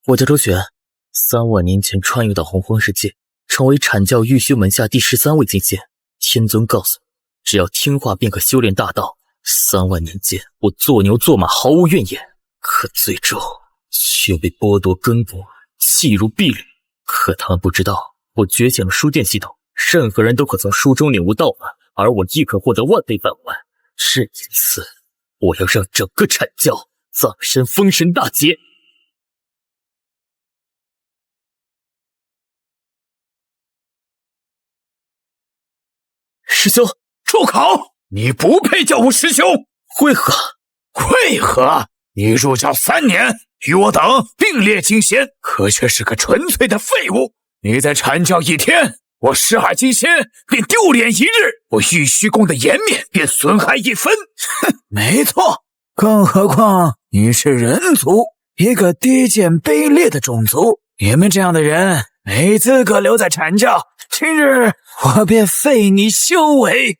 我叫周旋，3万年前穿越到洪荒世界，成为阐教玉虚门下第13位金仙。天尊告诉我，只要听话便可修炼大道。3万年间，我做牛做马毫无怨言，可最终却被剥夺根骨，弃如敝履。可他们不知道，我觉醒了书殿系统，任何人都可从书中领悟道法，而我亦可获得万倍返还。这一次，我要让整个阐教葬身封神大劫。师兄，住口！你不配叫我师兄。为何？为何？你入教3年，与我等并列金仙，可却是个纯粹的废物。你在阐教1天，我12金仙便丢脸1日，我玉虚宫的颜面便损害1分。哼，没错。更何况你是人族，一个低贱卑劣的种族，你们这样的人没资格留在阐教。今日我便废你修为。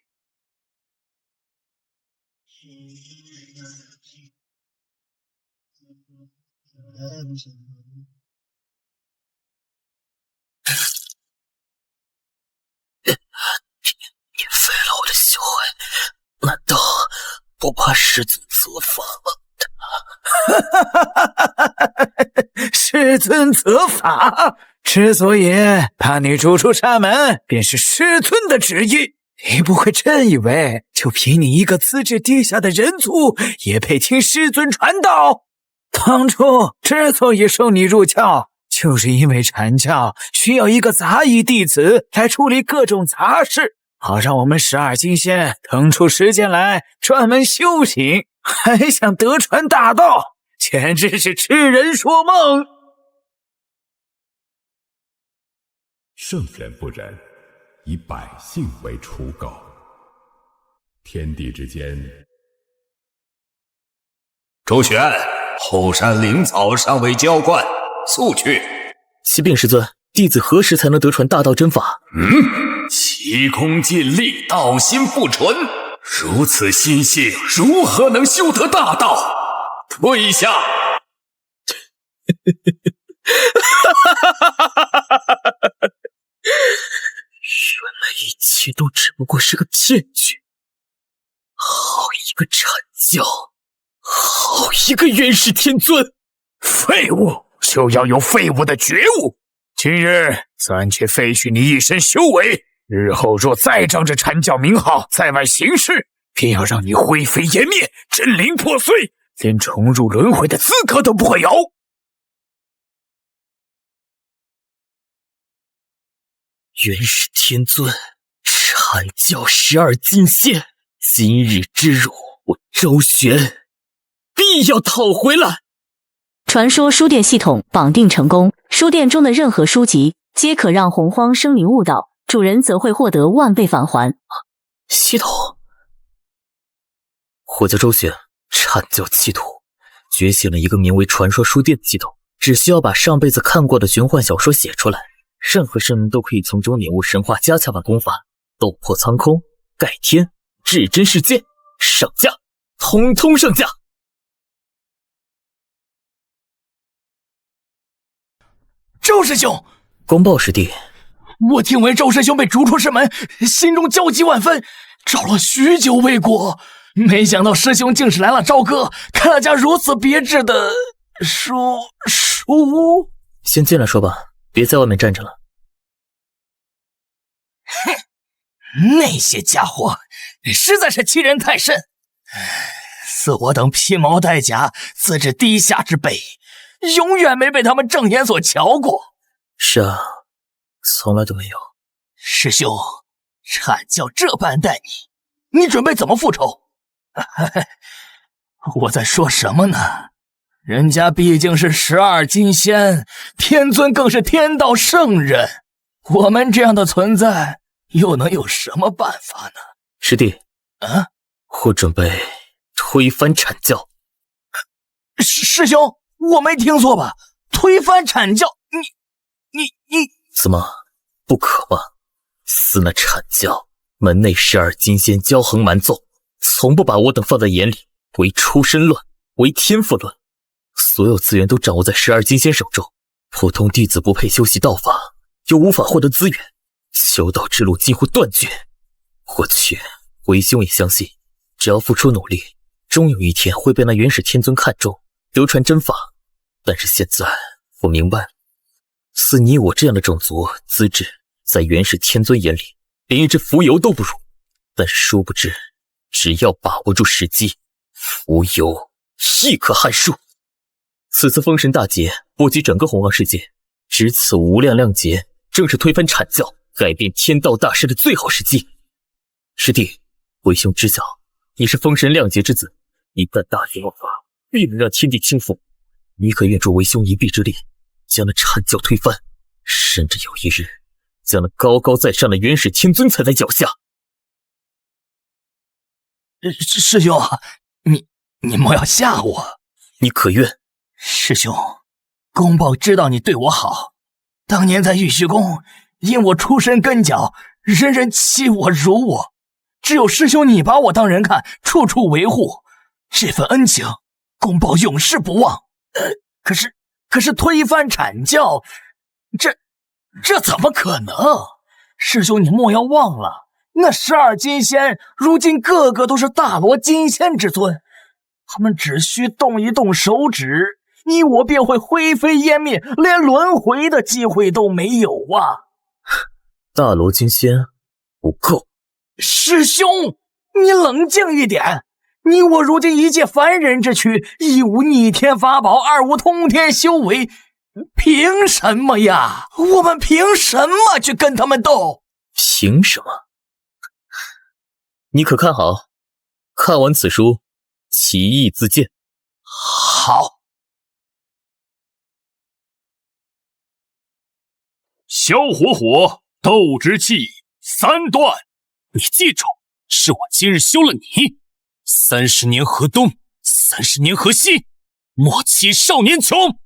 你废了我的修为，难道不怕师尊责罚吗？师尊责罚？之所以把你逐出山门，便是师尊的旨意。你不会真以为就凭你一个资质低下的人族，也配听师尊传道？当初之所以收你入教，就是因为阐教需要一个杂役弟子来处理各种杂事，好让我们12金仙腾出时间来专门修行，还想得传大道，简直是痴人说梦。圣人不仁，以百姓为刍狗。天地之间，周旋，后山灵草尚未浇灌，速去。启禀师尊，弟子何时才能得传大道真法？急功近利，道心不纯，如此心性，如何能修得大道？退下！原来一切都只不过是个骗局。好一个阐教，好一个元始天尊！废物就要有废物的觉悟。今日暂且废去你一身修为，日后若再仗着阐教名号在外行事，便要让你灰飞烟灭，真灵破碎，连重入轮回的资格都不会有。元始天尊，阐教12金仙，今日之辱，我周旋必要讨回来。传说书店系统绑定成功，书店中的任何书籍皆可让洪荒生灵悟道，主人则会获得万倍返还。系统，我叫周旋，阐教弃土，觉醒了一个名为传说书店的系统，只需要把上辈子看过的玄幻小说写出来，任何生灵都可以从中领悟神话加强版功法，斗破苍空，盖天，至真世界，上架，通通上架。周师兄，公报师弟，我听闻周师兄被逐出师门，心中焦急万分，找了许久未果，没想到师兄竟是来了朝歌，开了家如此别致的书屋。先进来说吧，别在外面站着了。哼，那些家伙实在是欺人太甚，似我等披毛戴甲、资质低下之辈，永远没被他们正眼所瞧过。是啊，从来都没有。师兄，阐教这般待你，你准备怎么复仇？我在说什么呢？人家毕竟是12金仙，天尊更是天道圣人，我们这样的存在又能有什么办法呢？师弟，我准备推翻阐教。师兄，我没听错吧？推翻阐教？你怎么不可吗？司那阐教门内12金仙骄横蛮纵，从不把我等放在眼里，唯出身论，唯天赋论，所有资源都掌握在12金仙手中，普通弟子不配修习道法，又无法获得资源，修道之路几乎断绝。或许为兄也相信，只要付出努力，终有一天会被那元始天尊看中，得传真法。但是现在我明白了，似你我这样的种族资质，在元始天尊眼里连一只蜉蝣都不如。但是殊不知，只要把握住时机，蜉蝣亦可撼树。此次封神大劫波及整个洪荒世界，值此无量量劫，正是推翻阐教、改变天道大势的最好时机。师弟，为兄知晓，你是封神量劫之子，一旦大劫爆发，必能让天地倾覆。你可愿助为兄一臂之力，将那阐教推翻，甚至有一日将那高高在上的元始天尊踩在脚下？师兄，你莫要吓我。你可愿？师兄，公豹知道你对我好，当年在玉虚宫，因我出身根脚，人人欺我辱我，只有师兄你把我当人看，处处维护，这份恩情，公豹永世不忘。可是推翻阐教，这怎么可能？师兄你莫要忘了，那12金仙如今个个都是大罗金仙之尊，他们只需动一动手指，你我便会灰飞烟灭，连轮回的机会都没有啊！大罗金仙不够。师兄，你冷静一点。你我如今一介凡人之躯，一无逆天法宝，二无通天修为，凭什么呀？我们凭什么去跟他们斗？凭什么？你可看好？看完此书，其意自见。好。萧火火，斗之气3段。你记住，是我今日休了你。30年河东，30年河西，莫欺少年穷。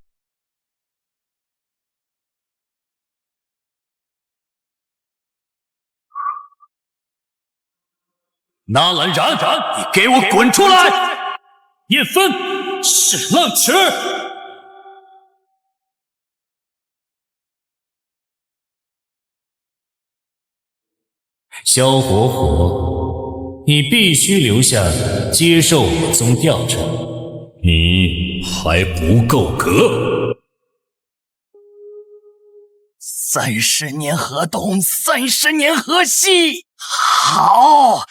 纳兰然，你给我滚出来！叶枫，是浪池。萧火火，你必须留下接受我宗调查。你还不够格。30年河东，30年河西，好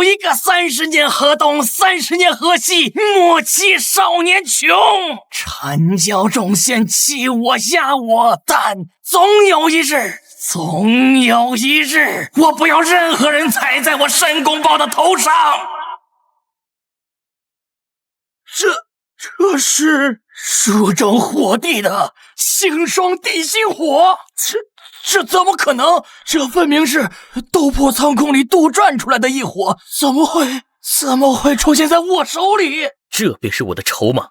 一个30年河东，30年河西，莫欺少年穷。阐教众仙欺我压我，但总有一日，我不要任何人踩在我申公豹的头上。这是书中火地的星霜地心火，这怎么可能？这分明是斗破苍空里杜撰出来的异火，怎么会出现在我手里？这便是我的筹码。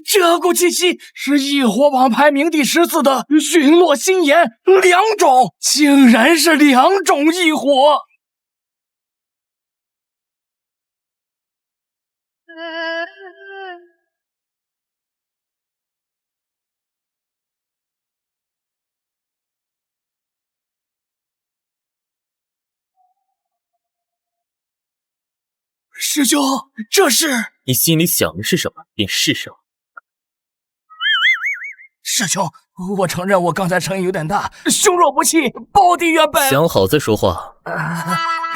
这股气息是异火榜排名第14的陨落心炎，2种，竟然是2种异火。师兄，这是……你心里想的是什么，便是什么。师兄，我承认我刚才声音有点大，兄若不弃，胞弟原本……想好再说话。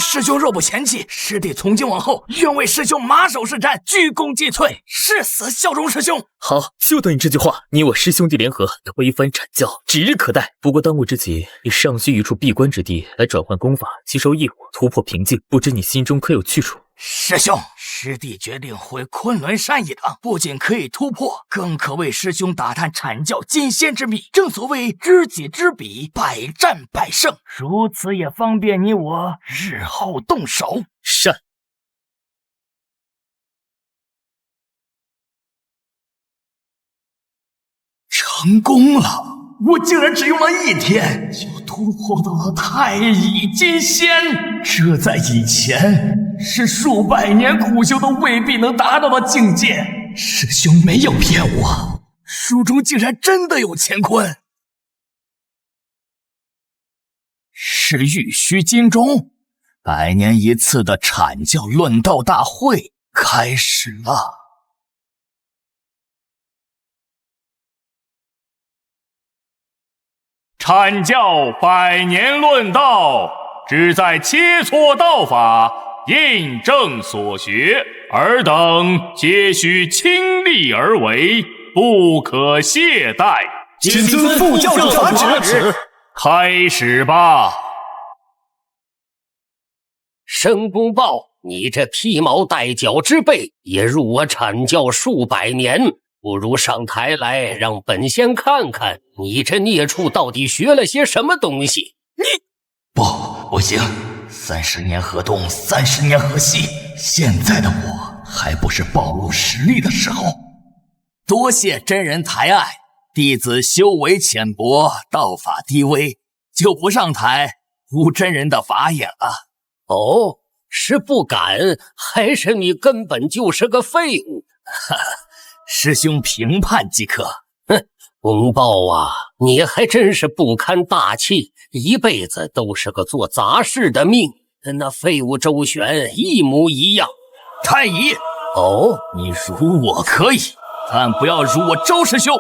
师兄若不嫌弃，师弟从今往后愿为师兄马首是瞻，鞠躬尽瘁，誓死效忠师兄。好，就等你这句话。你我师兄弟联合，推翻阐教，指日可待。不过当务之急，你尚需一处闭关之地来转换功法，吸收异火，突破瓶颈。不知你心中可有去处？师兄，师弟决定回昆仑山一趟，不仅可以突破，更可为师兄打探阐教金仙之秘。正所谓知己知彼，百战百胜，如此也方便你我日后动手。善。成功了！我竟然只用了1天，就突破到了太乙金仙。这在以前是数百年苦修都未必能达到的境界。师兄没有骗我，书中竟然真的有乾坤。是玉虚金钟，100年一次的阐教论道大会开始了。阐教100年论道，旨在切磋道法，印证所学，尔等皆须倾力而为，不可懈怠。谨遵副教主法旨。开始吧。申公豹，你这披毛戴角之辈，也入我阐教数百年，不如上台来，让本仙看看你这孽畜到底学了些什么东西。不行，30年河东，30年河西，现在的我还不是暴露实力的时候。多谢真人抬爱，弟子修为浅薄，道法低微，就不上台污真人的法眼了。哦，是不敢，还是你根本就是个废物？师兄评判即可。哼，公豹啊，你还真是不堪大器，一辈子都是个做杂事的命，跟那废物周旋一模一样。太乙，哦，你辱我可以，但不要辱我周师兄。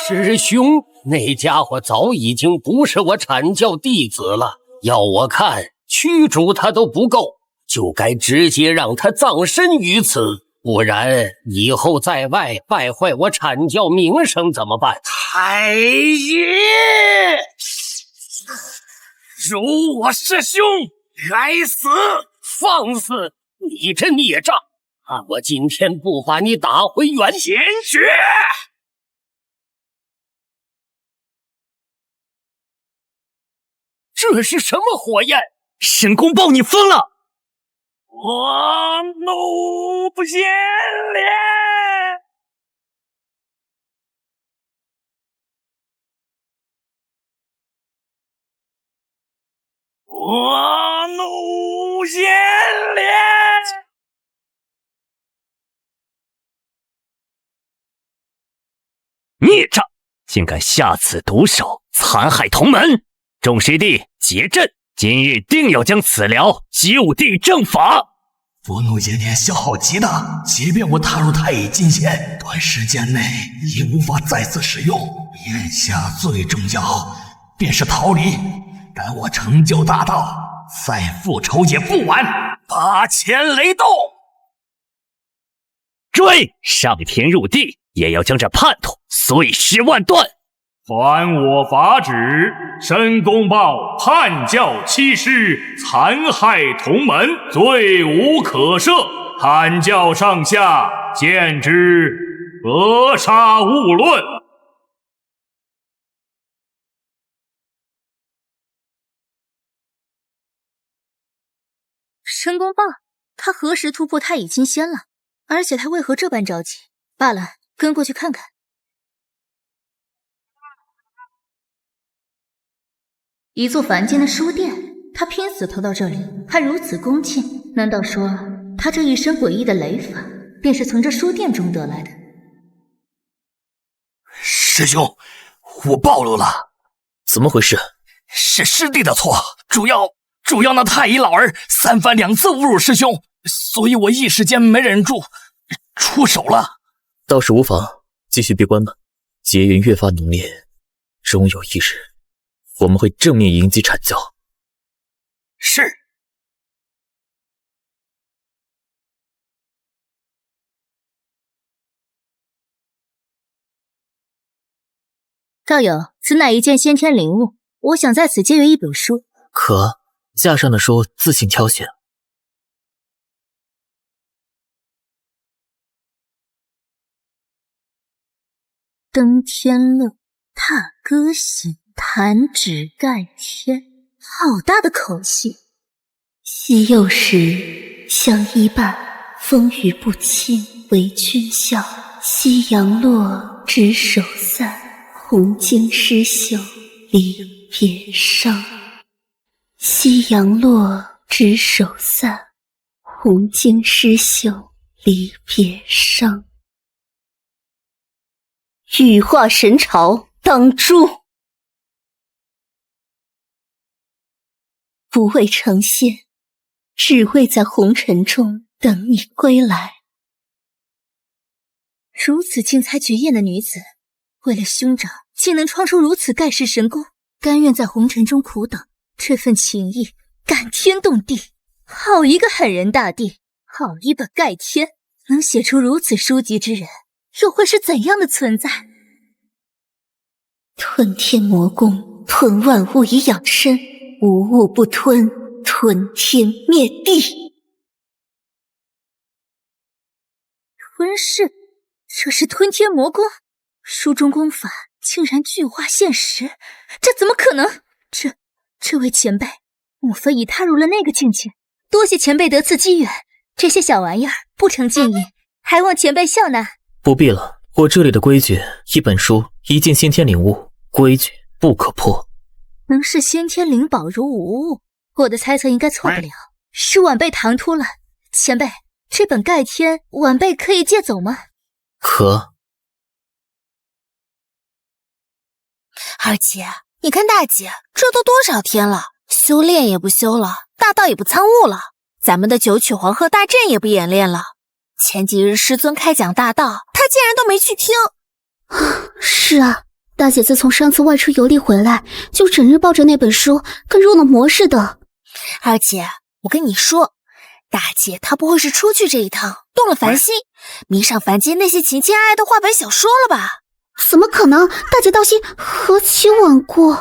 师兄，那家伙早已经不是我阐教弟子了，要我看驱逐他都不够，就该直接让他葬身于此，不然以后在外败坏我阐教名声怎么办？太乙，辱我师兄，该死！放肆！你这孽障，看我今天不把你打回原形！血！这是什么火焰？申公豹，你疯了！我怒不先烈！我怒先烈！孽障，竟敢下此毒手，残害同门！众师弟结阵，今日定要将此寮就地正法。佛怒邪念消耗极大，即便我踏入太乙金仙，短时间内也无法再次使用。眼下最重要便是逃离，待我成就大道，再复仇也不晚。八千雷动，追！上天入地，也要将这叛徒碎尸万段。还我法旨！申公豹叛教欺师，残害同门，罪无可赦。阐教上下见之，格杀勿论。申公豹，他何时突破太乙金仙了？而且他为何这般着急？罢了，跟过去看看。一座凡间的书店，他拼死投到这里，还如此恭敬，难道说他这一身诡异的雷法，便是从这书店中得来的？师兄，我暴露了。怎么回事？是师弟的错，主要那太乙老儿3番2次侮辱师兄，所以我一时间没忍住，出手了。倒是无妨，继续闭关吧。劫缘越发浓烈，终有一日，我们会正面迎击阐教。是。道友，此乃一件先天灵物，我想在此借阅一本书。可架上的书自行挑选。登天乐，踏歌行，弹指盖天，好大的口气！昔幼时，相依伴，风雨不侵，为君笑。夕阳落，执手散，红巾湿袖，离别伤。夕阳落，执手散，红巾诗绣离别伤。羽化神朝当诛，不为成仙，只为在红尘中等你归来。如此精彩绝艳的女子，为了兄长竟能创出如此盖世神功，甘愿在红尘中苦等，这份情谊感天动地。好一个狠人大帝，好一本盖天，能写出如此书籍之人，又会是怎样的存在？吞天魔功，吞万物以养身，无物不吞，吞天灭地。吞噬，这是吞天魔功？书中功法竟然具化现实，这怎么可能？这位前辈，莫非已踏入了那个境界？多谢前辈得赐机缘，这些小玩意儿不成敬意，还望前辈笑纳。不必了，我这里的规矩，一本书，一件先天灵物，规矩不可破。能视先天灵宝如无物，我的猜测应该错不了，是晚辈唐突了。前辈，这本盖天，晚辈可以借走吗？可。二姐，你看大姐，这都多少天了，修炼也不修了，大道也不参悟了，咱们的九曲黄鹤大阵也不演练了。前几日师尊开讲大道，他竟然都没去听。是啊，大姐自从上次外出游历回来，就整日抱着那本书，跟入了魔似的。二姐，我跟你说，大姐她不会是出去这一趟动了凡心，迷上凡间那些情情爱爱的画本小说了吧？怎么可能？大姐道心何其稳固！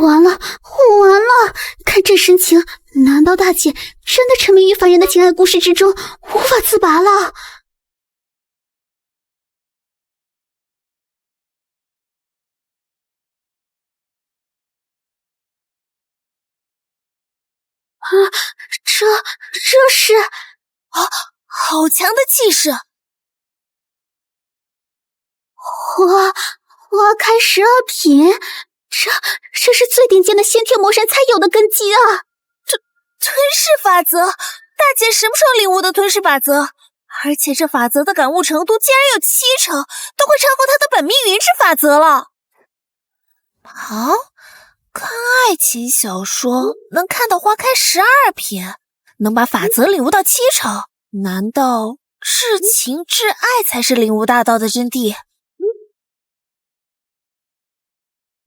完了，完了！看这神情，难道大姐真的沉迷于凡人的情爱故事之中，无法自拔了？啊，这是好强的气势！花开12品，这是最顶尖的先天魔神才有的根基啊！吞噬法则，大姐什么时候领悟的吞噬法则？而且这法则的感悟程度竟然有70%，都快超过她的本命云之法则了。好，看爱情小说能看到花开12品，能把法则领悟到70%，难道至情至爱才是领悟大道的真谛？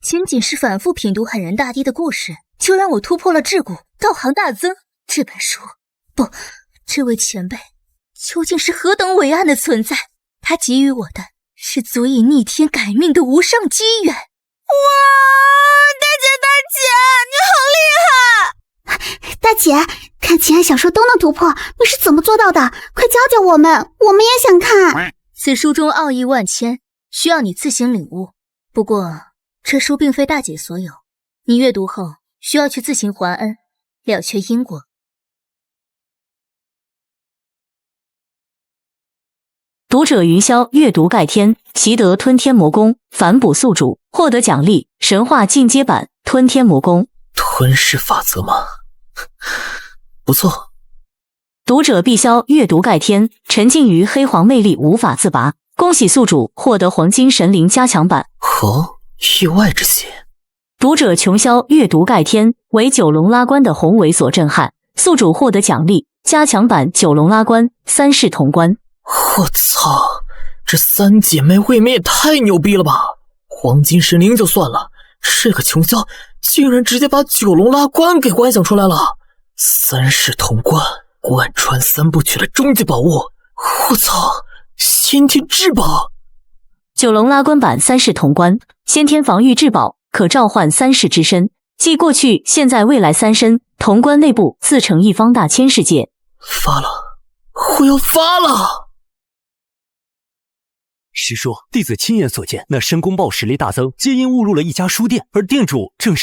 仅仅是反复品读狠人大帝的故事，就让我突破了桎梏，道行大增。这本书，不，这位前辈究竟是何等伟岸的存在？他给予我的是足以逆天改命的无上机缘。哇，大姐，你好厉害！大姐，看情爱小说都能突破，你是怎么做到的？快教教我们，我们也想看。此书中奥义万千，需要你自行领悟。不过这书并非大姐所有，你阅读后需要去自行还恩，了却因果。读者云霄阅读盖天，习得吞天魔功，反哺宿主，获得奖励神话进阶版吞天魔功。吞噬法则吗？不错。读者碧霄阅读盖天，沉浸于黑黄魅力无法自拔，恭喜宿主获得黄金神灵加强版。意外之喜。读者琼霄阅读盖天，为九龙拉关的宏伟所震撼，宿主获得奖励加强版九龙拉关3世通关。我操，这三姐妹未免也太牛逼了吧！黄金神灵就算了，这个琼霄竟然直接把九龙拉关给观想出来了，3世通关，贯穿3部曲的终极宝物！我操，先天至宝！九龙拉关版3世通关，先天防御至宝，可召唤3世之身，即过去、现在、未来3身，潼关内部自成一方大千世界。发了，我要发了！师叔，弟子亲眼所见，那申公豹实力大增，皆因误入了一家书店，而店主正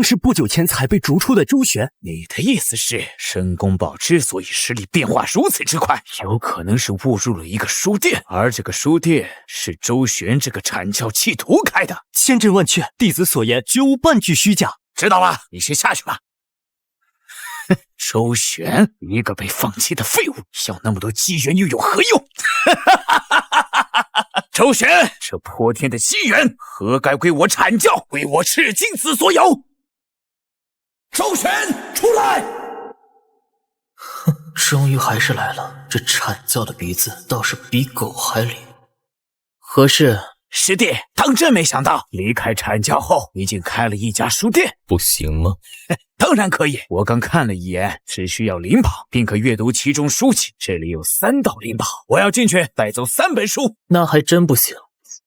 是不久前才被逐出的周旋。你的意思是，申公豹之所以实力变化如此之快，有可能是误入了一个书店，而这个书店是周旋这个阐教弃徒开的。千真万确，弟子所言绝无半句虚假。知道了，你先下去吧。周旋，一个被放弃的废物，要那么多机缘又有何用？周旋，这泼天的机缘，何该归我阐教，归我赤精子所有？周旋，出来！哼，终于还是来了。这阐教的鼻子倒是比狗还灵。何事？师弟，当真没想到，离开阐教后，你竟开了一家书店，不行吗？当然可以。我刚看了一眼，只需要灵宝，并可阅读其中书籍。这里有3道灵宝，我要进去带走3本书。那还真不行。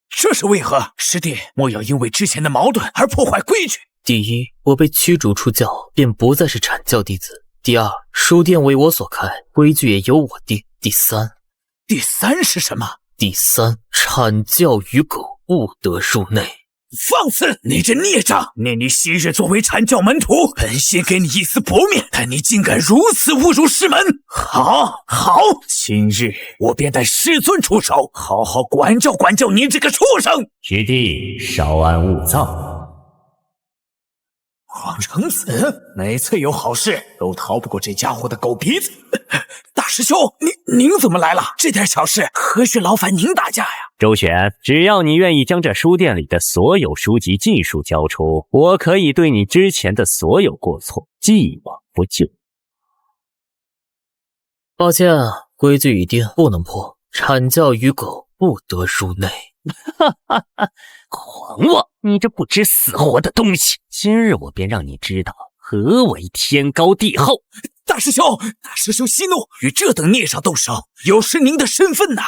这是为何？师弟，莫要因为之前的矛盾而破坏规矩。第一，我被驱逐出教，便不再是阐教弟子。第二，书店为我所开，规矩也由我定。第三是什么？第三，阐教与狗不得入内。放肆！你这孽障！念你昔日作为阐教门徒，本先给你一丝薄面，但你竟敢如此侮辱师门！好，今日我便带师尊出手，好好管教管教你这个畜生！师弟稍安勿躁。黄成子每次有好事都逃不过这家伙的狗鼻子。大师兄，您怎么来了？这点小事何须劳烦您大驾呀？周旋，只要你愿意将这书店里的所有书籍尽数交出，我可以对你之前的所有过错既往不咎。抱歉，规矩已定，不能破。阐教与狗不得入内。哈哈哈！狂妄！你这不知死活的东西！今日我便让你知道何为天高地厚。大师兄息怒，与这等孽障动手，有失您的身份呐！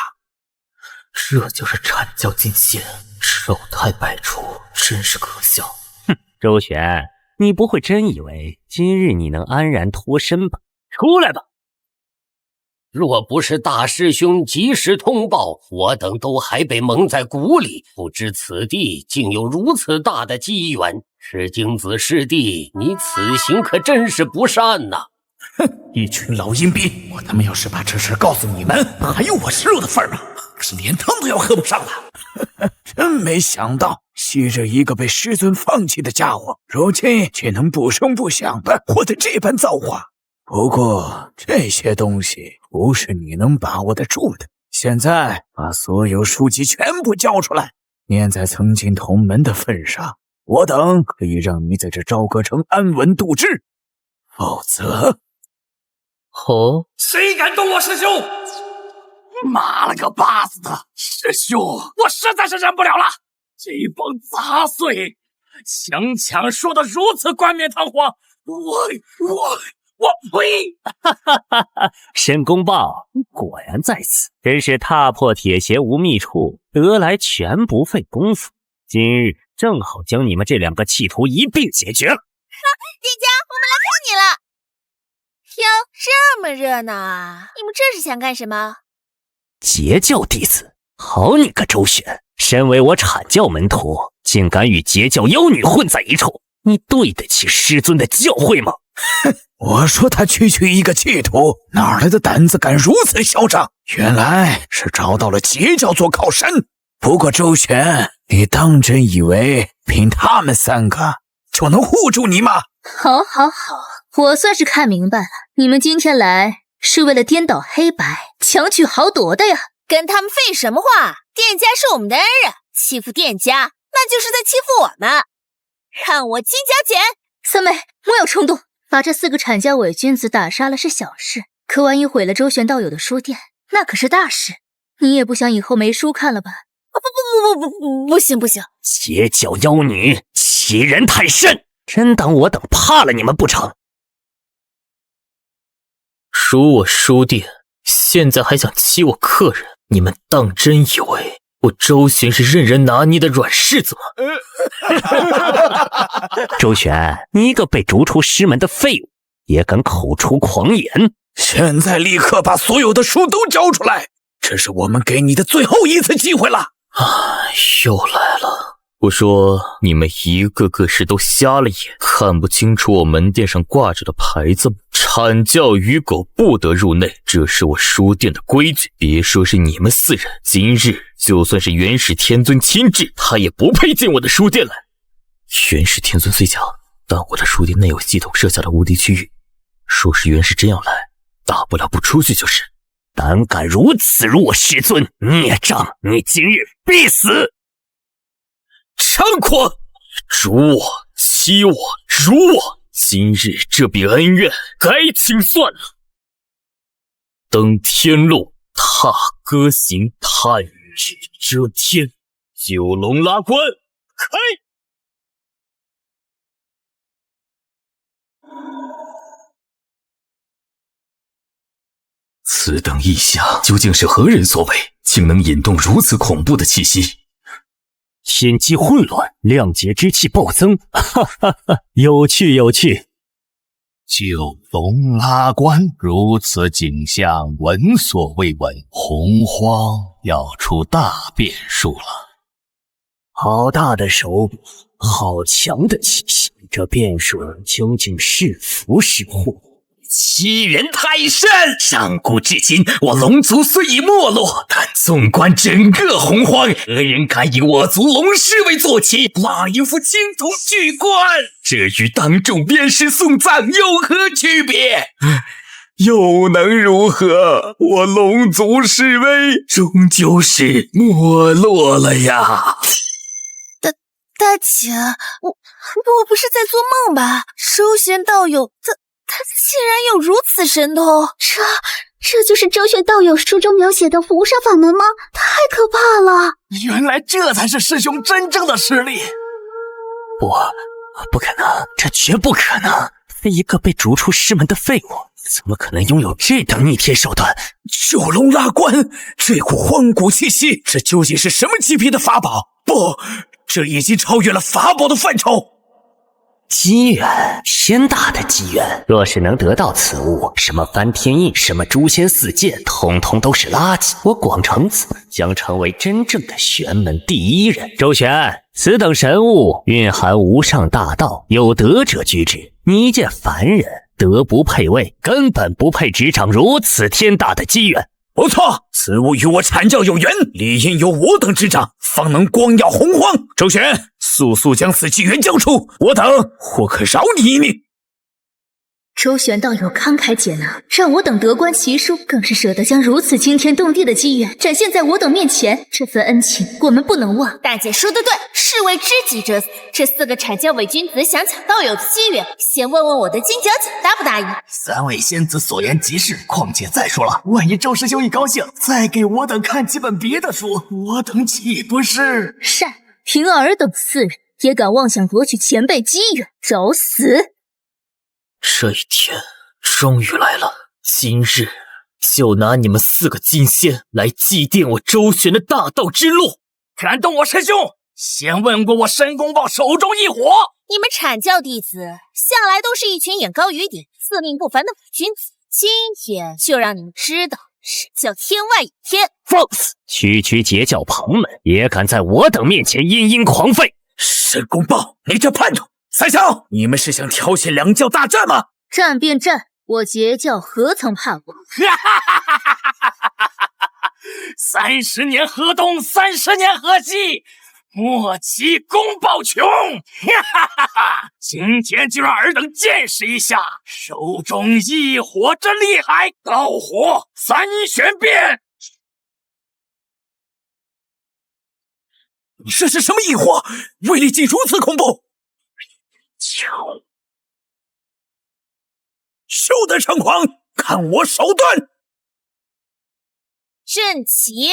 这就是阐教进献，丑态百出，真是可笑。哼，周旋，你不会真以为今日你能安然脱身吧？出来吧！若不是大师兄及时通报，我等都还被蒙在鼓里，不知此地竟有如此大的机缘。赤精子师弟，你此行可真是不善呐！哼，一群老阴逼！我他妈要是把这事告诉你们，还有我吃肉的份吗？是连汤都要喝不上了。真没想到，昔日一个被师尊放弃的家伙，如今却能不声不响的活得这般造化。不过这些东西不是你能把握得住的。现在把所有书籍全部交出来，念在曾经同门的份上，我等可以让你在这朝歌城安稳度日。否则，谁敢动我师兄？妈了个巴子的！师兄，我实在是忍不了了！这帮杂碎，强抢说得如此冠冕堂皇，我呸！哈哈哈哈！申公豹，你果然在此，真是踏破铁鞋无觅处，得来全不费工夫。今日正好将你们这2个弃徒一并解决了。店家，我们来看你了。哟，这么热闹啊！你们这是想干什么？截教弟子，好你个周旋！身为我阐教门徒，竟敢与截教妖女混在一处，你对得起师尊的教诲吗？哼，我说他区一个弃徒，哪来的胆子敢如此嚣张？原来是找到了截教做靠山。不过周旋，你当真以为凭他们3个就能护住你吗？好，我算是看明白了，你们今天来是为了颠倒黑白，强取豪夺的呀！跟他们废什么话？店家是我们的恩人，欺负店家那就是在欺负我们。让我金甲剪！三妹，莫要冲动，把这4个阐教伪君子打杀了是小事，可万一毁了周旋道友的书店，那可是大事。你也不想以后没书看了吧？不行！截教妖女欺人太甚，真当我等怕了你们不成？辱我书店，现在还想欺我客人？你们当真以为我周旋是任人拿捏的软柿子吗？周旋，你一个被逐出师门的废物，也敢口出狂言！现在立刻把所有的书都交出来，这是我们给你的最后一次机会了。又来了！我说你们一个个是都瞎了眼，看不清楚我门店上挂着的牌子吗？阐教与狗不得入内，这是我书店的规矩。别说是你们4人，今日就算是元始天尊亲至，他也不配进我的书店来。元始天尊虽强，但我的书店内有系统设下的无敌区域，若是原是这样来，大不了不出去就是。胆敢如此辱我师尊，孽障，你今日必死！猖狂！辱我，欺我，辱我！今日这笔恩怨该清算了。登天路，踏歌行，探日遮天，九龙拉关，开！此等异象究竟是何人所为，竟能引动如此恐怖的气息？天机混乱，谅解之气暴增，哈哈哈，有趣有趣。九龙拉关，如此景象，闻所未闻。洪荒要出大变数了。好大的手笔，好强的气息，这变数究竟是福是祸？欺人太甚！上古至今，我龙族虽已没落，但纵观整个洪荒，何人敢以我族龙师为坐骑，拉一副青铜巨冠？这与当众鞭尸送葬有何区别？又能如何？我龙族势威终究是没落了呀！大姐，我不是在做梦吧？周玄道友他竟然有如此神通，这就是周玄道友书中描写的符杀法门吗？太可怕了！原来这才是师兄真正的实力。不可能，这绝不可能！一个被逐出师门的废物，怎么可能拥有这等逆天手段？九龙拉关，这股荒古气息，这究竟是什么级别的法宝？不，这已经超越了法宝的范畴。机缘，天大的机缘！若是能得到此物，什么翻天印，什么诛仙四剑，统统都是垃圾。我广成子将成为真正的玄门第一人。周玄，此等神物蕴含无上大道，有德者居之。你一介凡人，德不配位，根本不配执掌如此天大的机缘。不错，此物与我阐教有缘，理应由我等执掌，方能光耀洪荒。周玄，速将此机缘交出，我等或可饶你一命。周玄道友慷慨解囊，让我等得观其书，更是舍得将如此惊天动地的机缘展现在我等面前，这份恩情我们不能忘。大姐说得对，士为知己者死。这4个阐教伪君子想抢道友的机缘，先问问我的金角姐答不答应？3位仙子所言极是，况且再说了，万一周师兄一高兴，再给我等看几本别的书，我等岂不是……善，凭尔等4人也敢妄想夺取前辈机缘，找死！这一天终于来了，今日就拿你们4个金仙来祭奠我周旋的大道之路。敢动我师兄，先问过我申公豹手中一火。你们阐教弟子向来都是一群眼高于顶、自命不凡的伪君子，今天就让你们知道什么叫天外有天。放肆！区截教旁门，也敢在我等面前殷殷狂吠！申公豹，你这叛徒！三小，你们是想挑起2教大战吗？战便战，我截教何曾怕过？30年河东，30年河西，莫欺公豹穷！今天就让尔等见识一下手中异火之厉害！高火3玄变！这是什么异火？威力竟如此恐怖！休得猖狂，看我手段！阵起！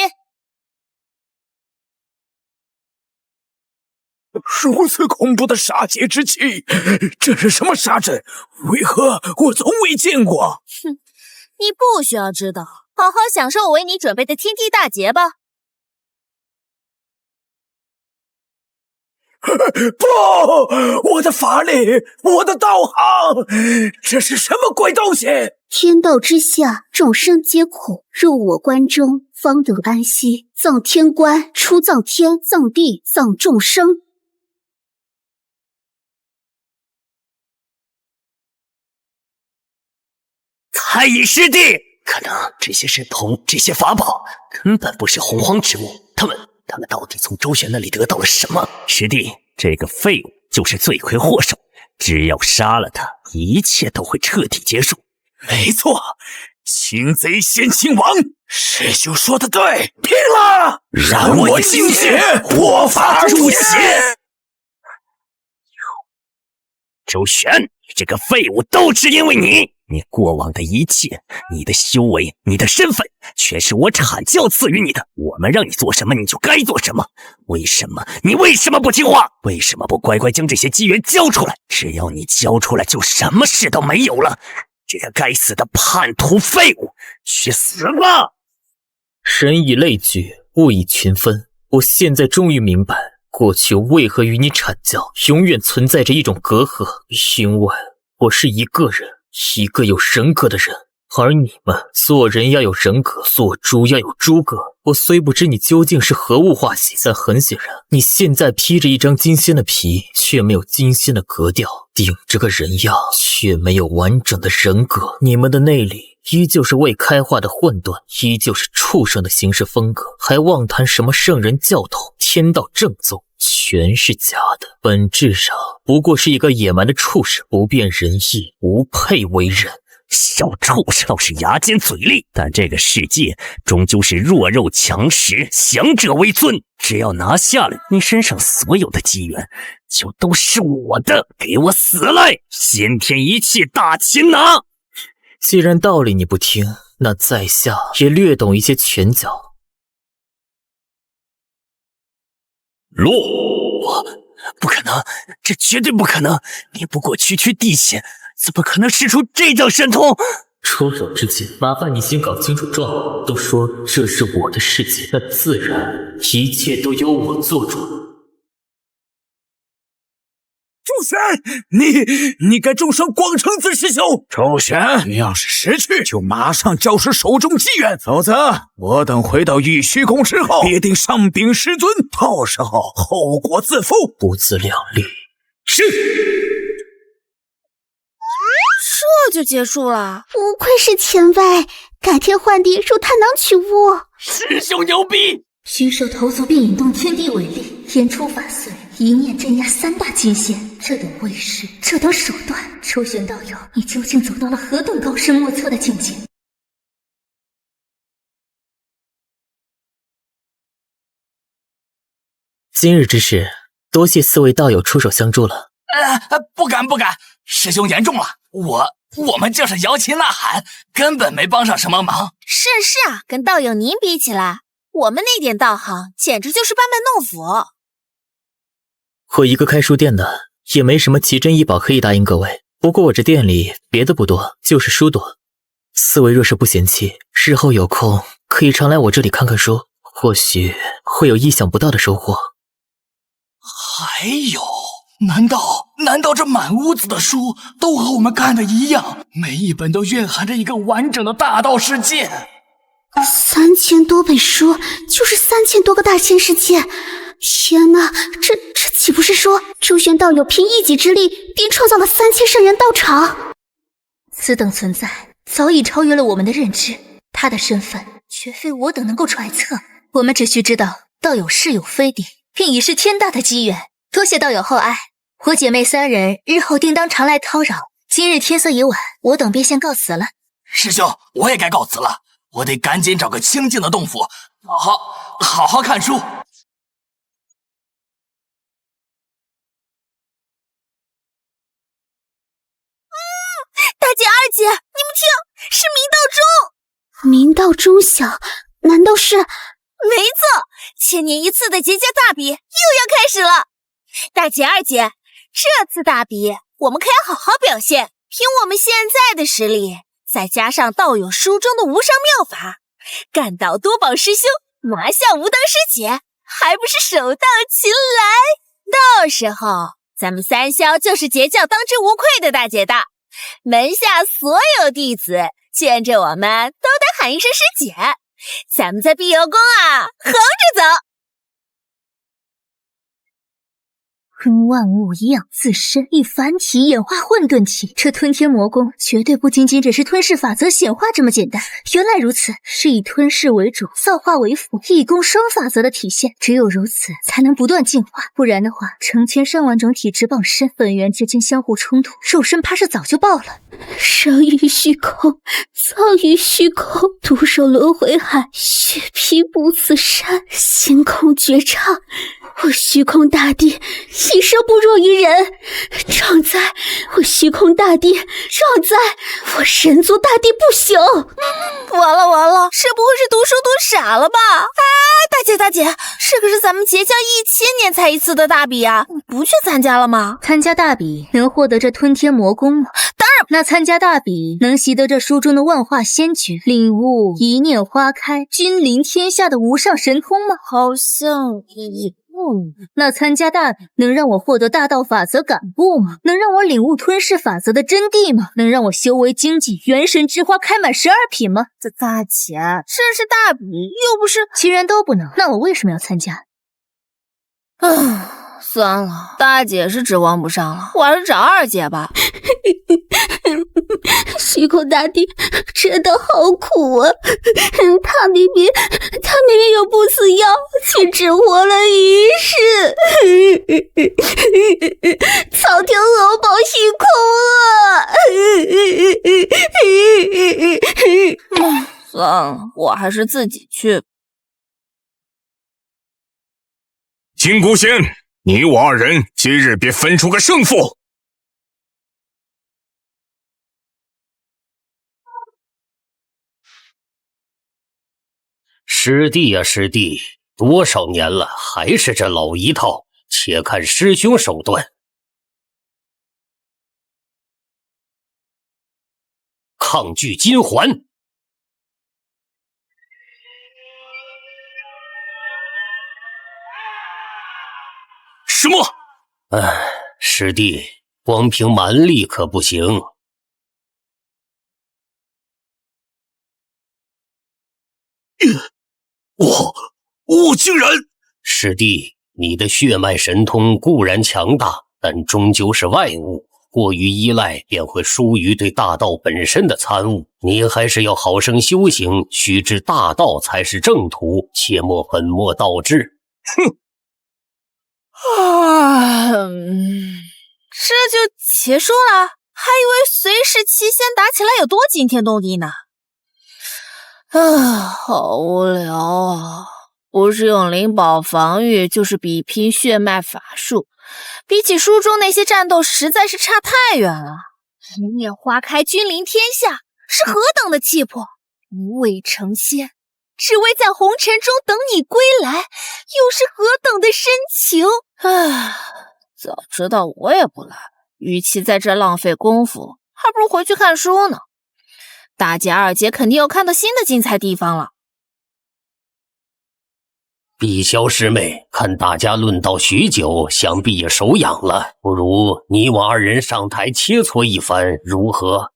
如此恐怖的杀劫之气，这是什么杀阵？为何我从未见过？哼，你不需要知道，好好享受我为你准备的天地大劫吧。不，我的法力，我的道行，这是什么鬼东西？天道之下，众生皆苦，入我关中，方得安息。葬天官，出葬天，葬地，葬众生。太乙师弟，可能这些神通，这些法宝根本不是洪荒之物，他们到底从周旋那里得到了什么？师弟，这个废物就是罪魁祸首，只要杀了他，一切都会彻底结束。没错，擒贼先擒王，师兄说的对，拼了！让我精血，破法入血！周旋，你这个废物，都只因为你过往的一切，你的修为，你的身份，全是我阐教赐予你的。我们让你做什么，你就该做什么。你为什么不听话？为什么不乖乖将这些机缘交出来？只要你交出来，就什么事都没有了。这个该死的叛徒废物，去死吧！人以类聚，物以群分。我现在终于明白，过去为何与你阐教永远存在着一种隔阂，因为我是一个人，一个有人格的人，而你们做人要有人格，做猪要有猪格。我虽不知你究竟是何物化形，但很显然，你现在披着一张金仙的皮，却没有金仙的格调，顶着个人样，却没有完整的人格。你们的内里依旧是未开化的混沌，依旧是畜生的行事风格，还妄谈什么圣人教统、天道正宗，全是假的。本质上不过是一个野蛮的畜生，不辨人意，无配为人。小畜生倒是牙尖嘴利，但这个世界终究是弱肉强食，强者为尊。只要拿下了你身上所有的机缘，就都是我的。给我死来！先天一气大擒拿！既然道理你不听，那在下也略懂一些拳脚。落！不可能，这绝对不可能！你不过区区地仙，怎么可能使出这种神通？出手之前，麻烦你先搞清楚状况。都说这是我的世界，那自然一切都由我做主。周旋，你该重伤广成子师兄。周旋，你要是识趣，就马上交出手中机缘，否则我等回到玉虚宫之后，必定上禀师尊，到时候后果自负。不自量力。是。这就结束了，不愧是前辈，改天换地入探囊取物。师兄牛逼！虚兽投足并引动天地为力，天出法随，一念镇压3大金仙。这等威势，这等手段，周旋道友，你究竟走到了何等高深莫测的境界？今日之事，多谢4位道友出手相助了。不敢，师兄言重了。我们就是摇旗呐喊，根本没帮上什么忙。是啊，跟道友您比起来，我们那点道行简直就是班门弄斧。我一个开书店的，也没什么奇珍异宝可以答应各位。不过我这店里别的不多，就是书多。4位若是不嫌弃，日后有空可以常来我这里看看书，或许会有意想不到的收获。还有，难道这满屋子的书都和我们看的一样？每一本都蕴含着一个完整的大道世界。3000多本书，就是3000多个大千世界。天哪，这岂不是说周旋道友凭一己之力便创造了3000圣人道场？此等存在早已超越了我们的认知，他的身份绝非我等能够揣测。我们只需知道道友是有非定，便已是天大的机缘。多谢道友厚爱，我姐妹3人日后定当常来叨扰。今日天色已晚，我等便先告辞了。师兄，我也该告辞了，我得赶紧找个清静的洞府，好好看书。大姐二姐，你们听，是明道中。明道中晓，难道是？没错，千年一次的结界大比又要开始了。大姐二姐，这次大比我们可要好好表现，凭我们现在的实力，再加上道友书中的无上妙法，干倒多宝师兄，拿下无当师姐，还不是手到擒来？到时候咱们3霄就是截教当之无愧的大姐大，门下所有弟子见着我们都得喊一声师姐，咱们在碧瑶宫啊横着走。吞万物以养自身，以凡体演化混沌体。这吞天魔功绝对不仅仅只是吞噬法则显化这么简单。原来如此，是以吞噬为主，造化为辅，一功双法则的体现。只有如此，才能不断进化。不然的话，成千上万种体质傍身，本源之间相互冲突，肉身怕是早就爆了。生于虚空，葬于虚空，独守轮回海，血披不死山，星空绝唱。我虚空大帝一生不弱于人，壮哉我虚空大帝，壮哉我神族大帝不朽。完了完了，是不会是读书读傻了吧？哎，大姐，这可是咱们截教1000年才一次的大比啊，你不去参加了吗？参加大比能获得这吞天魔功吗？当然。那参加大比能习得这书中的万化仙诀，领悟一念花开，君临天下的无上神通吗？好像那参加大比能让我获得大道法则感悟吗？能让我领悟吞噬法则的真谛吗？能让我修为精进，元神之花开满12品吗？大姐，这是大比，又不是……既然都不能，那我为什么要参加？算了，大姐是指望不上了，我还是找二姐吧。虚空大帝真的好苦啊！他明明有不死药，却只活了一世。苍天何保虚空啊！算了，我还是自己去。金姑仙，你我二人今日别分出个胜负。师弟呀师弟，多少年了，还是这老一套，且看师兄手段。抗拒金环。什么？师弟，光凭蛮力可不行。我竟然……师弟，你的血脉神通固然强大，但终究是外物，过于依赖便会疏于对大道本身的参悟。你还是要好生修行，须知大道才是正途，切莫本末倒置。哼！这就结束了？还以为随时七仙打起来有多惊天动地呢。好无聊啊！不是用灵宝防御，就是比拼血脉法术，比起书中那些战斗实在是差太远了。一念花开，君临天下，是何等的气魄！无畏成仙，只为在红尘中等你归来，又是何等的深情！早知道我也不来，与其在这浪费功夫，还不如回去看书呢。大姐二姐肯定又看到新的精彩地方了。碧霄师妹，看大家论道许久，想必也手痒了，不如你我二人上台切磋一番，如何？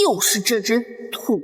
又是这只兔！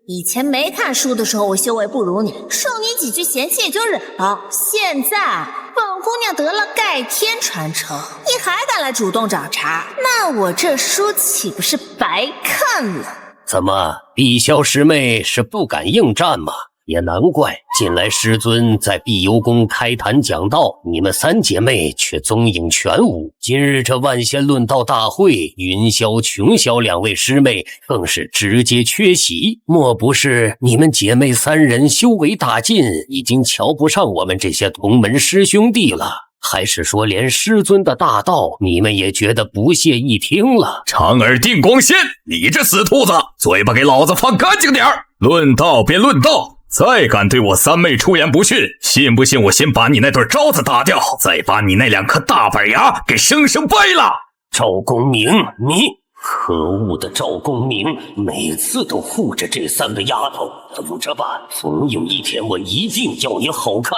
以前没看书的时候，我修为不如你，受你几句嫌弃也就忍了。现在本姑娘得了盖天传承，你还敢来主动找茬？那我这书岂不是白看了？怎么，碧霄师妹是不敢应战吗？也难怪，近来师尊在碧游宫开坛讲道，你们三姐妹却踪影全无。今日这万仙论道大会，云霄、琼霄两位师妹更是直接缺席，莫不是你们姐妹三人修为大进，已经瞧不上我们这些同门师兄弟了？还是说连师尊的大道你们也觉得不屑一听了？长耳定光仙，你这死兔子，嘴巴给老子放干净点儿！论道便论道，再敢对我三妹出言不逊，信不信我先把你那对招子打掉，再把你那2颗大板牙给生生掰了！赵公明，你可恶的赵公明，每次都护着这3个丫头，等着吧，总有一天我一定要你好看。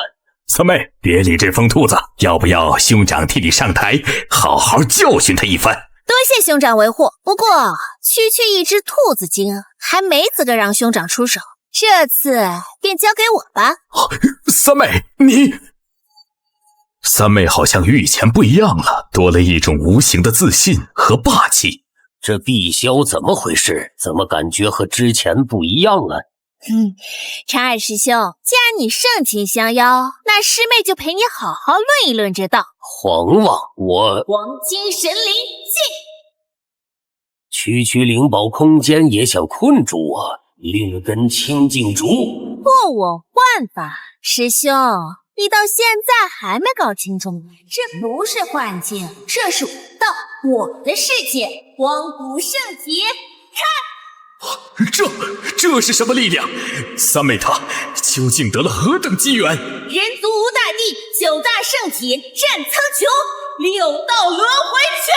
三妹，别理这疯兔子，要不要兄长替你上台，好好教训他一番？多谢兄长维护，不过区区一只兔子精，还没资格让兄长出手，这次便交给我吧。三妹，你三妹好像与以前不一样了，多了一种无形的自信和霸气。这碧霄怎么回事？怎么感觉和之前不一样了？长耳师兄，既然你盛情相邀，那师妹就陪你好好论一论这道。狂妄！我黄金神灵进。区区灵宝空间也想困住我？另根清净竹，破我幻法。师兄，你到现在还没搞清楚吗？这不是幻境，这是我道，我的世界，光不圣洁。看，这是什么力量？三妹她究竟得了何等机缘？人族无大帝，九大圣体，战苍穹，六道轮回拳。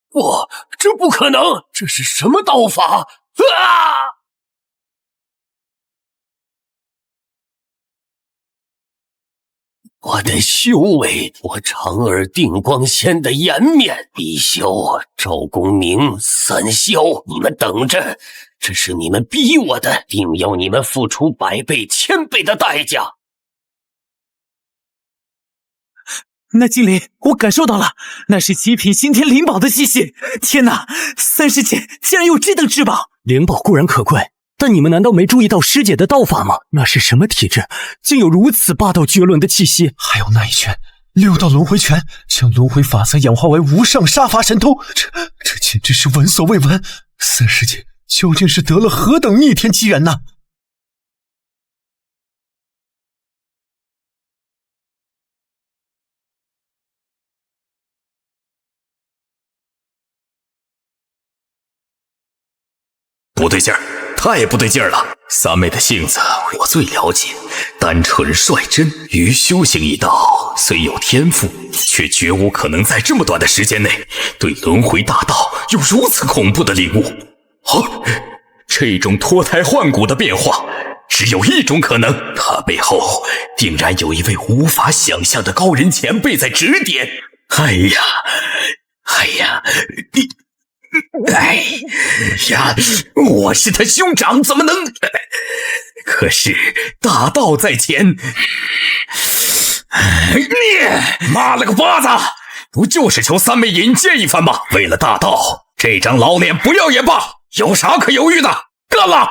不，这不可能！这是什么道法？啊！我的修为，我长耳定光仙的颜面，碧霄、赵公明、三霄，你们等着！这是你们逼我的，定要你们付出100倍、1000倍的代价。那精灵，我感受到了，那是极品先天灵宝的气息。天哪，三师姐竟然有这等至宝！灵宝固然可贵，但你们难道没注意到师姐的道法吗？那是什么体质，竟有如此霸道绝伦的气息？还有那一拳六道轮回拳，将轮回法则演化为无上杀伐神通，这简直是闻所未闻。三师姐究竟是得了何等逆天机缘呢？不对劲儿，太不对劲儿了！三妹的性子我最了解，单纯率真，于修行一道虽有天赋，却绝无可能在这么短的时间内对轮回大道有如此恐怖的领悟。这种脱胎换骨的变化，只有一种可能，他背后定然有一位无法想象的高人前辈在指点。哎呀，我是他兄长，怎么能？可是大道在前，妈了个巴子！不就是求三妹引荐一番吗？为了大道，这张老脸不要也罢，有啥可犹豫的？干了！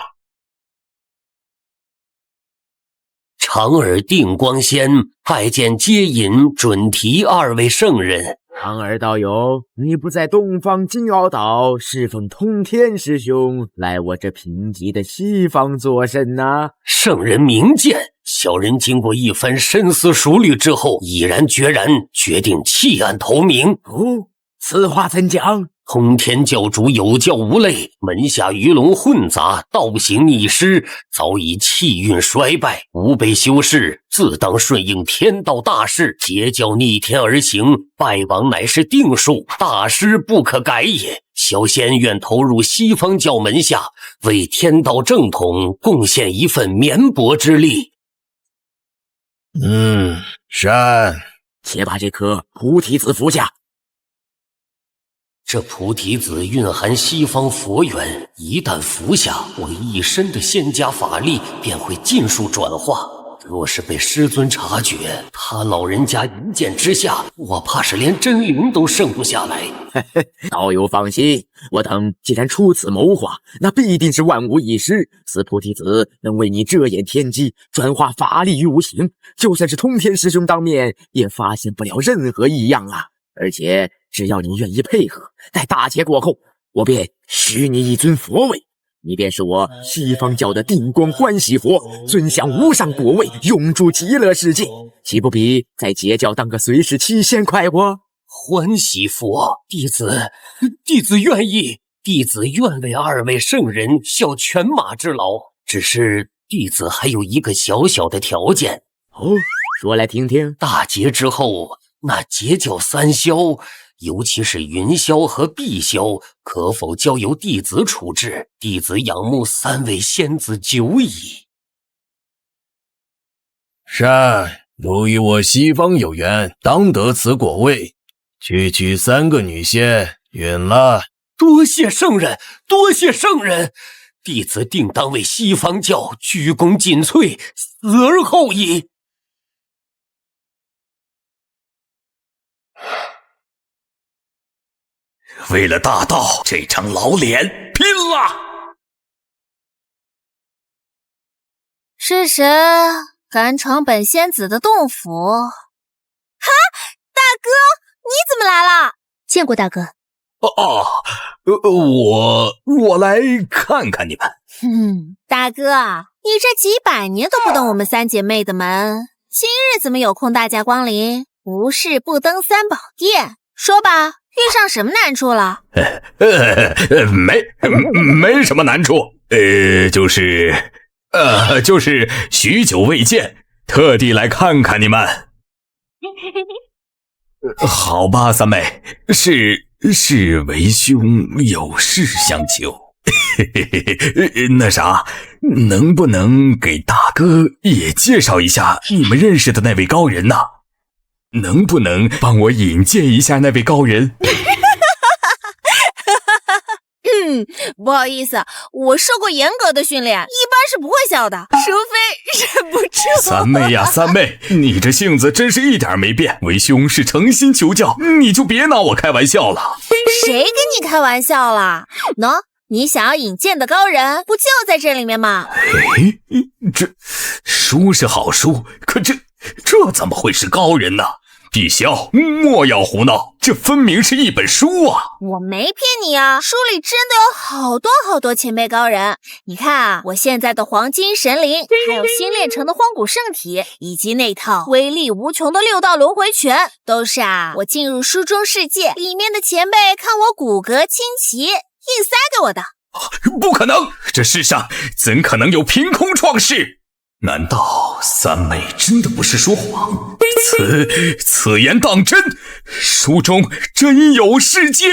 长耳定光仙拜见接引准提2位圣人。长耳道友，你不在东方金鳌岛侍奉通天师兄，来我这贫瘠的西方作甚呢？圣人明鉴，小人经过一番深思熟虑之后，毅然决然决定弃暗投明。哦，此话怎讲？通天教主有教无类，门下鱼龙混杂，道行逆施，早已气运衰败，吾辈修士自当顺应天道大势，截教逆天而行，败亡乃是定数，大师不可改也。小仙愿投入西方教门下，为天道正统贡献一份绵薄之力。善，且把这颗菩提子服下。这菩提子蕴含西方佛缘，一旦服下，我一身的仙家法力便会尽数转化。若是被师尊察觉，他老人家一剑之下，我怕是连真灵都剩不下来。道友放心，我等既然出此谋划，那必定是万无一失。此菩提子能为你遮掩天机，转化法力于无形，就算是通天师兄当面，也发现不了任何异样啊！而且只要你愿意配合，待大劫过后，我便许你一尊佛位，你便是我西方教的定光欢喜佛，尊享无上果位，永驻极乐世界，岂不比在截教当个随侍七仙快活？欢喜佛，弟子愿意，弟子愿为2位圣人效犬马之劳。只是弟子还有一个小小的条件。哦，说来听听。大劫之后，那截教3霄，尤其是云霄和碧霄，可否交由弟子处置？弟子仰慕3位仙子久矣。善，如与我西方有缘，当得此果位。区区3个女仙，允了。多谢圣人，多谢圣人！弟子定当为西方教鞠躬尽瘁，死而后已。为了大道，这张老脸拼了！是谁敢闯本仙子的洞府？哈，大哥，你怎么来了？见过大哥。我来看看你们。大哥，你这几百年都不登我们三姐妹的门，今日怎么有空大驾光临？无事不登三宝殿，说吧，遇上什么难处了？没什么难处，就是许久未见，特地来看看你们。好吧，三妹，是为兄有事相求。那啥，能不能给大哥也介绍一下你们认识的那位高人呢？能不能帮我引荐一下那位高人？不好意思，我受过严格的训练，一般是不会笑的，除非忍不住。三妹呀，三妹，你这性子真是一点没变。为兄是诚心求教，你就别拿我开玩笑了。谁跟你开玩笑了？喏，你想要引荐的高人，不就在这里面吗？这书是好书，可这怎么会是高人呢？碧霄，莫要胡闹，这分明是一本书啊！我没骗你啊，书里真的有好多好多前辈高人。你看啊，我现在的黄金神灵，还有新炼成的荒古圣体，以及那套威力无穷的六道轮回拳，都是我进入书中世界里面的前辈看我骨骼清奇，硬塞给我的。不可能，这世上怎可能有凭空创世？难道三妹真的不是说谎？此言当真？书中真有世界？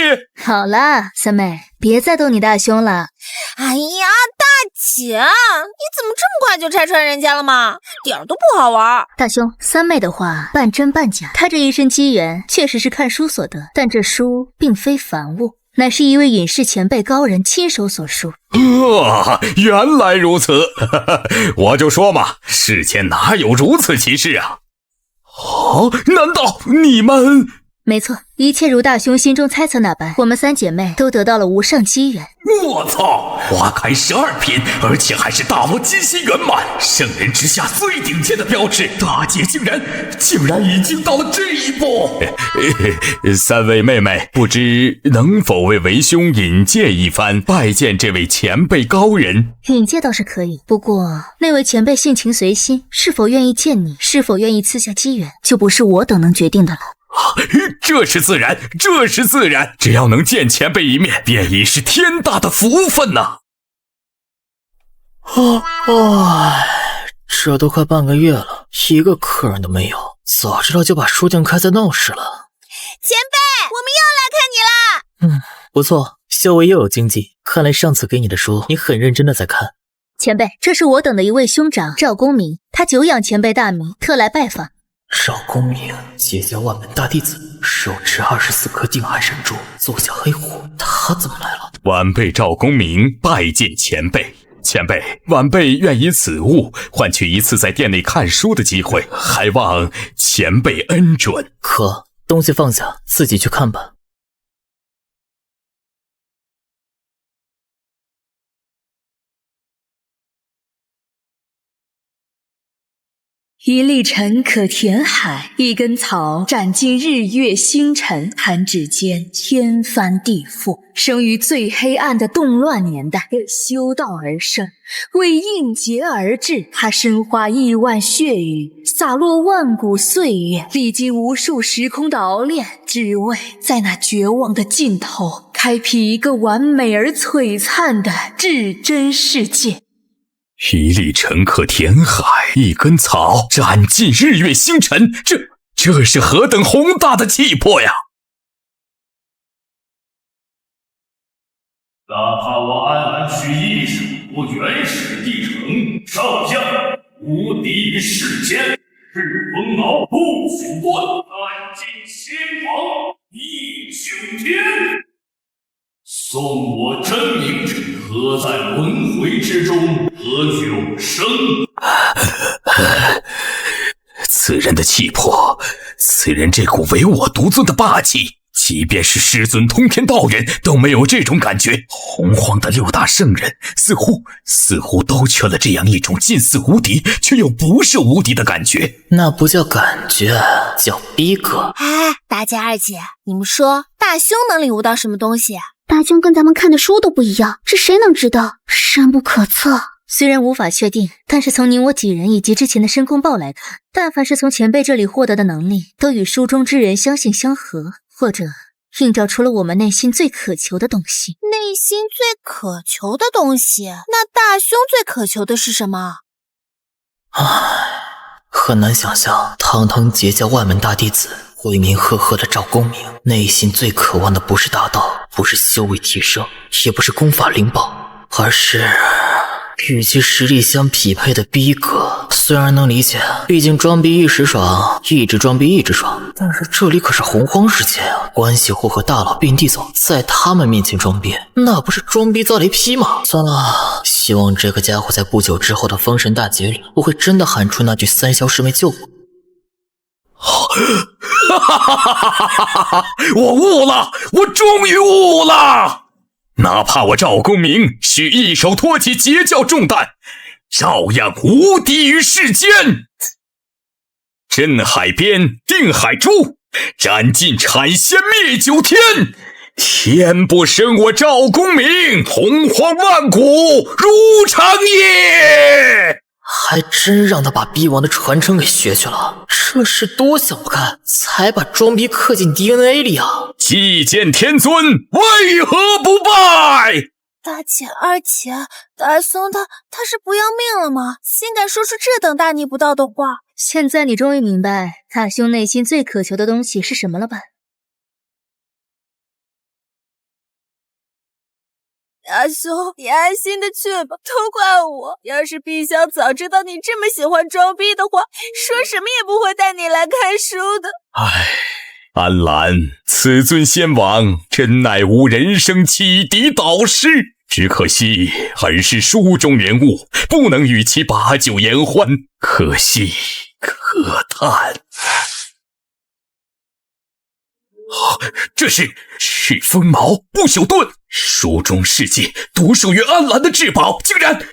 好了，三妹，别再逗你大兄了。哎呀，大姐，你怎么这么快就拆穿人家了吗？一点都不好玩。大兄，三妹的话半真半假，她这一身机缘确实是看书所得，但这书并非凡物，乃是一位隐士前辈高人亲手所书。原来如此，我就说嘛，世间哪有如此奇事啊？难道你们？没错，一切如大兄心中猜测那般，我们三姐妹都得到了无上机缘。我操，花开12品，而且还是大罗金心圆满，圣人之下最顶尖的标志，大姐竟然已经到了这一步。三位妹妹，不知能否为为兄引荐一番，拜见这位前辈高人？引荐倒是可以，不过那位前辈性情随心，是否愿意见你，是否愿意赐下机缘，就不是我等能决定的了。这是自然，只要能见前辈一面，便已是天大的福分呐！这都快半个月了，一个客人都没有，早知道就把书店开在闹市了。前辈，我们又来看你啦！不错，修为又有经济，看来上次给你的书，你很认真的在看。前辈，这是我等的一位兄长赵公明，他久仰前辈大名，特来拜访。赵公明，结交万本大弟子，手持24颗定海神珠，坐下黑虎，他怎么来了？晚辈赵公明拜见前辈。前辈，晚辈愿以此物换取一次在店内看书的机会，还望前辈恩准。可东西放下，自己去看吧。一粒尘可填海，一根草斩尽日月星辰。弹指间，天翻地覆。生于最黑暗的动乱年代，为修道而生，为应劫而至。他身化亿万血雨，洒落万古岁月，历经无数时空的熬炼，只为在那绝望的尽头，开辟一个完美而璀璨的至真世界。一粒尘可填海，一根草斩尽日月星辰，这是何等宏大的气魄呀！哪怕我安澜去一手，我原始帝城上将无敌世间，赤峰鏖不朽断，暗尽仙王一穹天。送我真名者，何在轮回之中得永生？此人的气魄，此人这股唯我独尊的霸气，即便是师尊通天道人都没有这种感觉。洪荒的6大圣人似乎都缺了这样一种近似无敌却又不是无敌的感觉。那不叫感觉，叫逼格。哎，大姐二姐，你们说大兄能领悟到什么东西？大兄跟咱们看的书都不一样，这谁能知道？深不可测。虽然无法确定，但是从你我几人以及之前的申公豹来看，但凡是从前辈这里获得的能力，都与书中之人相性相合，或者映照出了我们内心最渴求的东西。内心最渴求的东西？那大兄最渴求的是什么？很难想象，堂堂截教万门大弟子，威名赫赫的赵公明，内心最渴望的不是大道，不是修为提升，也不是功法灵宝，而是与其实力相匹配的逼格。虽然能理解，毕竟装逼一时爽，一直装逼一直爽，但是这里可是洪荒世界啊！关系户和大佬遍地走，在他们面前装逼，那不是装逼遭雷劈吗？算了，希望这个家伙在不久之后的封神大劫里，不会真的喊出那句3消师妹救我。我悟了，我终于悟了！哪怕我赵公明需一手托起截教重担，照样无敌于世间。镇海边，定海珠，斩尽阐仙灭九天。天不生我赵公明，洪荒万古如长夜。还真让他把逼王的传承给学去了，这是多想不开，才把装逼刻进 DNA 里啊！祭见天尊，为何不拜？大姐二姐，大僧他是不要命了吗？竟敢说出这等大逆不道的话！现在你终于明白大兄内心最渴求的东西是什么了吧？大兄，你安心的去吧，都怪我。要是陛下早知道你这么喜欢装逼的话，说什么也不会带你来看书的。唉，安澜，此尊先王真乃吾人生启迪导师，只可惜恩是书中人物，不能与其把酒言欢，可惜可叹。这是风矛不朽盾，书中世界独属于安澜的至宝，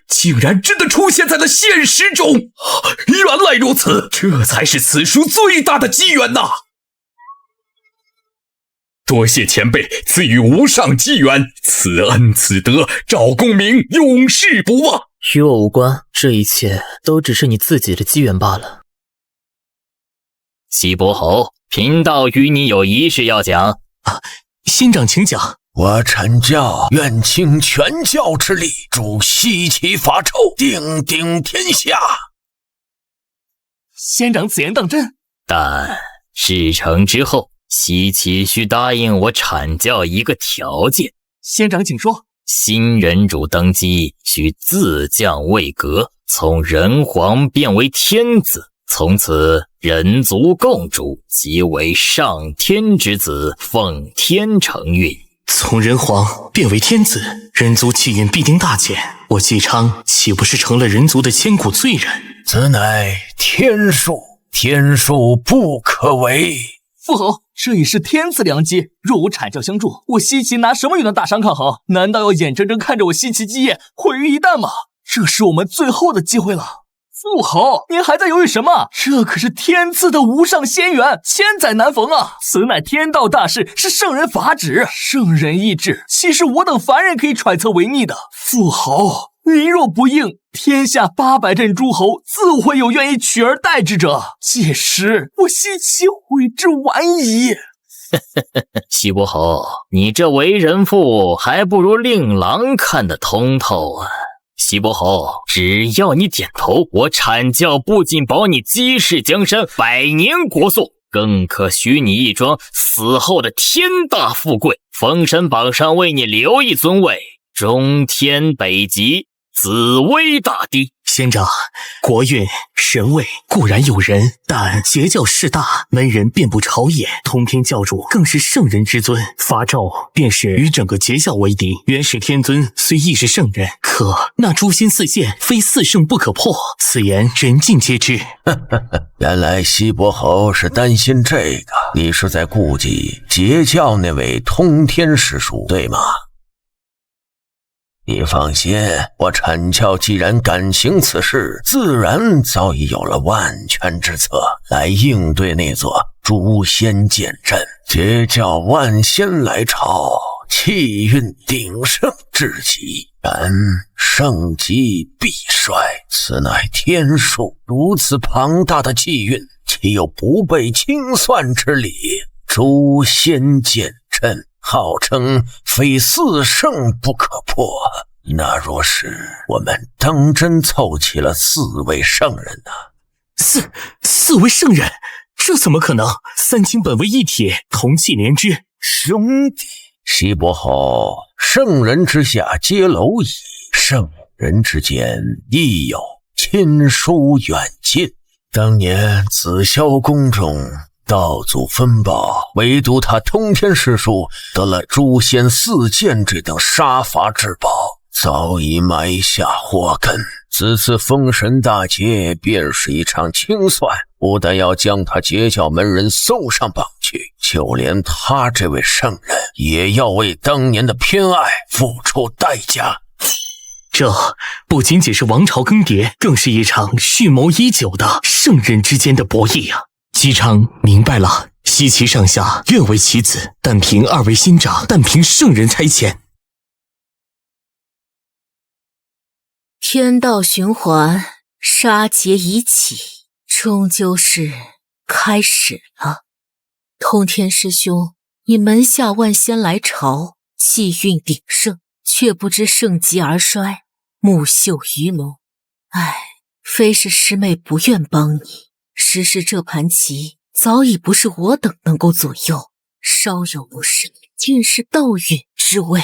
竟然真的出现在了现实中。原来如此，这才是此书最大的机缘呐！多谢前辈赐予无上机缘，此恩此德，赵公明永世不忘。与我无关，这一切都只是你自己的机缘罢了。西伯侯，贫道与你有一事要讲。仙长请讲。我阐教愿倾全教之力，助西岐伐纣，定鼎天下。仙长此言当真？但事成之后，西岐需答应我阐教一个条件。仙长请说。新人主登基需自降位格，从人皇变为天子，从此人族共主，即为上天之子，奉天承运。从人皇变为天子，人族气运必定大减，我姬昌岂不是成了人族的千古罪人？此乃天数，天数不可违。父侯，这已是天赐良机，若无阐教相助，我西岐拿什么与那大商抗衡？难道要眼睁睁看着我西岐基业毁于一旦吗？这是我们最后的机会了。父侯，您还在犹豫什么？这可是天赐的无上仙缘，千载难逢啊！此乃天道大事，是圣人法旨，圣人意志，岂是我等凡人可以揣测违逆的？父侯，您若不应，天下800镇诸侯自会有愿意取而代之者，届时我西岐悔之晚矣。西伯侯，你这为人父，还不如令郎看得通透啊！西伯侯，只要你点头，我阐教不仅保你鸡世江山，100年国祚，更可许你一桩死后的天大富贵。封神榜上为你留一尊位，中天北极，紫薇大帝。仙长，国运神位固然有人，但邪教势大，门人遍布朝野，通天教主更是圣人之尊，发诏便是与整个邪教为敌。元始天尊虽亦是圣人，可那诛仙四剑非四圣不可破，此言人尽皆知。原来西伯侯是担心这个，你是在顾忌截教那位通天师叔，对吗？你放心，我阐教既然敢行此事，自然早已有了万全之策来应对那座诛仙剑阵。截教万仙来朝，气运鼎盛至极，然盛极必衰，此乃天数。如此庞大的气运，岂有不被清算之理？诛仙剑阵号称非四圣不可破，那若是我们当真凑齐了4位圣人呢？四位圣人，这怎么可能？三清本为一体，同气连枝。兄弟，西伯侯，圣人之下皆蝼蚁，圣人之间亦有亲疏远近。当年紫霄宫中道祖分宝，唯独他通天师叔得了诛仙4剑这等杀伐之宝，早已埋下祸根。此次封神大劫便是一场清算，不但要将他截教门人送上榜去，就连他这位圣人也要为当年的偏爱付出代价。这不仅仅是王朝更迭，更是一场蓄谋已久的圣人之间的博弈啊！姬昌明白了，西岐上下愿为其子，但凭2位仙长，但凭圣人差遣。天道循环，杀劫已起，终究是开始了。通天师兄，你门下万仙来朝，气运鼎盛，却不知盛极而衰，木秀于龙。唉，非是师妹不愿帮你，实是这盘棋早已不是我等能够左右，稍有不慎，尽是道陨之危。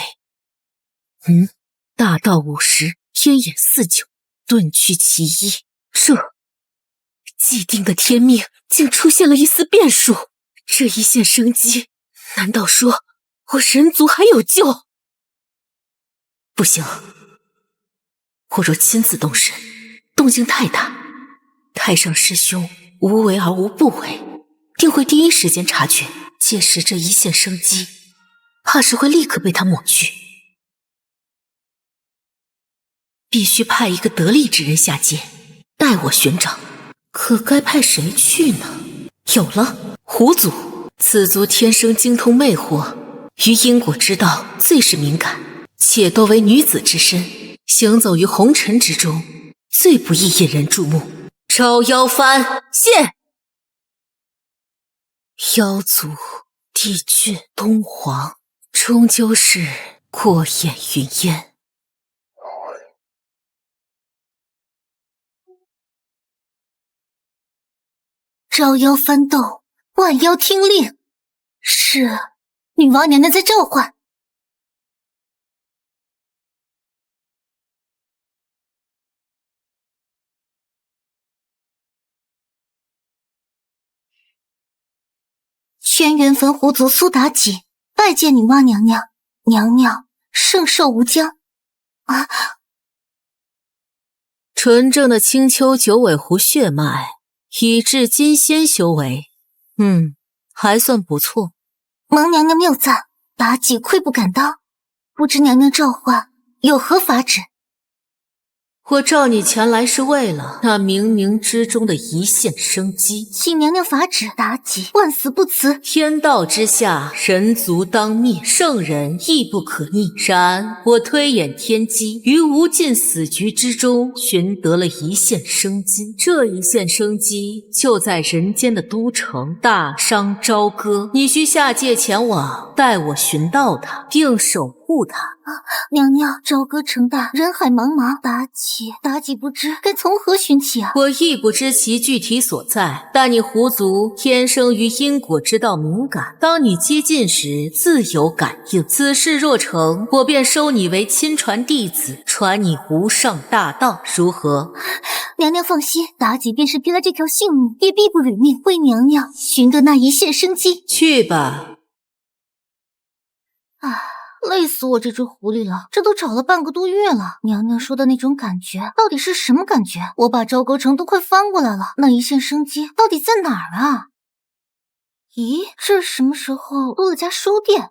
大道50，天眼49，遁去其一，这既定的天命竟出现了一丝变数。这一线生机，难道说我人族还有救？不行，我若亲自动身，动静太大，太上师兄无为而无不为，定会第一时间察觉，届时这一线生机，怕是会立刻被他抹去。必须派一个得力之人下界，代我寻找。可该派谁去呢？有了，狐族。此族天生精通魅惑，于因果之道最是敏感，且多为女子之身，行走于红尘之中，最不易引人注目。招妖幡现。妖族帝俊东皇，终究是过眼云烟。招妖翻斗，万妖听令。是，女王娘娘在召唤。轩辕坟狐族苏妲己拜见女娲娘娘，娘娘圣寿无疆。纯正的青丘九尾狐血脉，以至金仙修为，还算不错。蒙娘娘谬赞，妲己愧不敢当，不知娘娘召唤有何法旨？我召你前来是为了那冥冥之中的一线生机，请娘娘法旨，妲己万死不辞。天道之下，人族当灭，圣人亦不可逆。然我推演天机，于无尽死局之中寻得了一线生机。这一线生机就在人间的都城大商朝歌，你需下界前往，带我寻到它，并守护他。娘娘，朝歌城大，人海茫茫，妲己不知该从何寻起啊！我亦不知其具体所在，但你狐族天生于因果之道敏感，当你接近时自有感应。此事若成，我便收你为亲传弟子，传你无上大道，如何？娘娘放心，妲己便是拼了这条性命，也必不履命，为娘娘寻得那一线生机。去吧。累死我这只狐狸了，这都找了半个多月了。娘娘说的那种感觉到底是什么感觉？我把朝歌城都快翻过来了，那一线生机到底在哪儿啊？咦，这什么时候多了家书店？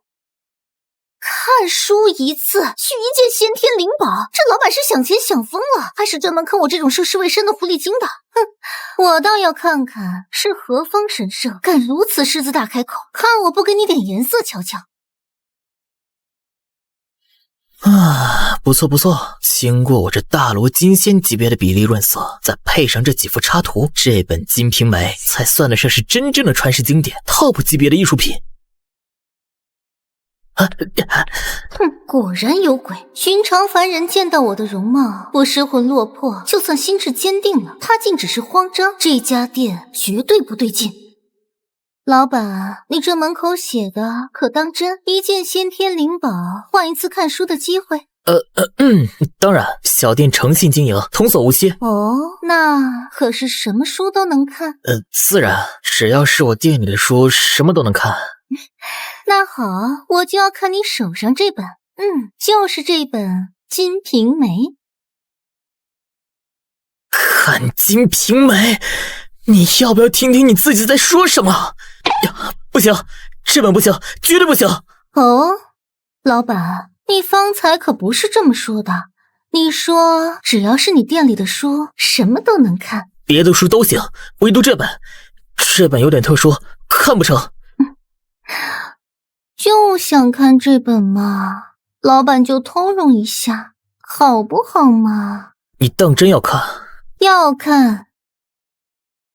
看书一次取一件先天灵宝，这老板是想钱想疯了，还是专门坑我这种涉世未深的狐狸精的？哼，我倒要看看是何方神圣，敢如此狮子大开口，看我不给你点颜色瞧瞧。不错不错，经过我这大罗金仙级别的比例润色，再配上这几幅插图，这本《金瓶梅》才算得上是真正的传世经典 ，TOP 级别的艺术品。果然有鬼！寻常凡人见到我的容貌，我失魂落魄，就算心智坚定了，他竟只是慌张。这家店绝对不对劲。老板，你这门口写的可当真？一件先天灵宝，换一次看书的机会？当然，小店诚信经营，童叟无欺。哦，那可是什么书都能看？自然，只要是我店里的书，什么都能看。那好，我就要看你手上这本，就是这本《金瓶梅》。看《金瓶梅》，你要不要听听你自己在说什么？不行，这本不行，绝对不行。哦，老板，你方才可不是这么说的。你说只要是你店里的书，什么都能看。别的书都行，唯独这本，这本有点特殊，看不成。就想看这本嘛，老板就通融一下，好不好嘛？你当真要看？要看。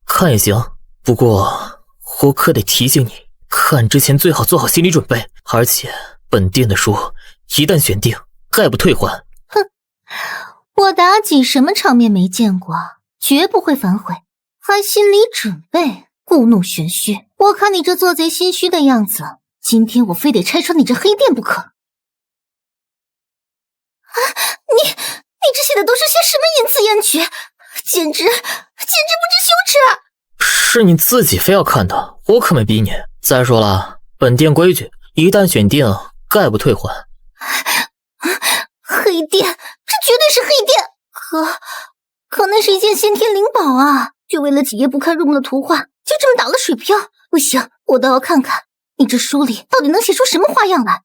看也行，不过我可得提醒你，看之前最好做好心理准备，而且本店的书一旦选定，概不退还。哼，我妲己什么场面没见过，绝不会反悔，还心理准备，故弄玄虚。我看你这做贼心虚的样子，今天我非得拆穿你这黑店不可。你这写的都是些什么言辞言曲？简直不知羞耻！是你自己非要看的，我可没逼你。再说了，本店规矩，一旦选定，概不退还。黑店，这绝对是黑店！可那是一件先天灵宝啊！就为了几页不堪入目的图画，就这么打了水漂？不行，我倒要看看你这书里到底能写出什么花样来。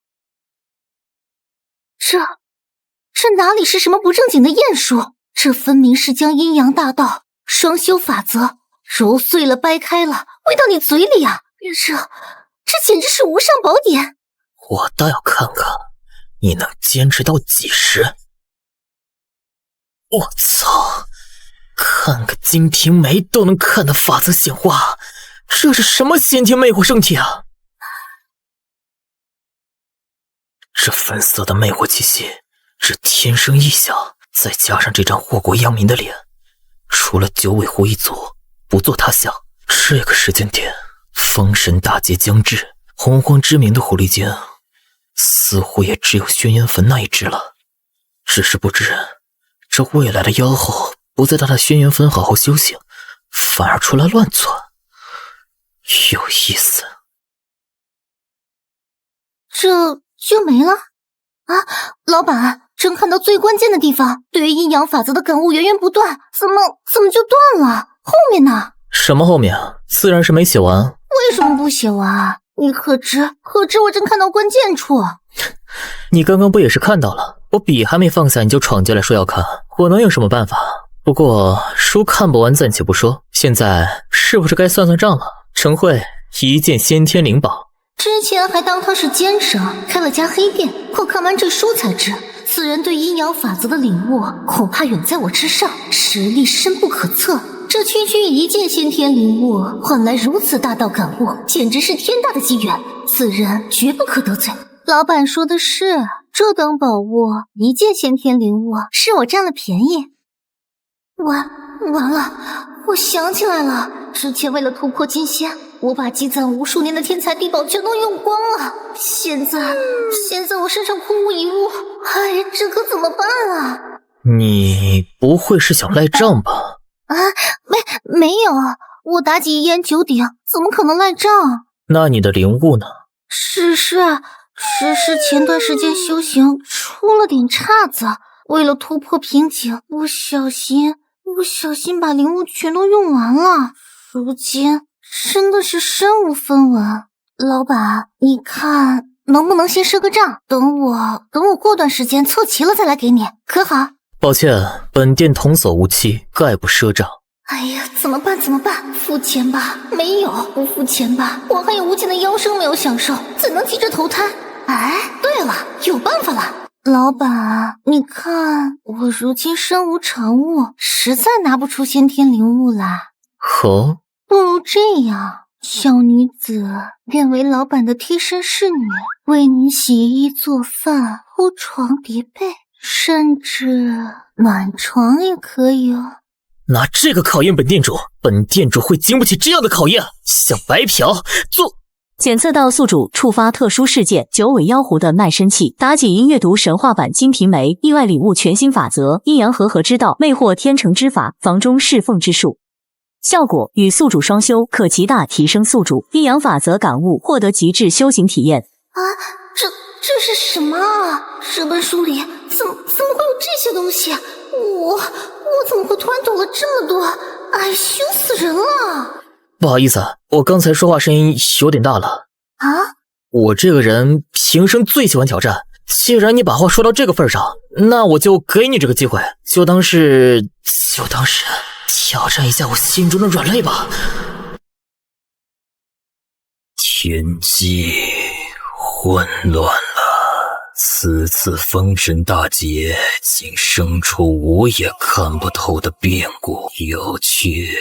这哪里是什么不正经的验书？这分明是将阴阳大道、双修法则揉碎了掰开了，喂到你嘴里啊！这简直是无上宝典！我倒要看看你能坚持到几时。我操！看个《金瓶梅》都能看得法则显化，这是什么先天魅惑圣体啊？这粉色的魅惑气息，这天生异象，再加上这张祸国殃民的脸，除了九尾狐一族，不做他想。这个时间点，封神大劫将至，洪荒之名的狐狸精，似乎也只有轩辕坟那一只了。只是不知，这未来的妖后不在他的轩辕坟好好修行，反而出来乱窜，有意思。这就没了啊！老板，正看到最关键的地方，对于阴阳法则的感悟源源不断，怎么就断了？后面呢？什么后面啊？自然是没写完。为什么不写完？你何知我正看到关键处。你刚刚不也是看到了？我笔还没放下你就闯进来说要看，我能有什么办法？不过书看不完暂且不说，现在是不是该算算账了？陈慧，一件先天灵宝。之前还当他是奸商，开了家黑店，可看完这书才知，此人对阴阳法则的领悟恐怕远在我之上，实力深不可测。这区一件先天灵物，换来如此大道感悟，简直是天大的机缘，此人绝不可得罪。老板说的是，这等宝物，一件先天灵物，是我占了便宜。完了，我想起来了，之前为了突破金仙，我把积攒无数年的天才地宝全都用光了。现在我身上空无一物，哎，这可怎么办啊？你不会是想赖账吧？啊，没有，我妲己一言九鼎，怎么可能赖账？那你的灵物呢？诗前段时间修行出了点岔子，为了突破瓶颈，不小心把灵物全都用完了，如今真的是身无分文。老板，你看能不能先赊个账，等我过段时间凑齐了再来给你，可好？抱歉，本店童叟无欺，概不赊账。哎呀，怎么办？付钱吧？没有，不付钱吧？我还有无尽的妖生没有享受，怎能急着投胎？哎，对了，有办法了。老板，你看我如今身无长物，实在拿不出先天灵物来。好，不如这样，小女子愿为老板的贴身侍女，为您洗衣做饭、铺床叠被，甚至暖床也可以哦。拿这个考验本店主会经不起这样的考验。想白嫖做。检测到宿主触发特殊事件九尾妖狐的卖身契，妲己因阅读神话版金瓶梅，意外领悟全新法则，阴阳和合之道，魅惑天成之法，房中侍奉之术。效果与宿主双修，可极大提升宿主阴阳法则感悟，获得极致修行体验。啊，这是什么啊？这本书里怎么会有这些东西？我怎么会突然懂了这么多？哎，羞死人了！不好意思，我刚才说话声音有点大了。啊？我这个人平生最喜欢挑战，既然你把话说到这个份上，那我就给你这个机会，就当是挑战一下我心中的软肋吧。天机混乱了，此次封神大劫竟生出我也看不透的变故，有趣。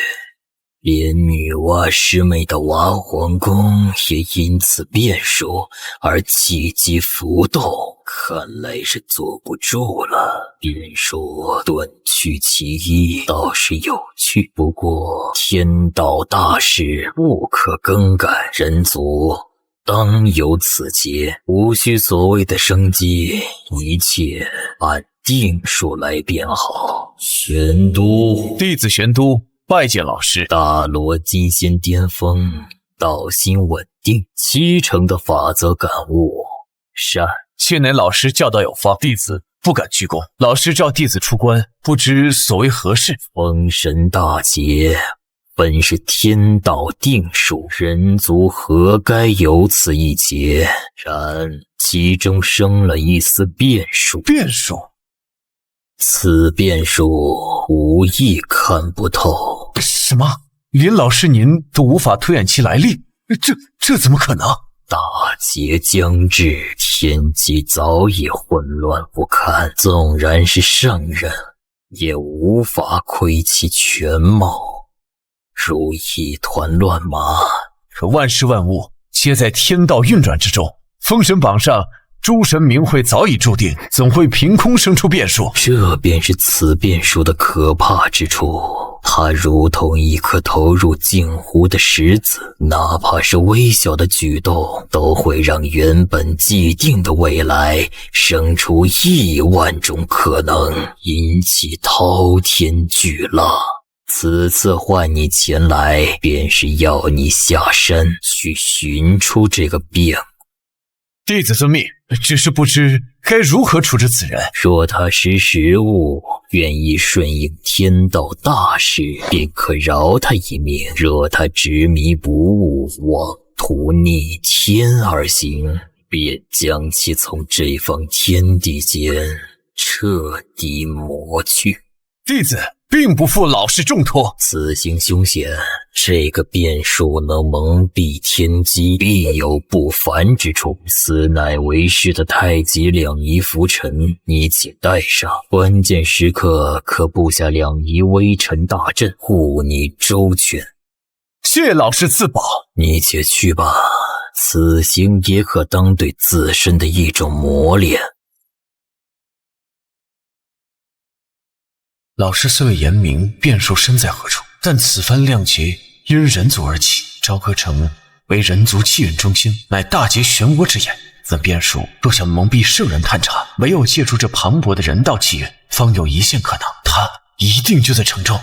连女娲师妹的娲皇宫也因此变数而气机浮动，看来是坐不住了。变数断去其一倒是有趣，不过天道大事不可更改，人族当有此节，无需所谓的生机，一切按定数来便好。玄都，弟子玄都拜见老师。大罗金仙巅峰，道心稳定，7成的法则感悟。善，妾乃老师教导有方，弟子不敢居功。老师召弟子出关，不知所为何事？封神大劫本是天道定数，人族何该有此一劫？然其中生了一丝变数。变数？此变数无意看不透。什么？连老师您都无法推演其来历？这怎么可能？大劫将至，天机早已混乱不堪，纵然是圣人，也无法窥其全貌，如一团乱麻。可万事万物皆在天道运转之中，封神榜上诸神名讳早已注定，怎会凭空生出变数？这便是此变数的可怕之处，它如同一颗投入镜湖的石子，哪怕是微小的举动，都会让原本既定的未来生出10000种可能，引起滔天巨浪。此次唤你前来，便是要你下山去寻出这个变故。弟子遵命，只是不知该如何处置此人。若他识时务，愿意顺应天道大事，便可饶他一命；若他执迷不悟，妄图逆天而行，便将其从这方天地间彻底抹去。弟子并不负老师重托。此行凶险，这个变数能蒙蔽天机，必有不凡之处。此乃为师的太极两仪拂尘，你且带上，关键时刻可布下两仪微尘大阵，护你周全。谢老师赐宝。你且去吧，此行也可当对自身的一种磨练。老师虽未言明变数身在何处，但此番亮劫因人族而起，朝歌城为人族气运中心，乃大劫漩涡之眼。此变数若想蒙蔽圣人探查，唯有借助这磅礴的人道气运，方有一线可能。他一定就在城中。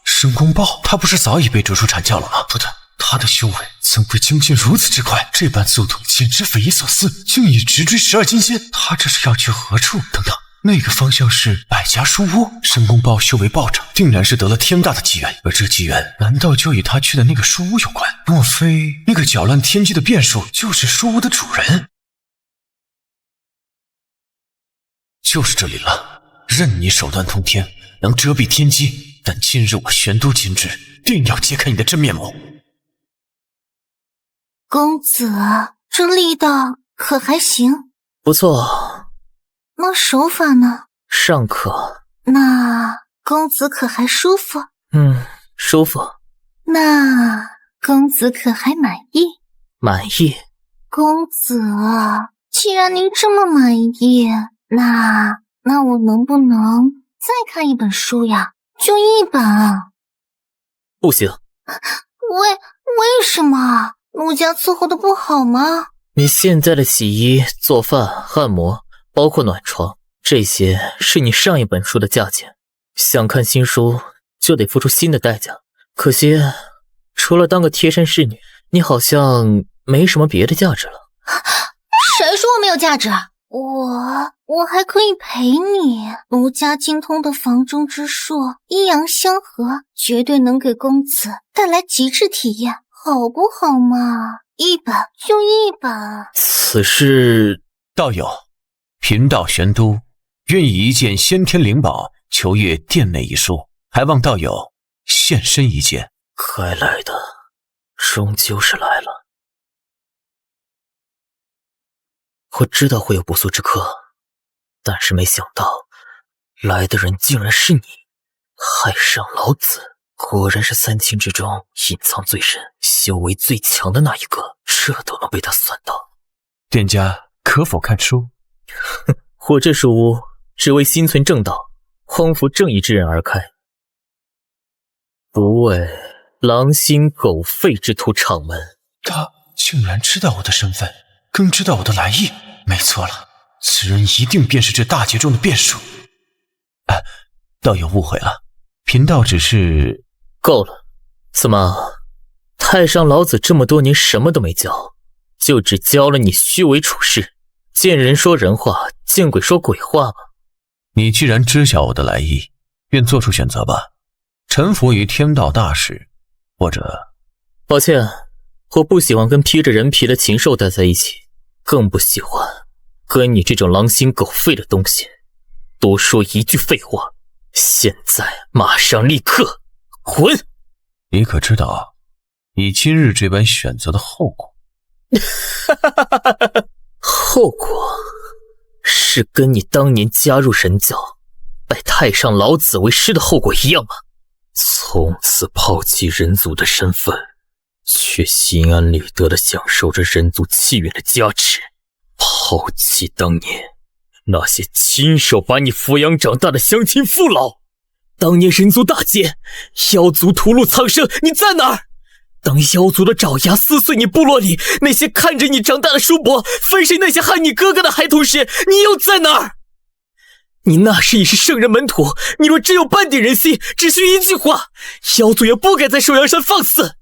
申公豹，他不是早已被逐出阐教了吗？不对，他的修为怎会精进如此之快？这般速度简直匪夷所思，竟已直追12金仙。他这是要去何处？等等，那个方向是百家书屋。申公豹修为暴涨，定然是得了天大的机缘，而这机缘难道就与他去的那个书屋有关？莫非那个搅乱天机的变数就是书屋的主人？就是这里了，任你手段通天，能遮蔽天机。但今日我玄都亲至，定要揭开你的真面目。公子，这力道可还行？不错。那手法呢？尚可。那公子可还舒服？舒服。那公子可还满意？满意。公子，既然您这么满意，那我能不能再看一本书呀？就一本。不行。为什么？奴家伺候的不好吗？你现在的洗衣、做饭、按摩，包括暖床，这些是你上一本书的价钱。想看新书，就得付出新的代价。可惜，除了当个贴身侍女，你好像没什么别的价值了。谁说我没有价值？我还可以陪你。奴家精通的房中之术，阴阳相合，绝对能给公子带来极致体验，好不好嘛？一本就一本。此事，道友，贫道玄都愿以一件先天灵宝求阅殿内一书，还望道友现身一见。该来的终究是来了。我知道会有不速之客，但是没想到来的人竟然是你。海上老子果然是3清之中隐藏最深、修为最强的那一个，这都能被他算到。店家可否看书？我这书屋只为心存正道、匡扶正义之人而开，不为狼心狗肺之徒敞门。他竟然知道我的身份，更知道我的来意。没错了，此人一定便是这大劫中的变数。道友误会了，贫道只是……够了，怎么，太上老子这么多年什么都没教，就只教了你虚伪处事，见人说人话，见鬼说鬼话吗？你既然知晓我的来意，便做出选择吧，臣服于天道大事，或者……抱歉，我不喜欢跟披着人皮的禽兽待在一起，更不喜欢跟你这种狼心狗肺的东西多说一句废话。现在马上立刻滚！你可知道你今日这般选择的后果？后果是跟你当年加入神教拜太上老子为师的后果一样吗？从此抛弃人族的身份，却心安理得地享受着人族气运的加持，抛弃当年那些亲手把你抚养长大的乡亲父老。当年人族大劫，妖族屠戮苍生，你在哪儿？当妖族的爪牙撕碎你部落里那些看着你长大的叔伯，分身那些害你哥哥的孩童时，你又在哪儿？你那时已是圣人门徒，你若真有半点人心，只需一句话，妖族也不该在首阳山放肆。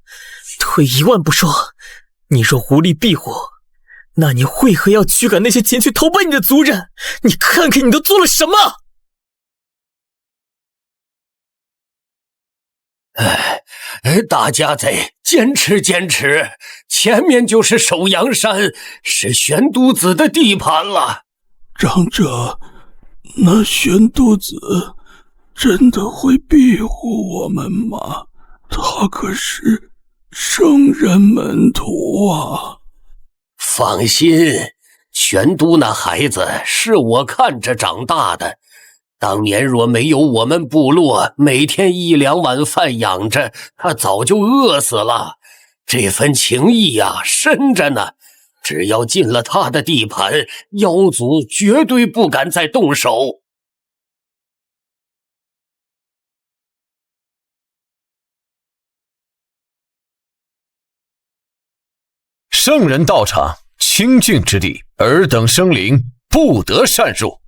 退一万步说，你若无力庇护，那你为何要驱赶那些前去投奔你的族人？你看看你都做了什么！大家得坚持坚持，前面就是首阳山，是玄都子的地盘了。长者，那玄都子真的会庇护我们吗？他可是圣人门徒啊。放心，玄都那孩子是我看着长大的，当年若没有我们部落每天1、2碗饭养着，他早就饿死了。这份情谊呀，深着呢。只要进了他的地盘，妖族绝对不敢再动手。圣人道场清净之地，尔等生灵不得擅入。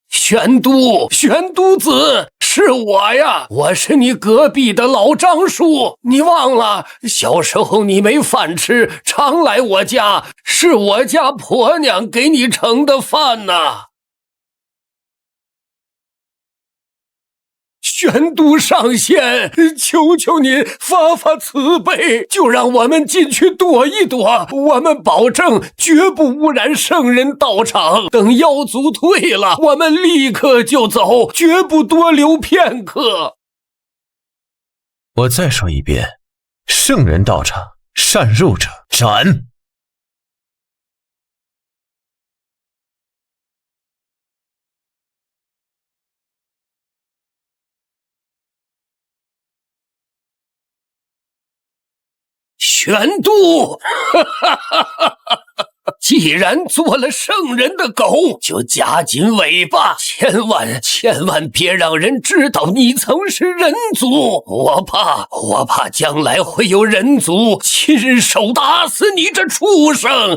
玄都子，是我呀！我是你隔壁的老张叔，你忘了？小时候你没饭吃，常来我家，是我家婆娘给你盛的饭呐。玄都上仙，求求您发发慈悲，就让我们进去躲一躲，我们保证绝不污染圣人道场。等妖族退了，我们立刻就走，绝不多留片刻。我再说一遍，圣人道场擅入者斩。玄都，既然做了圣人的狗，就夹紧尾巴，千万别让人知道你曾是人族。我怕将来会有人族亲手打死你这畜生。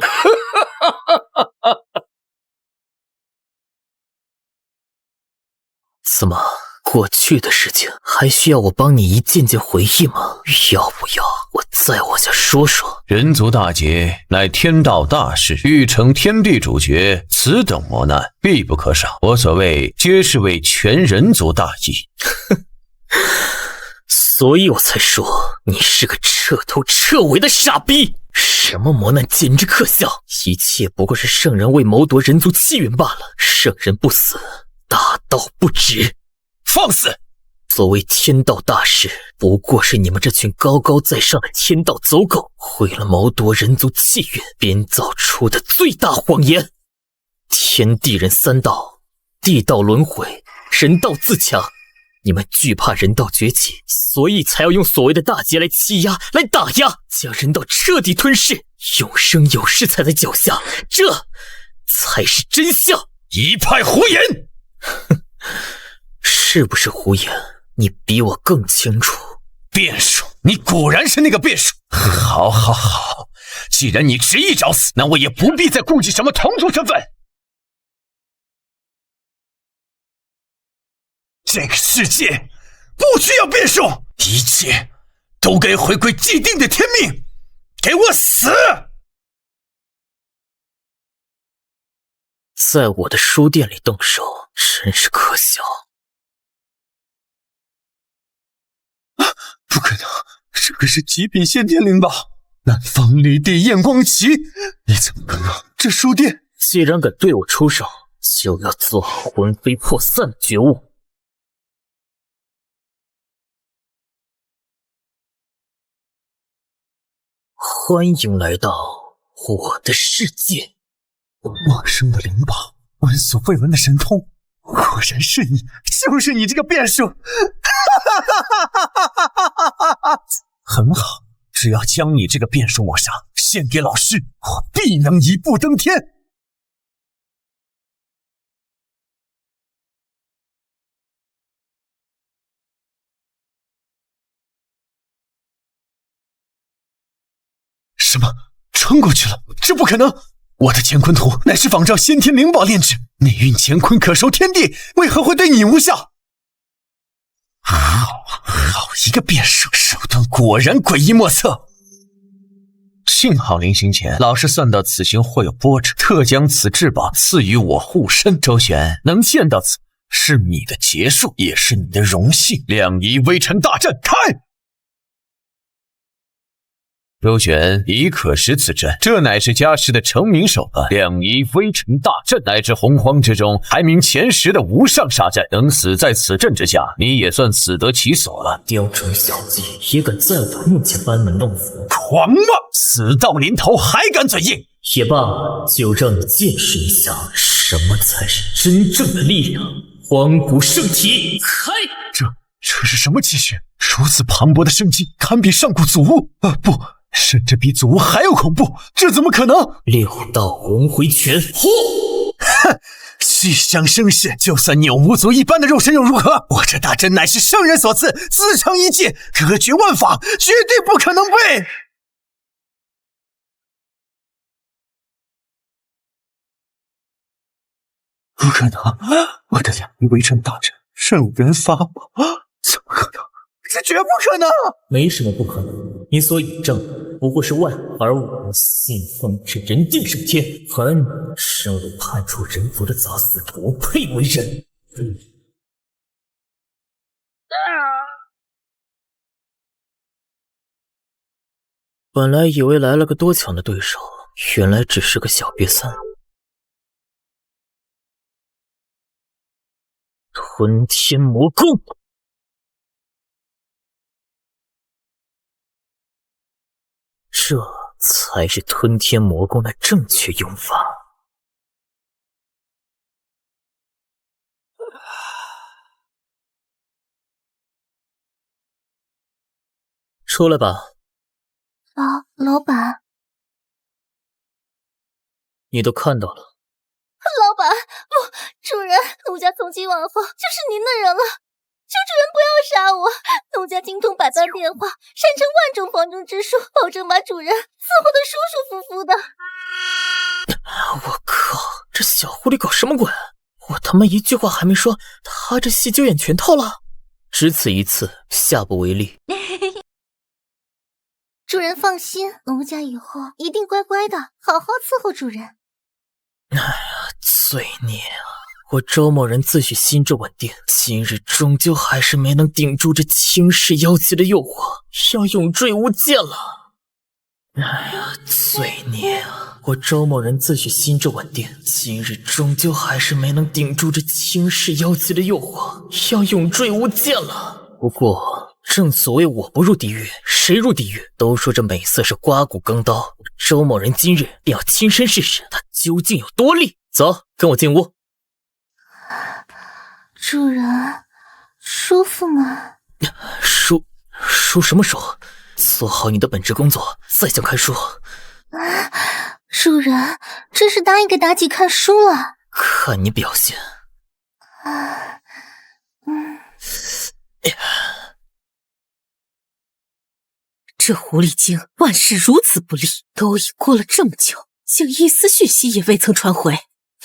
怎么？过去的事情还需要我帮你一件件回忆吗？要不要我再往下说说？人族大劫乃天道大事，欲成天地主角，此等磨难必不可少。我所谓皆是为全人族大义。所以我才说你是个彻头彻尾的傻逼。什么磨难简直可笑，一切不过是圣人为谋夺人族气运罢了。圣人不死，大道不止。放肆！所谓天道大事，不过是你们这群高高在上的天道走狗为了谋夺人族气运编造出的最大谎言。天地人三道，地道轮回，人道自强。你们惧怕人道崛起，所以才要用所谓的大劫来欺压，来打压，将人道彻底吞噬，永生有世踩在脚下，这才是真相。一派胡言！是不是胡言？你比我更清楚。变数，你果然是那个变数。好，既然你执意找死，那我也不必再顾忌什么同族身份。这个世界不需要变数，一切都该回归既定的天命，给我死！在我的书店里动手，真是可笑。不可能，这个是极品先天灵宝，南方绿地焰光旗，你怎么可能？这书店既然敢对我出手，就要做好魂飞魄散的觉悟。欢迎来到我的世界。陌生的灵宝，闻所未闻的神通，果然是你，就是你这个变数。很好，只要将你这个变数抹杀，献给老师，我必能一步登天。什么？穿过去了？这不可能！我的乾坤图乃是仿照先天灵宝炼制，内蕴乾坤可收天地，为何会对你无效？好一个变数，手段果然诡异莫测。幸好临行前，老师算到此行会有波折，特将此至宝赐予我护身。周旋能见到此，是你的结束，也是你的荣幸。两仪微尘大阵开！周旋已可识此阵，这乃是家师的成名手段。两仪微尘大阵乃至洪荒之中排名前10的无上杀阵，能死在此阵之下，你也算死得其所了。雕虫小技，也敢在我面前班门弄斧，狂妄！死到临头还敢嘴硬？也罢，就让你见识一下什么才是真正的力量。荒古圣体，开！这是什么气血？如此磅礴的生机，堪比上古祖物不，甚至比祖物还要恐怖，这怎么可能？6道轮回拳，呼！哼，虚张声势，就算你有无足一般的肉身又如何？我这大阵乃是圣人所赐，自成一界，隔绝万法，绝对不可能被。不可能！我的2名围城大阵任务人发宝，怎么可能？这绝不可能！没什么不可能，你所倚仗的不过是万，而我信奉是人定胜天。恨身为叛出人族的杂死不配为人。本来以为来了个多强的对手，原来只是个小瘪三。吞天魔功，这才是吞天魔功的正确用法。出来吧。老板，你都看到了。老板，不，主人，奴家从今往后就是您的人了，求主人不要杀我。奴家精通百般变化，擅长万种防中之术，保证把主人伺候得舒舒服服的。我靠，这小狐狸搞什么鬼？我他妈一句话还没说，他这戏就演全套了。只此一次，下不为例。主人放心，奴家以后一定乖乖的，好好伺候主人。哎呀，罪孽啊！我周某人自诩心智稳定，今日终究还是没能顶住这轻视妖姬的诱惑，要永坠无间了。哎呀，罪孽啊！我周某人自诩心智稳定，今日终究还是没能顶住这轻视妖姬的诱惑，要永坠无间了。不过，正所谓我不入地狱，谁入地狱？都说这美色是刮骨钢刀，周某人今日便要亲身试试它究竟有多利。走，跟我进屋。主人，舒服吗？舒什么舒？做好你的本职工作，再想看书。主人，真是答应给妲己看书了。看你表现。这狐狸精万事如此不利，都已过了这么久，竟一丝讯息也未曾传回。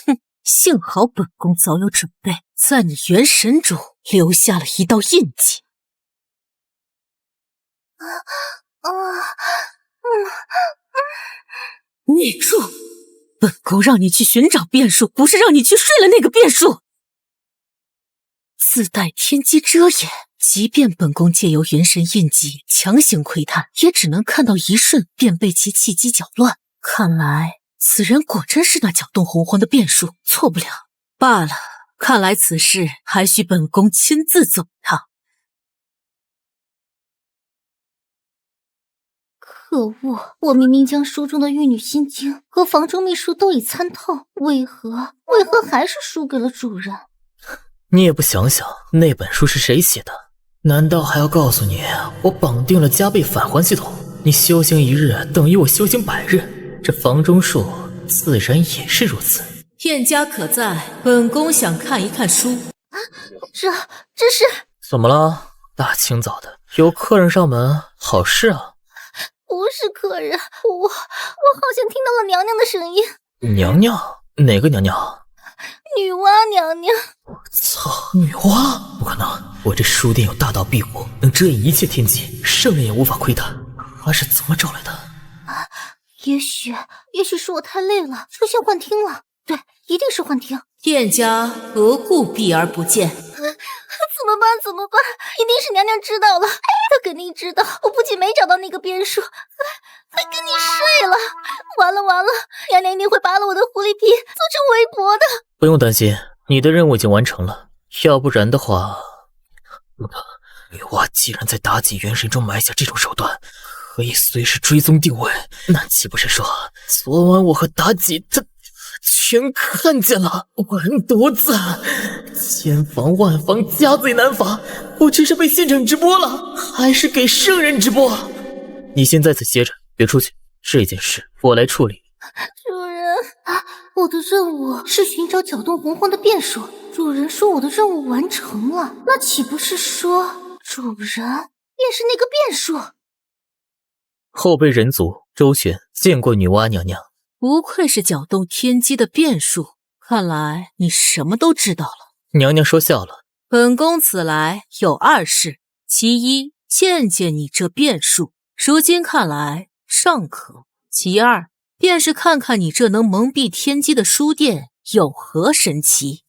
哼，幸好本宫早有准备，在你元神中留下了一道印记。你住！本宫让你去寻找变数，不是让你去睡了那个变数。自带天机遮掩，即便本宫借由元神印记强行窥探，也只能看到一瞬，便被其气机搅乱。看来此人果真是那搅动洪荒的变数，错不了。罢了，看来此事还需本宫亲自走趟。可恶！我明明将书中的玉女心经和房中秘术都已参透，为何还是输给了主人？你也不想想，那本书是谁写的？难道还要告诉你，我绑定了加倍返还系统？你修行1日等于我修行100日，这房中术自然也是如此。燕家可在？本宫想看一看书。这是怎么了？大清早的，有客人上门，好事啊！不是客人，我好像听到了娘娘的声音。娘娘？哪个娘娘？女娲娘娘。操，女娲？不可能！我这书殿有大道庇护，能遮掩一切天机，圣人也无法窥探。她是怎么找来的？也许是我太累了，出现幻听了。对，一定是幻听。燕家何故避而不见？怎么办？一定是娘娘知道了，她肯定知道我不仅没找到那个变数，还跟你睡了。完了，娘娘一定会扒了我的狐狸皮，做成围脖的。不用担心，你的任务已经完成了。要不然的话，女娲既然在妲己元神中埋下这种手段，可以随时追踪定位，那岂不是说昨晚我和妲己她全看见了？完犊子！千防万防，家贼难防。我这是被现场直播了，还是给圣人直播？你先在此歇着，别出去。这件事我来处理。主人，我的任务是寻找搅动洪荒的变数。主人说我的任务完成了，那岂不是说主人便是那个变数？后辈人族周旋见过女娲娘娘。不愧是搅动天机的变数，看来你什么都知道了。娘娘说笑了。本宫此来有2事，其一，见见你这变数，如今看来尚可；其二，便是看看你这能蒙蔽天机的书殿有何神奇。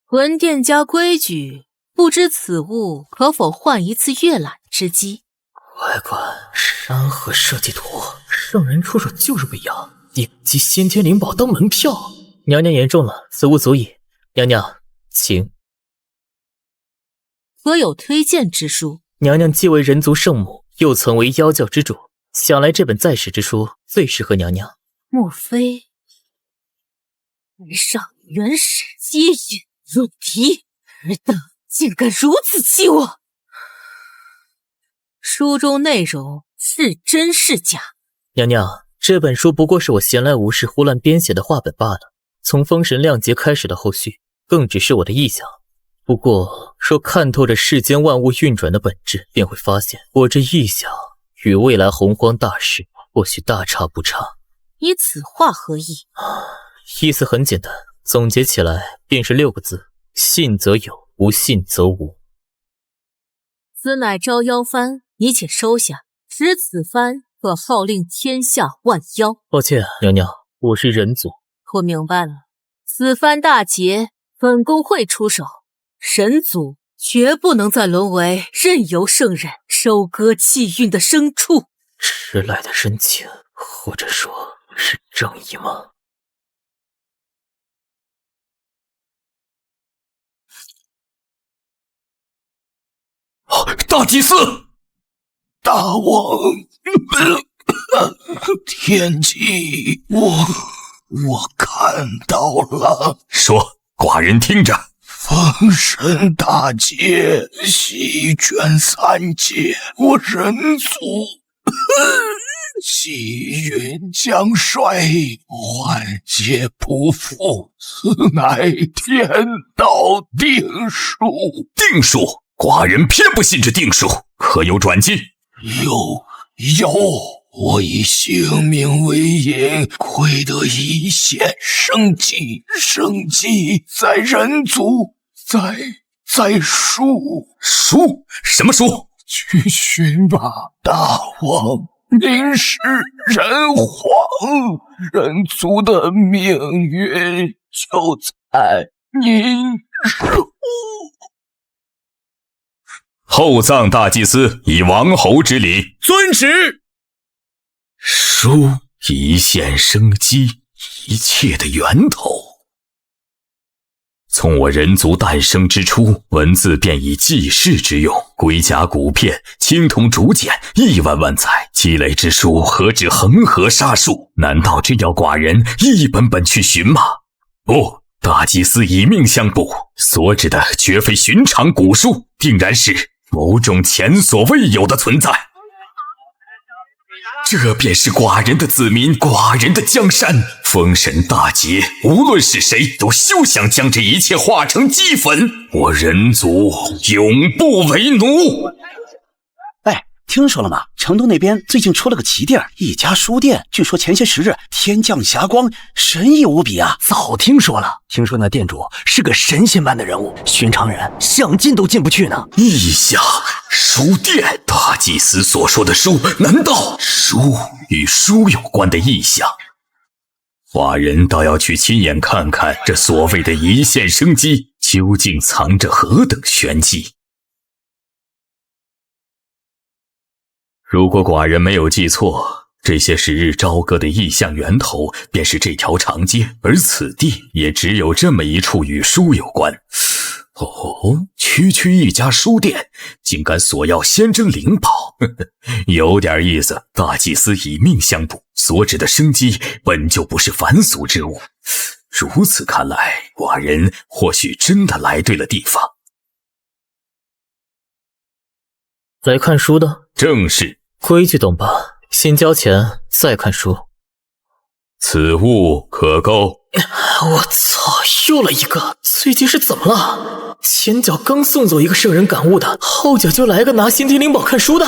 魂殿家规矩，不知此物可否换一次阅览之机？乖乖，山河设计图，圣人出手就是不一样，顶级先天灵宝当门票。娘娘言重了，此物足矣。娘娘，请。可有推荐之书？娘娘既为人族圣母，又曾为妖教之主，想来这本在史之书最适合娘娘。莫非来上元始接引入敌，尔等竟敢如此欺我？书中内容是真是假？娘娘，这本书不过是我闲来无事胡乱编写的话本罢了。从封神亮节开始的后续，更只是我的臆想。不过，若看透这世间万物运转的本质，便会发现我这臆想与未来洪荒大事或许大差不差。你此话何意？意思很简单，总结起来便是6个字：信则有，不信则无。此乃招妖幡，你且收下，持此幡可号令天下万妖。抱歉，娘娘，我是人族。我明白了，此番大劫，本宫会出手。人族绝不能再沦为任由圣人收割气运的牲畜。迟来的深情，或者说是正义吗？大祭司，大王，天机，我看到了。说，寡人听着。封神大劫，席卷3界，我人族气运将衰，万劫不复，此乃天道定数。定数？寡人偏不信这定数，可有转机？有，我以性命为引，窥得一线生机，生机在人族，在书。书？什么书？去寻吧，大王，您是人皇，人族的命运就在您手。厚葬大祭司以王侯之礼。遵旨。书，一线生机，一切的源头。从我人族诞生之初，文字便以记事之用，龟甲骨片，青铜竹简，1万万载，积累之书何止恒河沙数？难道真要寡人一本本去寻吗？不，大祭司以命相卜，所指的绝非寻常古书，定然是某种前所未有的存在。这便是寡人的子民，寡人的江山。封神大劫，无论是谁，都休想将这一切化成齑粉。我人族永不为奴。哎，听说了吗？成都那边最近出了个奇地儿，一家书店，据说前些时日天降霞光，神异无比啊！早听说了，听说那店主是个神仙般的人物，寻常人想进都进不去呢。异象，书店，大祭司所说的书，难道书与书有关的异象？寡人倒要去亲眼看看，这所谓的一线生机究竟藏着何等玄机。如果寡人没有记错，这些时日朝歌的异象源头便是这条长街，而此地也只有这么一处与书有关。哦，区区一家书店，竟敢索要仙珍灵宝，有点意思。大祭司以命相卜，所指的生机本就不是凡俗之物。如此看来，寡人或许真的来对了地方。来看书的？正是。规矩懂吧？先交钱，再看书。此物可购。我操，又来一个！最近是怎么了？前脚刚送走一个圣人感悟的，后脚就来个拿先天灵宝看书的。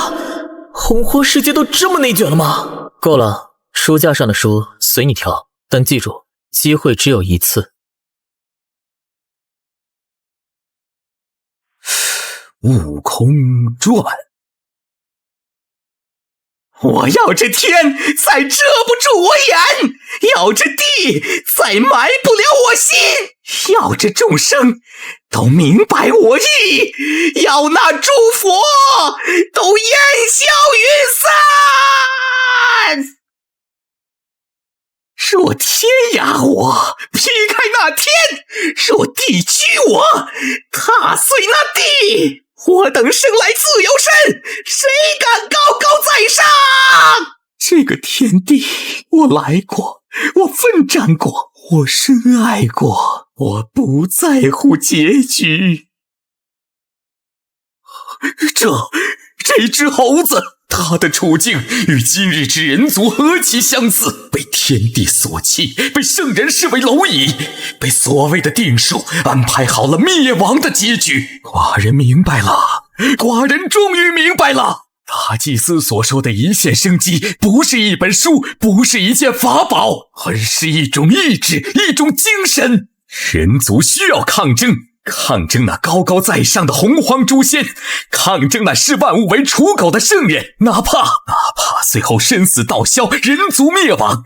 洪荒世界都这么内卷了吗？够了，书架上的书随你挑，但记住，机会只有一次。悟空传。我要这天再遮不住我眼，要这地再埋不了我心，要这众生都明白我意，要那诸佛都烟消云散。若天压我，劈开那天；若地屈我，踏碎那地。我等生来自有身，谁敢高高在上？这个天地，我来过，我奋战过，我深爱过，我不在乎结局。这只猴子，他的处境与今日之人族何其相似，被天地所弃，被圣人视为蝼蚁，被所谓的定数安排好了灭亡的结局。寡人明白了，寡人终于明白了，大祭司所说的一线生机，不是一本书，不是一件法宝，而是一种意志，一种精神。人族需要抗争，抗争那高高在上的洪荒诛仙，抗争那视万物为刍狗的圣人，哪怕最后生死道消，人族灭亡，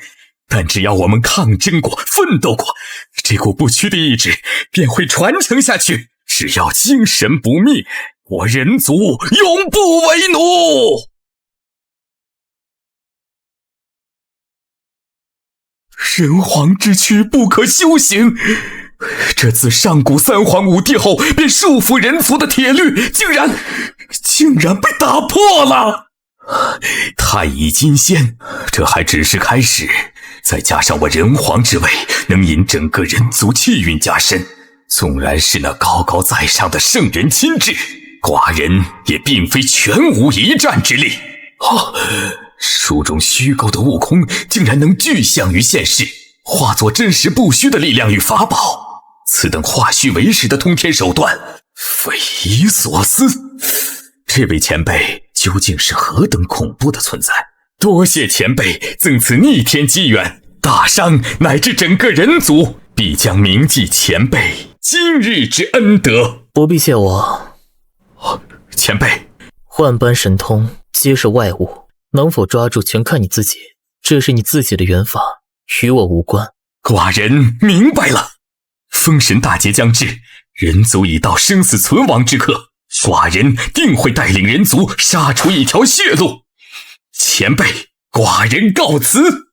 但只要我们抗争过，奋斗过，这股不屈的意志便会传承下去。只要精神不灭，我人族永不为奴。人皇之躯不可修行，这自上古三皇五帝后便束缚人族的铁律，竟然被打破了。太乙金仙，这还只是开始，再加上我人皇之位，能引整个人族气运加深。纵然是那高高在上的圣人亲至，寡人也并非全无一战之力。书中虚构的悟空，竟然能具象于现实，化作真实不虚的力量与法宝。此等化虚为实的通天手段，匪夷所思。这位前辈究竟是何等恐怖的存在？多谢前辈赠此逆天机缘，大商乃至整个人族必将铭记前辈今日之恩德。不必谢我，前辈。万般神通皆是外物，能否抓住全看你自己，这是你自己的缘法，与我无关。寡人明白了。封神大劫将至，人族已到生死存亡之刻，寡人定会带领人族杀出一条血路。前辈，寡人告辞。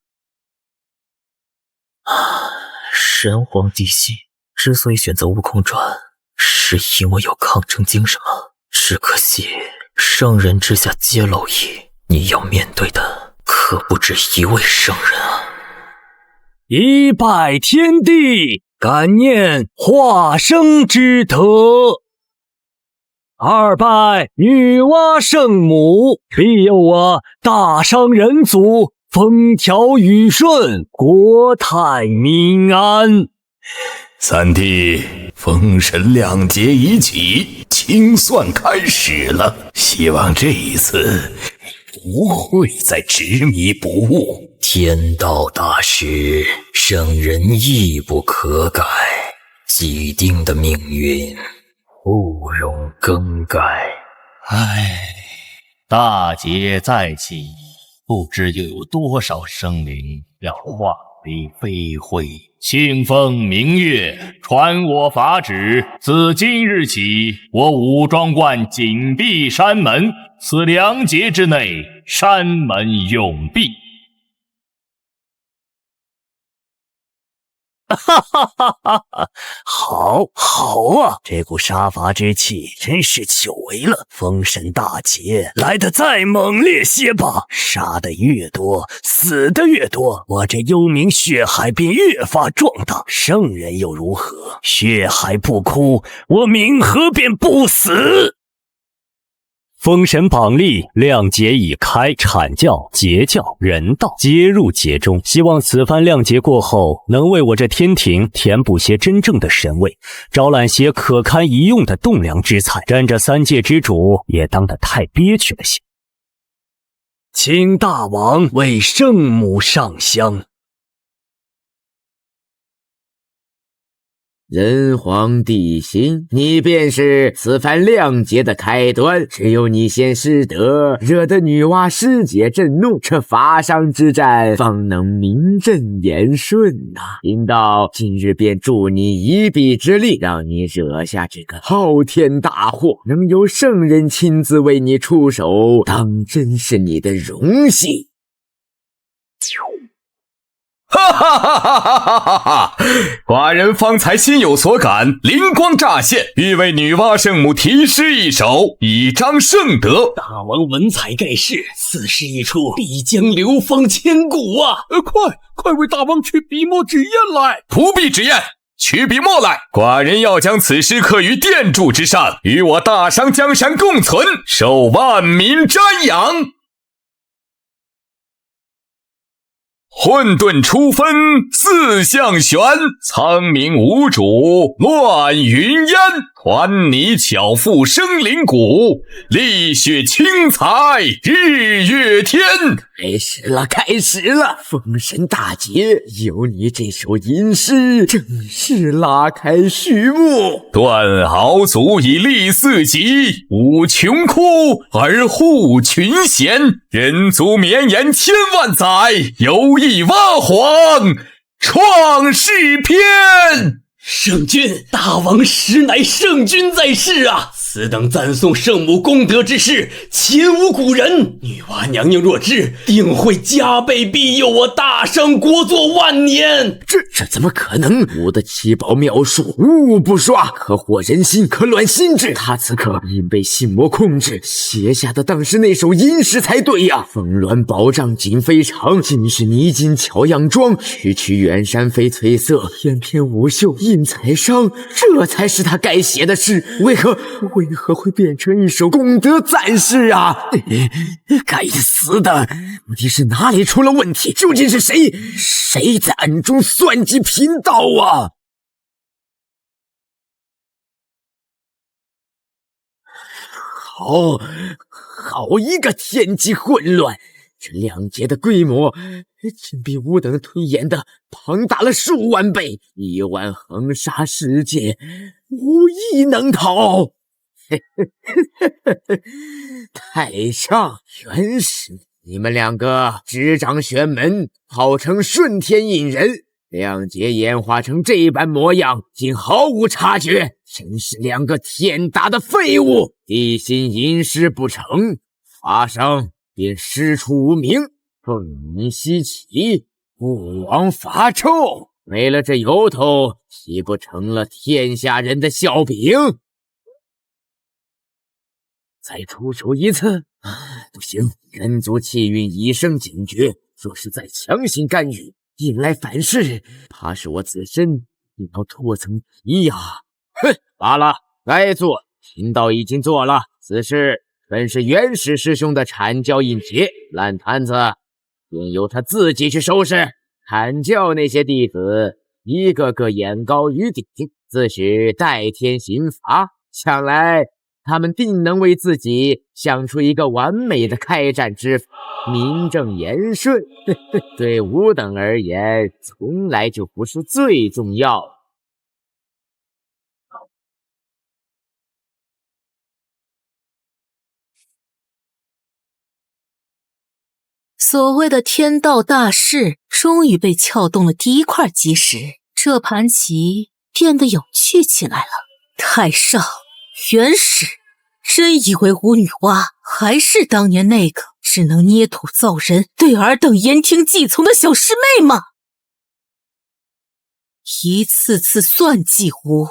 神皇嫡系之所以选择悟空传，是因为有抗争精神吗？只可惜圣人之下皆蝼蚁，你要面对的可不止一位圣人啊！一拜天地，感念化生之德；二拜女娲圣母，庇佑我大商人族风调雨顺，国泰民安。三弟，封神亮节已起，清算开始了，希望这一次不会再执迷不悟。天道大事，圣人亦不可改，既定的命运不容更改。大劫再起，不知又有多少生灵要化为飞灰。清风明月，传我法旨，自今日起，我武装观紧闭山门，此2劫之内，山门永闭。好啊，这股杀伐之气真是久违了。封神大劫来得再猛烈些吧，杀得越多，死得越多，我这幽冥血海便越发壮大。圣人又如何？血海不枯，我冥河便不死。封神榜立，亮节已开，阐教、截教、人道皆入节中。希望此番亮节过后，能为我这天庭填补些真正的神位，招揽些可堪一用的栋梁之才。沾着3界之主也当得太憋屈了些。请大王为圣母上香。人皇帝心，你便是此番谅解的开端。只有你先失德，惹得女娲师姐震怒，这法上之战方能名正言顺呐。贫道今日便助你一臂之力，让你惹下这个浩天大祸，能由圣人亲自为你出手，当真是你的荣幸。哈哈哈哈哈哈哈！寡人方才心有所感，灵光乍现，欲为女娲圣母题诗一首，以彰圣德。大王文采盖世，此诗一出，必将流芳千古啊！快为大王取笔墨纸砚来！不必纸砚，取笔墨来。寡人要将此诗刻于殿柱之上，与我大商江山共存，受万民瞻仰。混沌初分四象玄，苍冥无主乱云烟。团泥巧妇生灵骨，力血轻财日月天。开始了！封神大捷，有你这首吟诗，正式拉开序幕。断毫足以立四极，舞穷枯而护群贤。人族绵延千万载，有意挖黄创世篇。圣君，大王实乃圣君在世啊！此等赞颂圣母功德之事，前无古人。女娲娘娘若知，定会加倍庇佑我大商国祚万年。这怎么可能？我的七宝妙术无不刷，可惑人心，可乱心智。他此刻因被心魔控制，写下的当是那首吟诗才对呀。峰峦宝障锦飞长，尽是泥金巧样妆。区区远山飞翠色，翩翩舞袖映彩裳。这才是他该写的诗，为何会变成一首功德赞诗啊？该死的，到底是哪里出了问题？究竟是谁在暗中算计贫道啊？好一个天机混乱！这两劫的规模竟比吾等推演的庞大了数万倍，一万横杀世界，无一能逃。太上、元始，你们两个执掌玄门，号称顺天引人，两劫演化成这般模样，竟毫无察觉，真是两个天大的废物！地心吟诗不成，法上便师出无名，凤鸣西起，不枉法臭。没了这由头，岂不成了天下人的笑柄？再出手一次，不行，人族气运已生警觉，若是再强行干预，引来反噬，怕是我自身也要脱层皮呀！罢了，该做，贫道已经做了。此事本是元始师兄的阐教印节，烂摊子便由他自己去收拾。阐教那些弟子一个个眼高于顶，自诩代天行法，想来他们定能为自己想出一个完美的开战之法，名正言顺。对吾等而言，从来就不是最重要的。所谓的天道大势终于被撬动了第一块基石，这盘棋变得有趣起来了。太上、元始，真以为吾女娲还是当年那个只能捏土造人、对尔等言听计从的小师妹吗？一次次算计吾，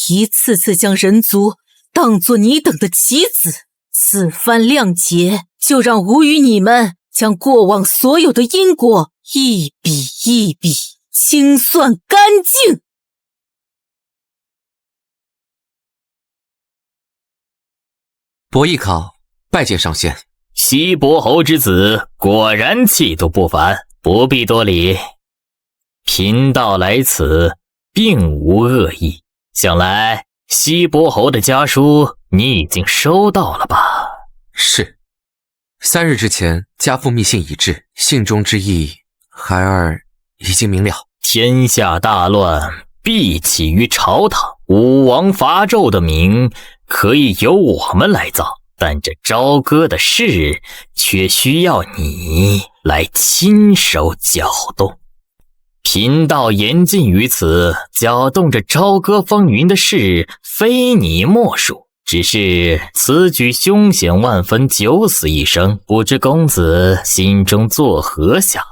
一次次将人族当作你等的棋子，此番谅解，就让吾与你们将过往所有的因果一笔一笔清算干净。伯邑考拜见上仙。西伯侯之子果然气度不凡，不必多礼。贫道来此并无恶意，想来西伯侯的家书你已经收到了吧？是，3日之前家父密信已至，信中之意孩儿已经明了。天下大乱，必起于朝堂，武王伐纣的名可以由我们来造，但这朝歌的事却需要你来亲手搅动。贫道言尽于此，搅动着朝歌风云的事非你莫属，只是此举凶险万分，九死一生，不知公子心中作何想？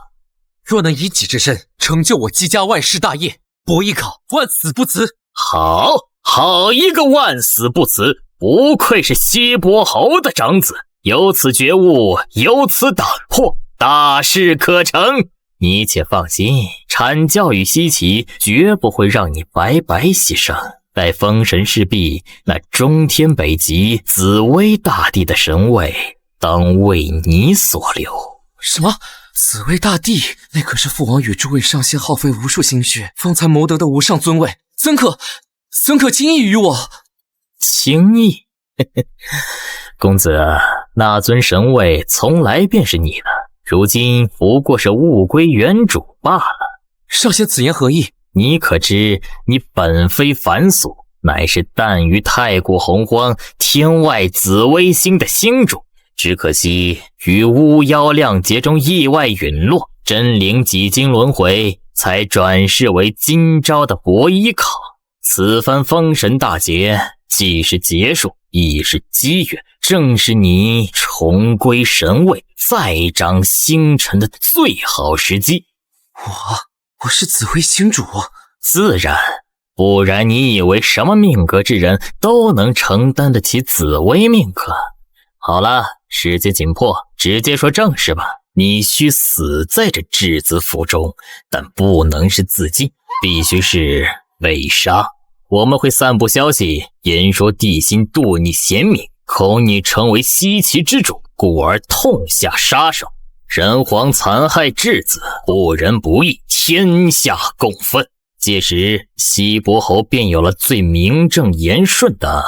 若能以己之身成就我姬家万世大业，伯邑考万死不辞。好一个万死不辞！不愧是西伯侯的长子，有此觉悟，有此胆魄，大事可成。你且放心，阐教与西岐绝不会让你白白牺牲。待封神事毕，那中天北极紫薇大帝的神位当为你所留。什么？紫薇大帝？那可是父王与诸位上仙耗费无数心血方才谋得的无上尊位，怎可轻易于我？轻易？公子，那尊神位从来便是你的，如今不过是物归原主罢了。少仙此言何意？你可知你本非凡俗，乃是诞于太古洪荒天外紫微星的星主，只可惜于巫妖亮劫中意外陨落，真灵几经轮回，才转世为今朝的伯邑考。此番封神大劫既是结束，亦是机缘，正是你重归神位，再掌星辰的最好时机。我是紫微星主？自然，不然你以为什么命格之人都能承担得起紫微命格？好了，时间紧迫，直接说正事吧。你需死在这质子府中，但不能是自尽，必须是被杀。我们会散布消息，言说帝辛妒你贤明，恐你成为西岐之主，故而痛下杀手。人皇残害质子，不仁不义，天下共愤。届时西伯侯便有了最名正言顺的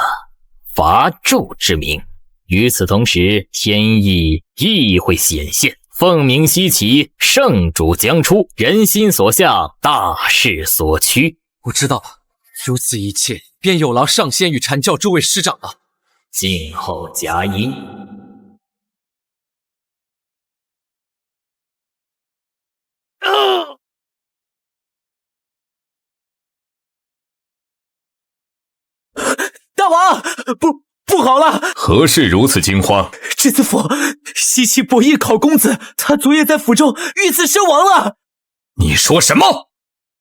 伐纣之名。与此同时，天意亦会显现，凤鸣西岐，圣主将出，人心所向，大势所趋。我知道了，如此一切便有劳上仙与阐教诸位师长了。静候佳音。大王，不好了！何事如此惊慌？质子府西岐伯邑考公子，他昨夜在府中遇刺身亡了。你说什么？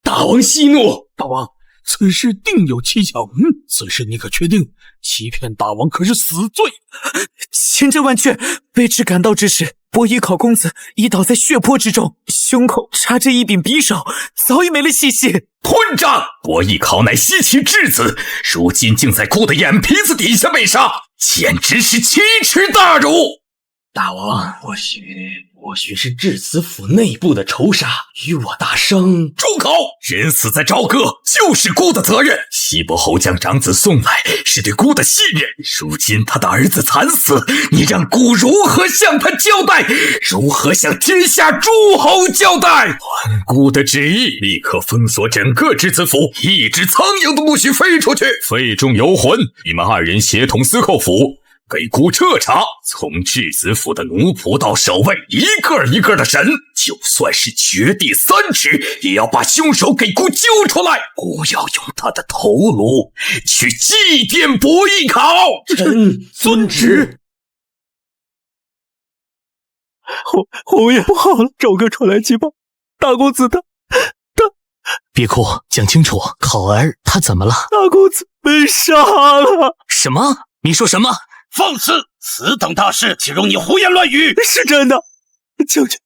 大王息怒！大王，此事定有蹊跷。此事你可确定？欺骗大王可是死罪。千真万确，卑职赶到之时，伯邑考公子已倒在血泊之中，胸口插着一柄匕首，早已没了气息。混账！伯邑考乃西岐质子，如今竟在孤的眼皮子底下被杀，简直是奇耻大辱！大王，或许是质子府内部的仇杀，与我大生。住口！人死在朝歌，就是孤的责任。西伯侯将长子送来，是对孤的信任。如今他的儿子惨死，你让孤如何向他交代？如何向天下诸侯交代？按孤的旨意，立刻封锁整个质子府，一只苍蝇都不许飞出去。肺中有魂，你们二人协同司寇府，给孤彻查，从质子府的奴仆到守卫，一个一个的审，就算是掘地3尺，也要把凶手给孤揪出来。孤要用他的头颅去祭奠伯邑考。臣遵旨。侯爷，不好了，赵哥传来急报，大公子他……别哭，讲清楚，考儿他怎么了？大公子被杀了。什么？你说什么？放肆！此等大事，岂容你胡言乱语？是真的，将军，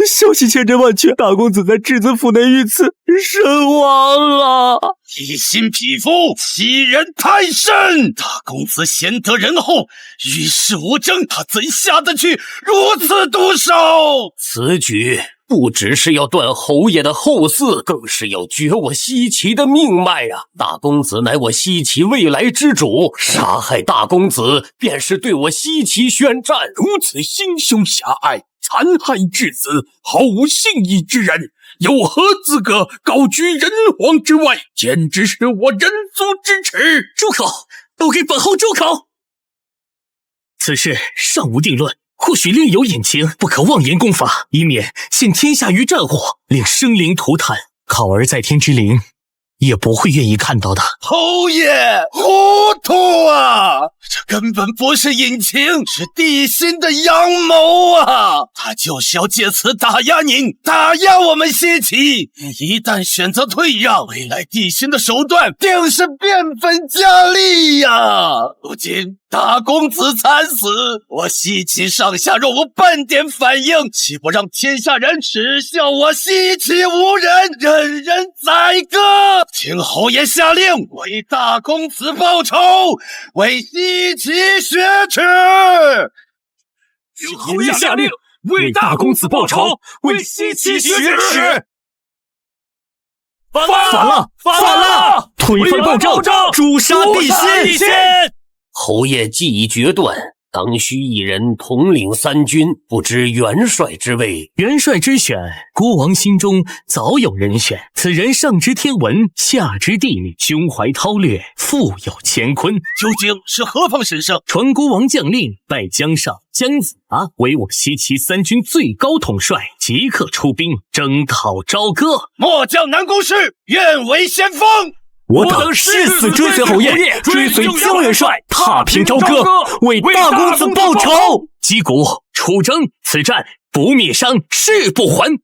消息千真万确，大公子在质子府内遇刺身亡了。一心匹夫，欺人太甚！大公子贤德仁厚，与世无争，他怎下得去如此毒手？此举不只是要断侯爷的后嗣，更是要绝我西岐的命脉啊！大公子乃我西岐未来之主，杀害大公子便是对我西岐宣战。如此心胸狭隘、残害质子、毫无信义之人，有何资格高居人皇之位？简直是我人族之耻！住口！都给本后住口！此事尚无定论，或许另有隐情，不可妄言功法，以免陷天下于战火，令生灵涂炭。考儿在天之灵也不会愿意看到的。侯爷糊涂啊！这根本不是隐情，是帝辛的阳谋啊！他就是要借此打压您，打压我们西岐。一旦选择退让，未来帝辛的手段定是变本加厉呀！如今大公子惨死，我西岐上下若无半点反应，岂不让天下人耻笑我西岐无人，人人宰割？请侯爷下令，为大公子报仇，为西岐雪耻！请侯爷下令，为大公子报仇，为西岐雪耻！反了！推翻暴政，诛杀帝辛！侯爷既已决断，当需一人统领三军，不知元帅之位。元帅之选，国王心中早有人选。此人上知天文，下知地理，胸怀韬略，富有乾坤。究竟是何方神圣？传国王将令，拜江上、姜子牙为我西岐三军最高统帅，即刻出兵征讨朝歌。末将南宫氏愿为先锋。我等誓死追随侯爷，追随姜元帅，踏平朝歌，为大公子报仇。击鼓出征，此战不灭伤，誓不还。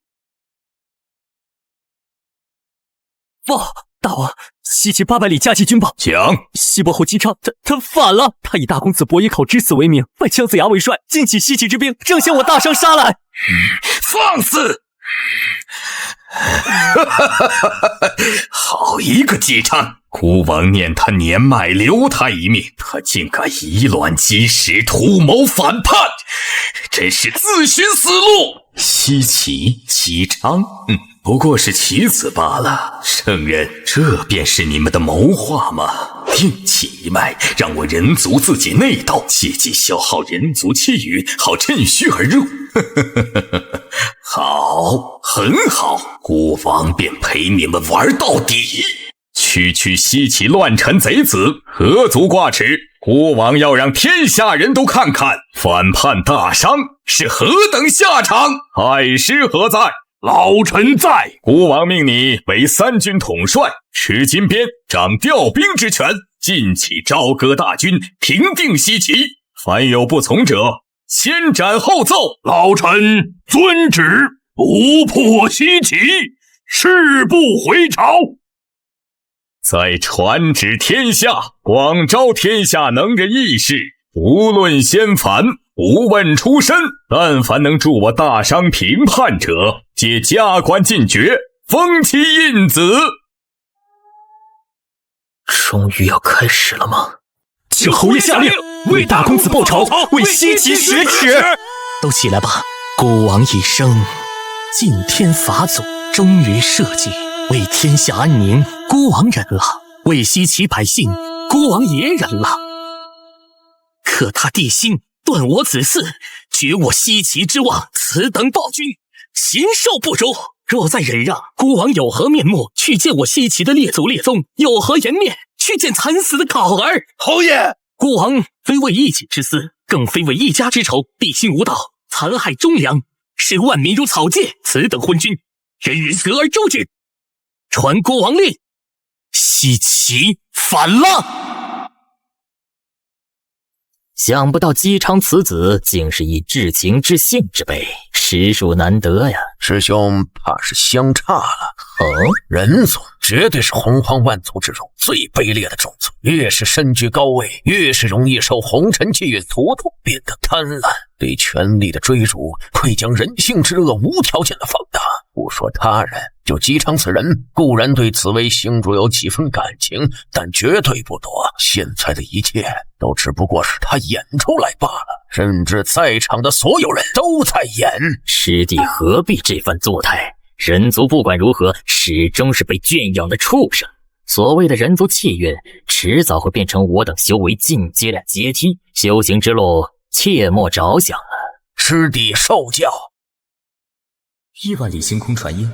报，大王，西岐800里加急军报，讲西伯侯姬昌，他反了。他以大公子伯邑考之死为名，拜姜子牙为帅，尽起西岐之兵，正向我大伤杀来。放肆！好一个姬昌！孤王念他年迈，留他一命，他竟敢以卵击石，图谋反叛，真是自寻死路！西岐姬昌，不过是棋子罢了。圣人，这便是你们的谋划吗？另起一脉，让我人族自己内斗，借机消耗人族气运，好趁虚而入。好，很好，孤王便陪你们玩到底。区区西岐乱臣贼子，何足挂齿？孤王要让天下人都看看，反叛大商是何等下场。太师何在？老臣在。孤王命你为三军统帅，持金鞭，掌调兵之权，尽起朝歌大军，平定西岐。凡有不从者，先斩后奏。老臣遵旨，不破西岐，誓不回朝。再传旨天下，广招天下能人义士，无论先凡，不问出身，但凡能助我大商平叛者，皆加官进爵，封其印子。终于要开始了吗？请侯爷下令，为大公子报仇，为西岐雪耻。都起来吧！孤王一生敬天法祖，忠于社稷，为天下安宁，孤王忍了；为西岐百姓，孤王也忍了。可他帝辛断我子嗣，绝我西岐之望，此等暴君，禽兽不如。若再忍让，孤王有何面目去见我西岐的列祖列宗？有何颜面去见惨死的考儿？侯爷，孤王非为一己之私，更非为一家之仇。帝辛无道，残害忠良，视万民如草芥，此等昏君，人人得而诛之。传国王令，西岐反了。想不到姬昌此子竟是以至情至性之辈，实属难得呀。师兄怕是相差了。人族绝对是洪荒万族之中最卑劣的种族，越是身居高位，越是容易受红尘气运荼毒，变得贪婪，对权力的追逐会将人性之恶无条件的放大。不说他人，就姬昌此人，固然对紫薇星主有几分感情，但绝对不多。现在的一切都只不过是他演出来罢了，甚至在场的所有人都在演。师弟何必这番作态？人族不管如何，始终是被圈养的畜生。所谓的人族气运，迟早会变成我等修为进阶的阶梯。修行之路，切莫着想了。师弟受教。1万里星空传音，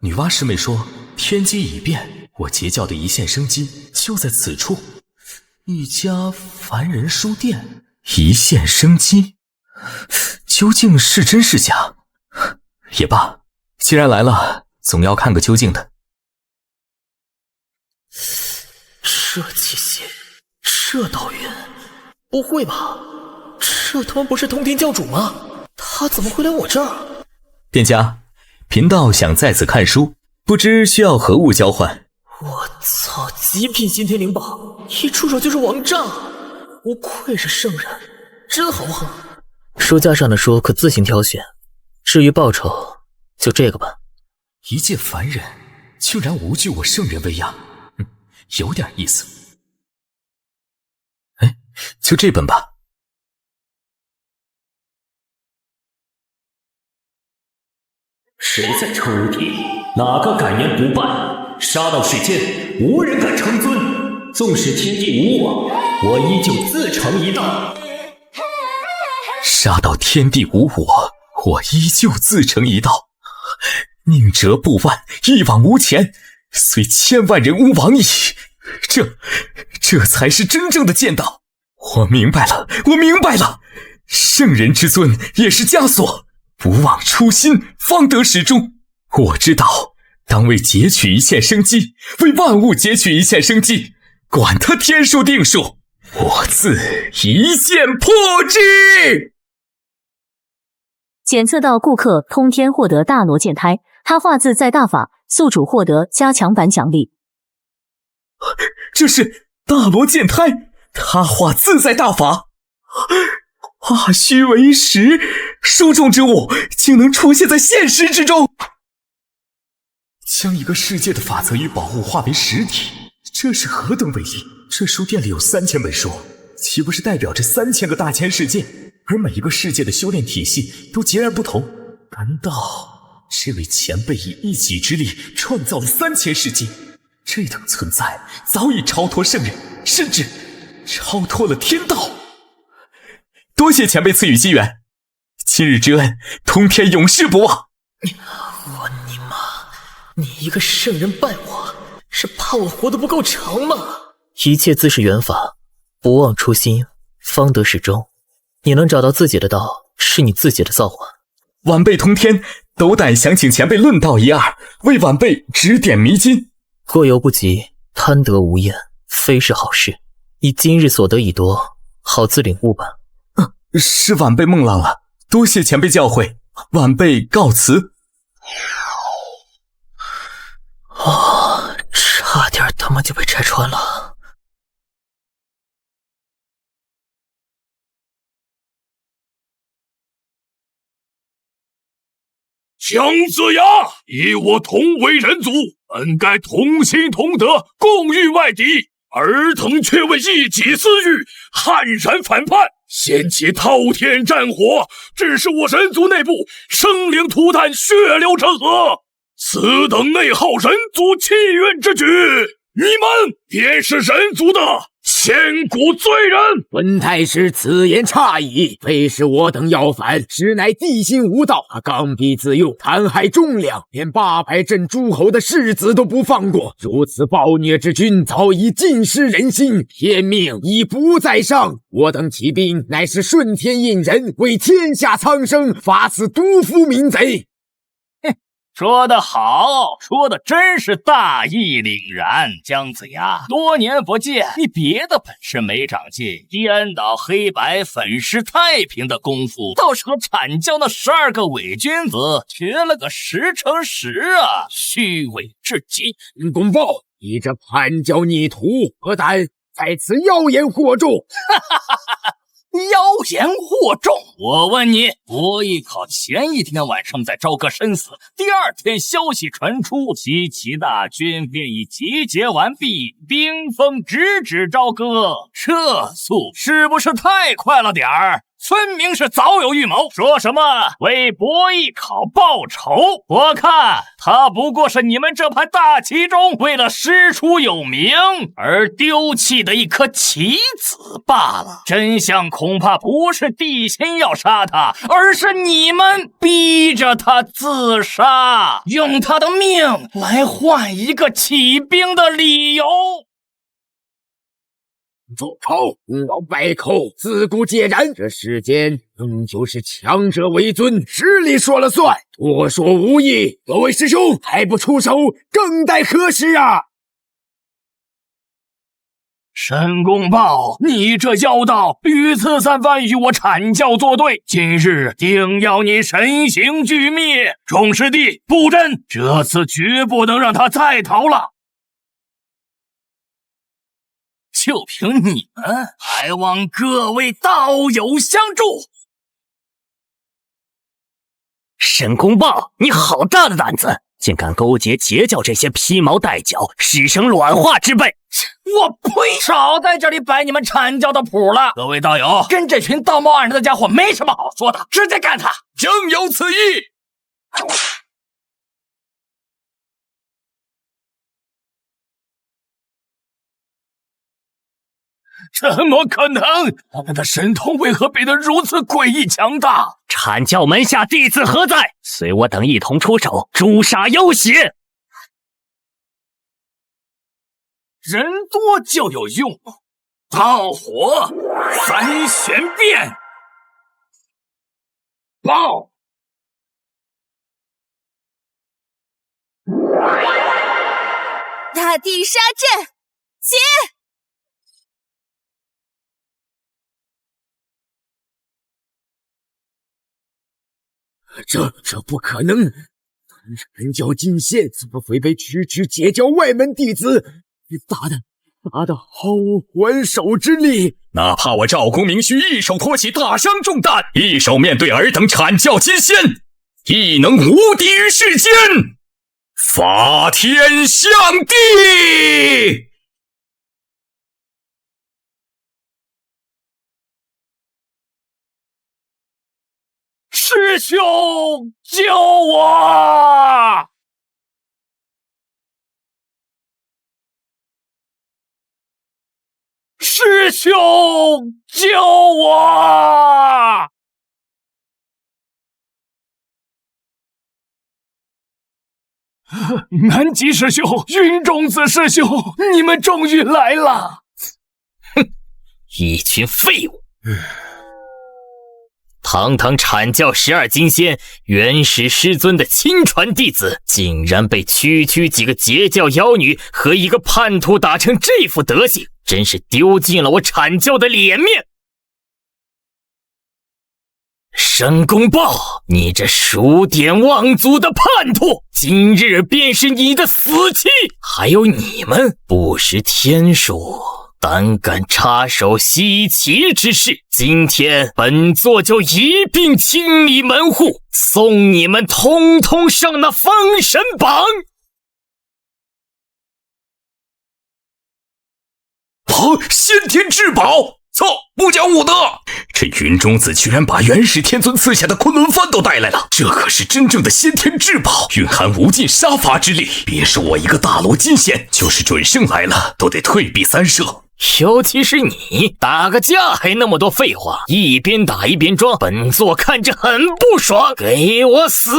女娲师妹说天机已变，我截教的一线生机就在此处，一家凡人书店。一线生机，究竟是真是假？也罢，既然来了，总要看个究竟的。这气息，这道运，不会吧？这他妈不是通天教主吗？他怎么会来我这儿？店家，贫道想在此看书，不知需要何物交换？我操，极品先天灵宝，一出手就是王炸，不愧是圣人，真豪横。书架上的书可自行挑选，至于报酬，就这个吧。一介凡人，竟然无惧我圣人威压，有点意思。哎，就这本吧。谁在抽屉？哪个敢言不败？杀到世间，无人敢称尊。纵使天地无我，我依旧自成一道。杀到天地无我，我依旧自成一道。宁折不弯，一往无前，虽千万人吾往矣。这才是真正的剑道。我明白了，我明白了。圣人之尊也是枷锁，不忘初心，方得始终。我知道，当为截取一线生机，为万物截取一线生机，管他天数定数，我自一剑破之。检测到顾客通天获得大罗剑胎，他画自在大法，宿主获得加强版奖励。这是大罗剑胎，他画自在大法，化虚为实，书中之物竟能出现在现实之中。将一个世界的法则与宝物化为实体，这是何等伟力！这书店里有3000本书，岂不是代表着3000个大千世界？而每一个世界的修炼体系都截然不同。难道这位前辈以一己之力创造了3000世界？这等存在早已超脱圣人，甚至超脱了天道。多谢前辈赐予机缘，今日之恩，通天永世不忘。我尼玛，你一个圣人拜我，是怕我活得不够长吗？一切自是缘法，不忘初心，方得始终。你能找到自己的道，是你自己的造化。晚辈通天，斗胆想请前辈论道一二，为晚辈指点迷津。过犹不及，贪得无厌，非是好事。你今日所得已多，好自领悟吧。是晚辈梦浪了，多谢前辈教诲，晚辈告辞。差点他妈就被拆穿了。姜子牙，以我同为人族，本该同心同德，共御外敌，尔等却为一己私欲，悍然反叛，掀起滔天战火，致使我人族内部生灵涂炭，血流成河。此等内耗人族气运之举，你们便是人族的千古罪人。文太师此言差矣，非是我等要反，实乃地心无道，他刚愎自用，残害忠良，连800镇诸侯的世子都不放过。如此暴虐之君，早已尽失人心，天命已不在上。我等起兵，乃是顺天应人，为天下苍生发此毒夫民贼。说得好，说的真是大义凛然。姜子牙，多年不见，你别的本事没长进，颠倒黑白、粉饰太平的功夫，倒是和阐教那12个伪君子学了个10乘10啊！虚伪至极。公报，你这叛教逆徒，何胆在此妖言惑众？妖言惑众！我问你，博弈考前一天晚上在朝歌身死，第二天消息传出，西岐大军便已集结完毕，兵锋直指朝歌，这速是不是太快了点儿？分明是早有预谋，说什么为博弈考报仇。我看他不过是你们这盘大棋中为了师出有名而丢弃的一颗棋子罢了。真相恐怕不是地心要杀他，而是你们逼着他自杀，用他的命来换一个起兵的理由。走口，老败口，自古皆然。这世间终究是强者为尊，实力说了算，多说无益。各位师兄还不出手，更待何时啊？申公豹，你这妖道屡次三番与我阐教作对，今日定要你身形俱灭。众师弟，布阵，这次绝不能让他再逃了。就凭你们，还望各位道友相助。申公豹，你好大的胆子，竟敢勾结截教这些披毛戴角、师生卵化之辈！我呸！少在这里摆你们阐教的谱了。各位道友，跟这群道貌岸然的家伙没什么好说的，直接干他！正有此意。怎么可能？他们的神通为何变得如此诡异强大？阐教门下弟子何在？随我等一同出手，诛杀妖邪！人多就有用，炮火三玄变，爆！大地杀阵，起！这不可能！阐教金仙怎么会被区截教外门弟子打得毫无还手之力？哪怕我赵公明须一手托起大商重担，一手面对尔等阐教金仙，亦能无敌于世间，法天象地！师兄，救我！师兄，救我！南极师兄，云中子师兄，你们终于来了！哼，一群废物！堂堂阐教12金仙，元始师尊的亲传弟子，竟然被区几个截教妖女和一个叛徒打成这副德行，真是丢尽了我阐教的脸面！申公豹，你这数典忘祖的叛徒，今日便是你的死期！还有你们不识天数，胆敢插手西岐之事，今天本座就一并清理门户，送你们通通上那封神榜！先天至宝！操，不讲武德！这云中子居然把元始天尊赐下的昆仑幡都带来了，这可是真正的先天至宝，蕴含无尽杀伐之力。别说我一个大罗金仙，就是准圣来了，都得退避三舍。尤其是你，打个架还那么多废话，一边打一边装，本座看着很不爽。给我死！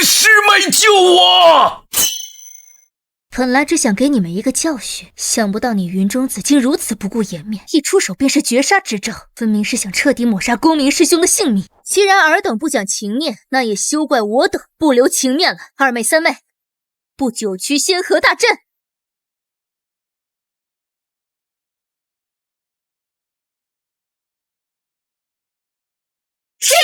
师妹救我！本来只想给你们一个教训，想不到你云中子竟如此不顾颜面，一出手便是绝杀之招，分明是想彻底抹杀公明师兄的性命。既然尔等不讲情面，那也休怪我等不留情面了。二妹三妹，布9区仙河大阵。是。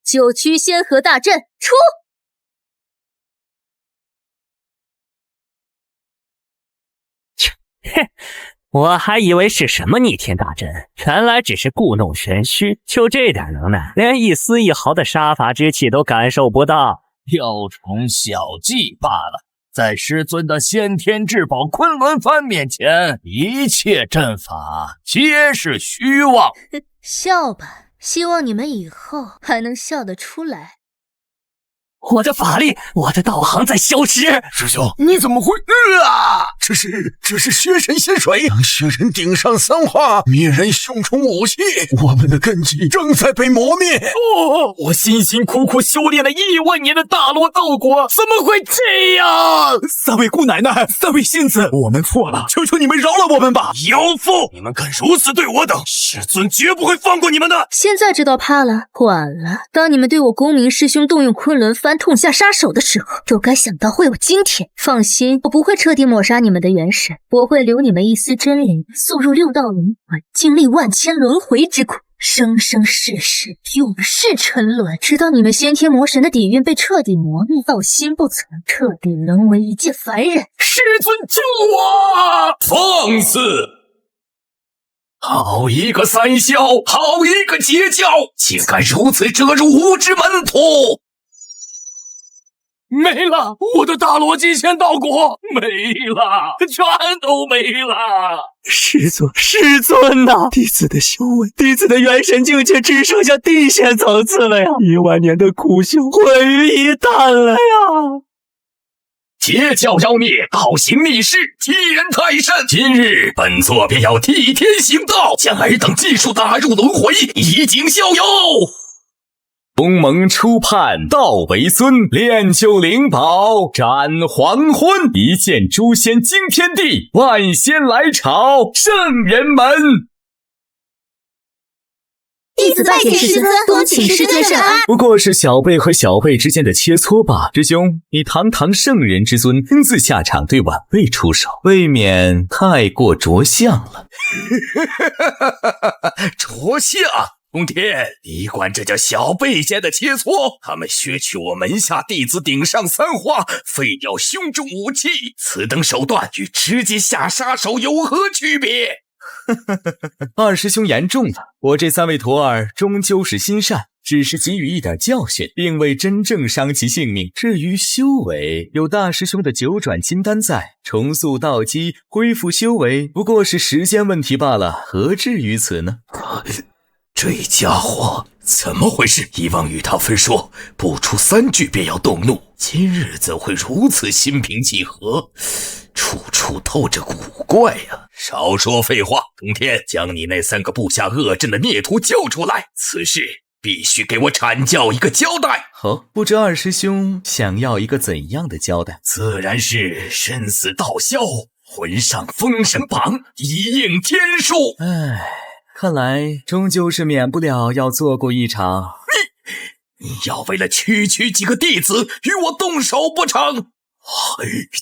9区仙河大阵出！切，我还以为是什么逆天大阵，原来只是故弄玄虚。就这点能耐，连一丝一毫的杀伐之气都感受不到，雕虫小技罢了。在师尊的先天至宝昆仑幡面前，一切阵法皆是虚妄。笑吧，希望你们以后还能笑得出来。我的法力，我的道行在消失。师兄，你怎么会？这是血神仙水，让血人顶上三化，灭人胸中武器。我们的根基正在被磨灭。我辛辛苦苦修炼了1万年的大罗道果，怎么会这样？三位姑奶奶，三位仙子，我们错了，求求你们饶了我们吧！妖妇，你们敢如此对我等，师尊绝不会放过你们的。现在知道怕了，晚了。当你们对我公明师兄动用昆仑幡痛下杀手的时候，就该想到会有今天。放心，我不会彻底抹杀你们的元神，我会留你们一丝真灵，速入6道轮回，经历万千轮回之苦，生生世世永世沉沦，直到你们先天魔神的底蕴被彻底磨灭，到心不存，彻底沦为一介凡人。师尊救我！放肆！好一个三霄，好一个截教，竟敢如此折辱无知门徒！没了，我的大罗极仙道果没了，全都没了。师尊呐！弟子的修为，弟子的元神境界只剩下地仙层次了呀！1万年的苦修毁于一旦了呀！截教妖孽，倒行逆施，欺人太甚！今日本座便要替天行道，将尔等尽数打入轮回，以儆效尤。东盟初判，道为尊，炼就灵宝，斩黄昏，一见诛仙惊天地，万仙来朝，圣人门。弟子拜见师尊，多请师尊圣安。不过是小辈和小辈之间的切磋吧。师兄，你堂堂圣人之尊，亲自下场对晚辈出手，未免太过着相了。着相？通天，你管这叫小辈间的切磋？他们削去我门下弟子顶上三花，废掉胸中武器，此等手段与直接下杀手有何区别？二师兄言重了，我这3位徒儿终究是心善，只是给予一点教训，并未真正伤其性命。至于修为，有大师兄的9转金丹在，重塑道基，恢复修为，不过是时间问题罢了，何至于此呢？这家伙怎么回事？以往与他分说，不出3句便要动怒，今日怎会如此心平气和？处处透着古怪呀！少说废话，通天，将你那3个布下恶阵的孽徒交出来，此事必须给我阐教一个交代。好，不知二师兄想要一个怎样的交代？自然是身死道消，魂上封神榜，一应天数。看来终究是免不了要做过一场。你要为了区几个弟子与我动手不成？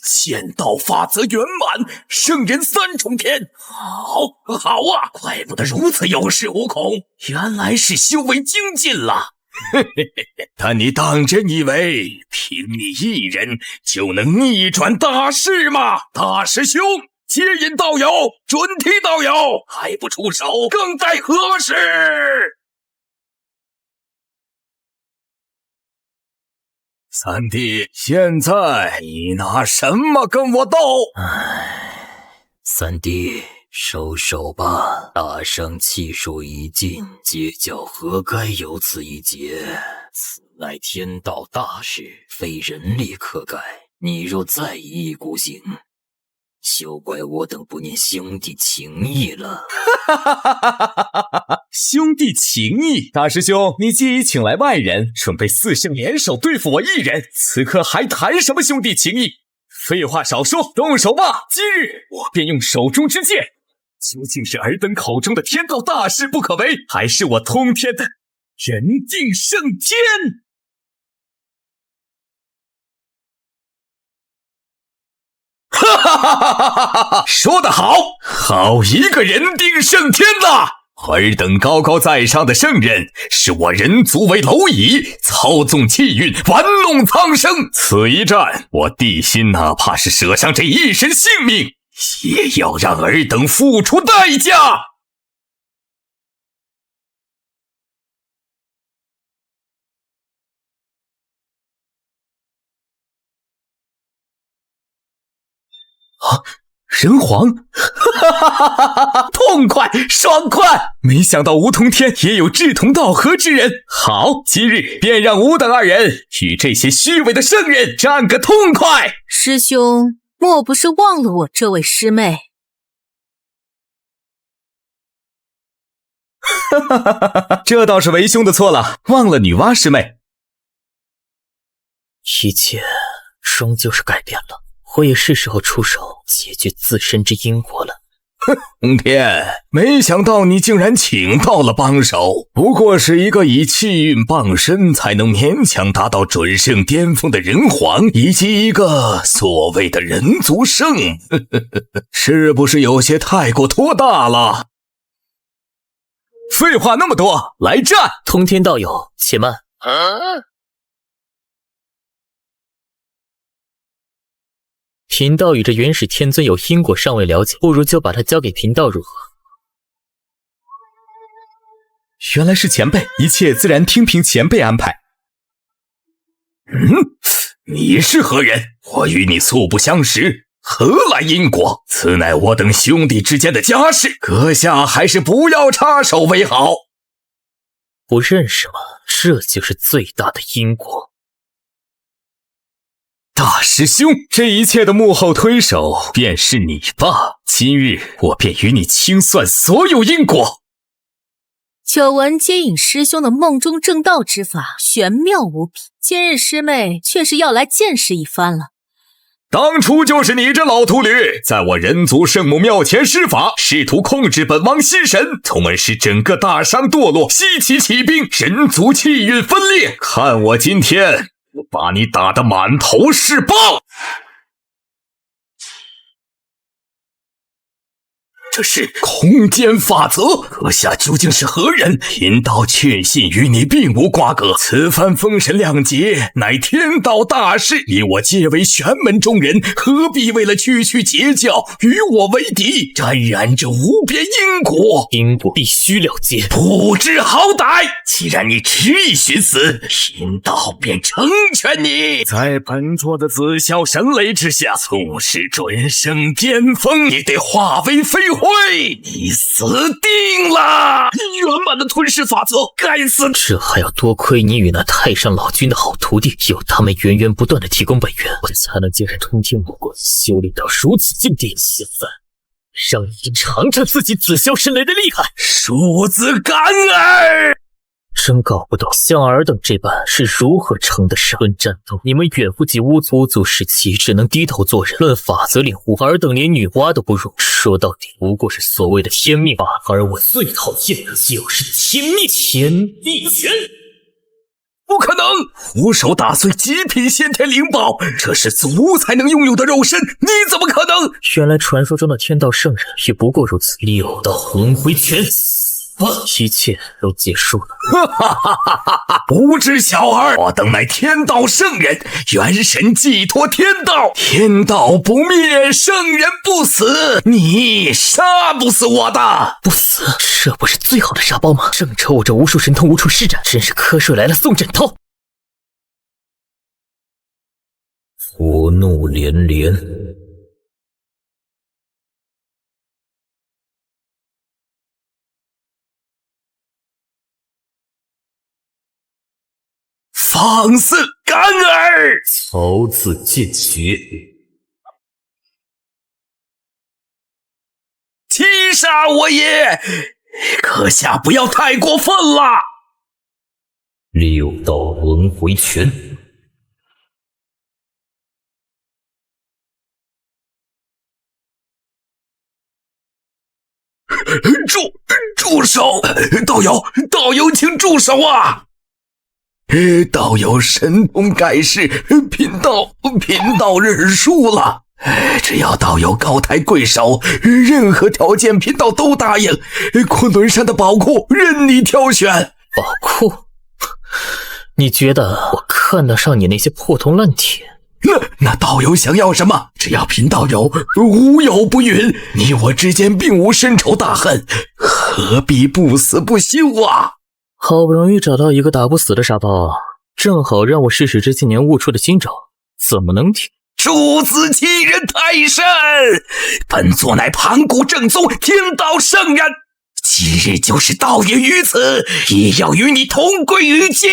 剑道法则圆满，圣人3重天。好啊，怪不得如此有恃无恐，原来是修为精进了。但你当真以为凭你一人就能逆转大势吗？大师兄，接引道友，准提道友，还不出手，更待何时？三弟，现在你拿什么跟我斗？三弟，收手吧，大圣气数已尽，截教何该有此一劫？此乃天道大事，非人力可改。你若再一意孤行，休怪我等不念兄弟情义了。兄弟情义，大师兄，你既已请来外人，准备4圣联手对付我一人，此刻还谈什么兄弟情义？废话少说，动手吧！今日我便用手中之剑，究竟是尔等口中的天道大事不可为，还是我通天的人定胜天？哈哈哈哈哈哈！说得好，好一个人定胜天呐！尔等高高在上的圣人，视我人族为蝼蚁，操纵气运，玩弄苍生。此一战，我地心哪怕是舍上这一身性命，也要让尔等付出代价。人皇，痛快爽快！没想到梧桐天也有志同道合之人。好，今日便让吾等二人与这些虚伪的圣人战个痛快。师兄，莫不是忘了我这位师妹？这倒是为兄的错了，忘了女娲师妹。一切终究是改变了。我也是时候出手解决自身之因果了。洪天，没想到你竟然请到了帮手，不过是一个以气运傍身才能勉强达到准圣巅峰的人皇，以及一个所谓的人族圣，是不是有些太过托大了？废话那么多，来战！通天道友，且慢。贫道与这元始天尊有因果尚未了解，不如就把他交给贫道如何？原来是前辈，一切自然听凭前辈安排。你是何人？我与你素不相识，何来因果？此乃我等兄弟之间的家事，阁下还是不要插手为好。不认识吗？这就是最大的因果。大师兄，这一切的幕后推手便是你吧？今日我便与你清算所有因果。久闻接引师兄的梦中正道之法，玄妙无比。今日师妹却是要来见识一番了。当初就是你这老秃驴，在我人族圣母庙前施法，试图控制本王心神，从而使整个大商堕落，西岐起兵，人族气运分裂。看我今天！我把你打得满头是包！这是空间法则，阁下究竟是何人？贫道确信与你并无瓜葛。此番封神两劫，乃天道大事，你我皆为玄门中人，何必为了区区截教与我为敌，沾染这无边因果？因果必须了结，不知好歹！既然你执意寻死，贫道便成全你。在本座的紫霄神雷之下，纵使准圣巅峰，也得化为飞灰。你死定了！原版的吞噬法则，该死！这还要多亏你与那太上老君的好徒弟，有他们源源不断的提供本源，我才能接着通天魔棍修炼到如此境地。现在让你尝尝自己紫霄神雷的厉害！庶子干儿！真搞不懂像尔等这般是如何称得上。论战斗，你们远不及巫族时期，只能低头做人；论法则领悟，尔等连女娲都不如。说到底，不过是所谓的天命吧。而我最讨厌的就是天命，天地拳。不可能！徒手打碎极品先天灵宝，这是族才能拥有的肉身，你怎么可能？原来传说中的天道圣人也不过如此。六道轮回拳。一切都结束了。不知小儿，我等乃天道圣人，元神寄托天道，天道不灭，圣人不死，你杀不死我的！不死，这不是最好的沙包吗？正愁我这无数神通无处施展，真是瞌睡来了送枕头。佛怒连连。放肆干儿！曹字见血，击杀我也！阁下不要太过分了。六道轮回拳。住手！道友，请住手啊！道友神通盖世，贫道认输了。只要道友高抬贵手，任何条件贫道都答应。昆仑山的宝库任你挑选。宝库？你觉得我看得上你那些破铜烂铁？那道友想要什么？只要贫道友无有不允。你我之间并无深仇大恨，何必不死不休啊？好不容易找到一个打不死的沙包，正好让我试试这些年悟出的新招，怎么能停？诸子欺人太甚！本座乃盘古正宗天道圣人，今日就是道也于此，也要与你同归于尽！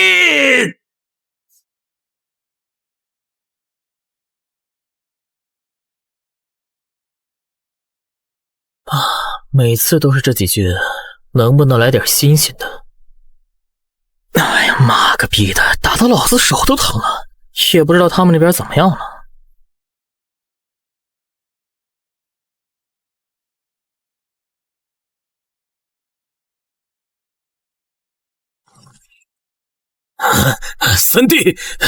每次都是这几句，能不能来点新鲜的？哎呀，妈个逼的，打到老子手都疼了，也不知道他们那边怎么样了。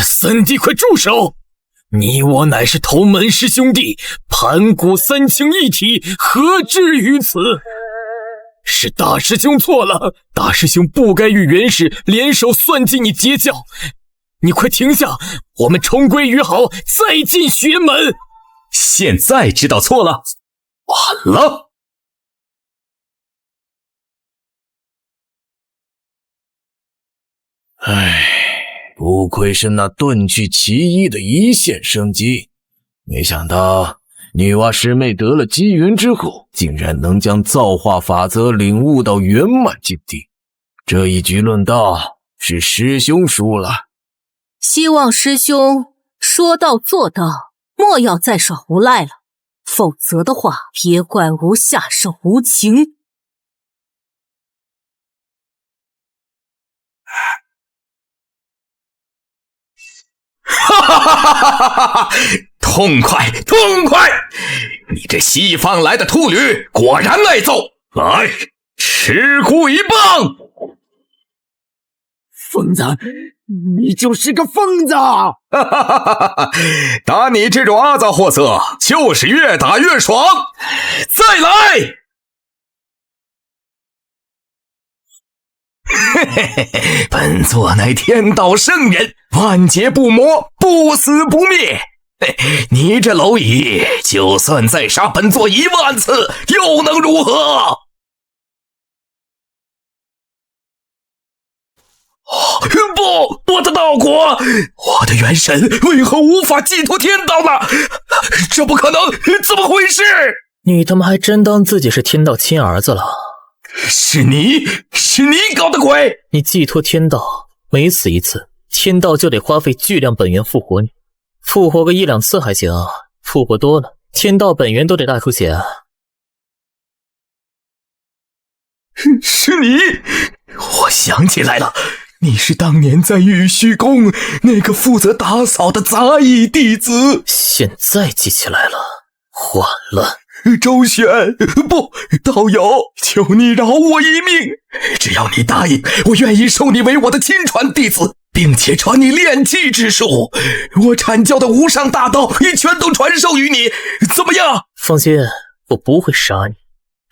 三弟，快住手！你我乃是同门师兄弟，盘古三清一体，何至于此？是大师兄错了，大师兄不该与元始联手算计你截教。你快停下，我们重归于好，再进学门。现在知道错了，晚了。唉，不愧是那遁去奇异的一线生机，没想到女娲师妹得了机缘之后，竟然能将造化法则领悟到圆满境地。这一局论道是师兄输了，希望师兄说到做到，莫要再耍无赖了，否则的话，别怪吾下手无情。哈！痛快！你这西方来的秃驴果然爱揍，来，吃苦一棒！疯子，你就是个疯子！打你这种阿杂货色，就是越打越爽。再来！本座乃天道圣人，万劫不磨，不死不灭。你这蝼蚁，就算再杀本座10000次，又能如何？不，我的道果，我的元神为何无法寄托天道呢？这不可能，怎么回事？你他妈还真当自己是天道亲儿子了？是你搞的鬼！你寄托天道，每死一次，天道就得花费巨量本源复活你。复活个1、2次还行，复活多了，天道本源都得大出血啊！是你！我想起来了，你是当年在玉虚宫那个负责打扫的杂役弟子。现在记起来了，晚了。周旋，不，道友，求你饶我一命！只要你答应，我愿意收你为我的亲传弟子，并且传你炼气之术。我阐教的无上大道也全都传授于你，怎么样？放心，我不会杀你，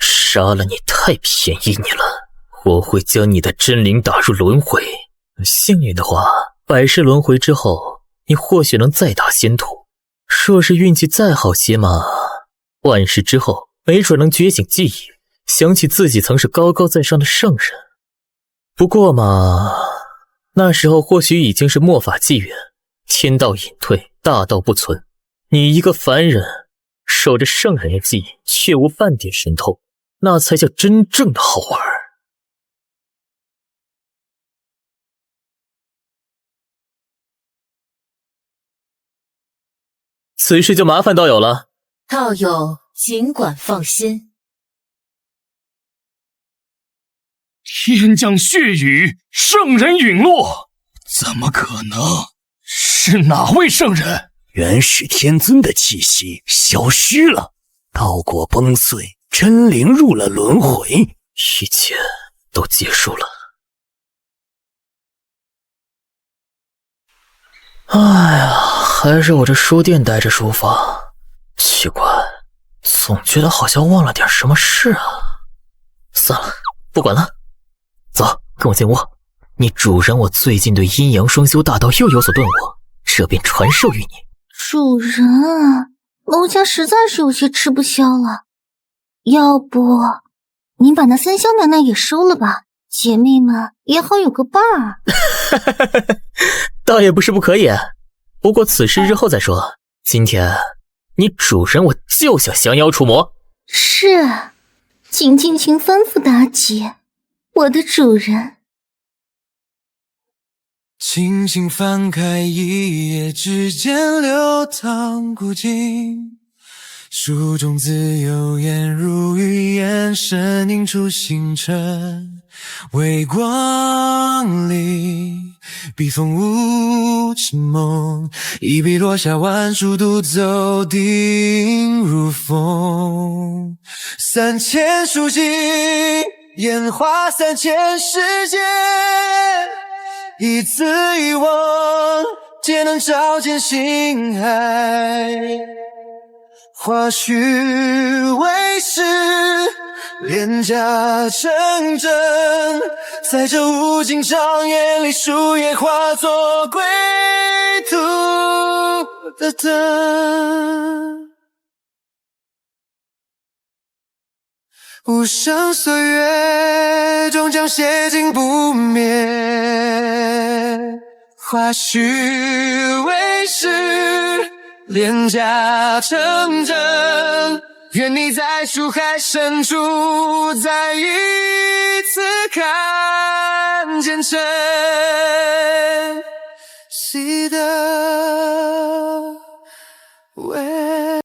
杀了你太便宜你了。我会将你的真灵打入轮回，幸运的话，100世轮回之后，你或许能再打仙途。若是运气再好些嘛，10000世之后，没准能觉醒记忆，想起自己曾是高高在上的圣人。不过嘛，那时候或许已经是末法纪元，天道隐退，大道不存。你一个凡人，守着圣人的记忆，却无半点神透，那才叫真正的好玩。此事就麻烦道友了。道友尽管放心。天降血雨，圣人陨落，怎么可能？是哪位圣人？元始天尊的气息消失了，道果崩碎，真灵入了轮回，一切都结束了。哎呀，还是我这书店待着舒服。奇怪，总觉得好像忘了点什么事啊。算了，不管了，走，跟我进屋。你主人我最近对阴阳双修大道又有所顿悟，这便传授于你。主人，楼下实在是有些吃不消了，要不您把那三香奶奶也收了吧，姐妹们也好有个伴儿。倒也不是不可以，不过此事日后再说。今天你主人我就想降妖除魔。是啊，请尽情吩咐妲己，我的主人。轻轻翻开一页，指尖流淌古今，书中自有颜如玉，眼神映出星辰。微光里，笔锋无情梦，一笔落下万书，独奏定如风。3000书经，演化3000世界，一字一望，皆能照见星海。花虚为实，廉价成真，在这无尽长夜里，树叶化作归途的灯。无声岁月，终将写进不灭。花虚为实，廉价成真，愿你在书海深处，再一次看见晨曦的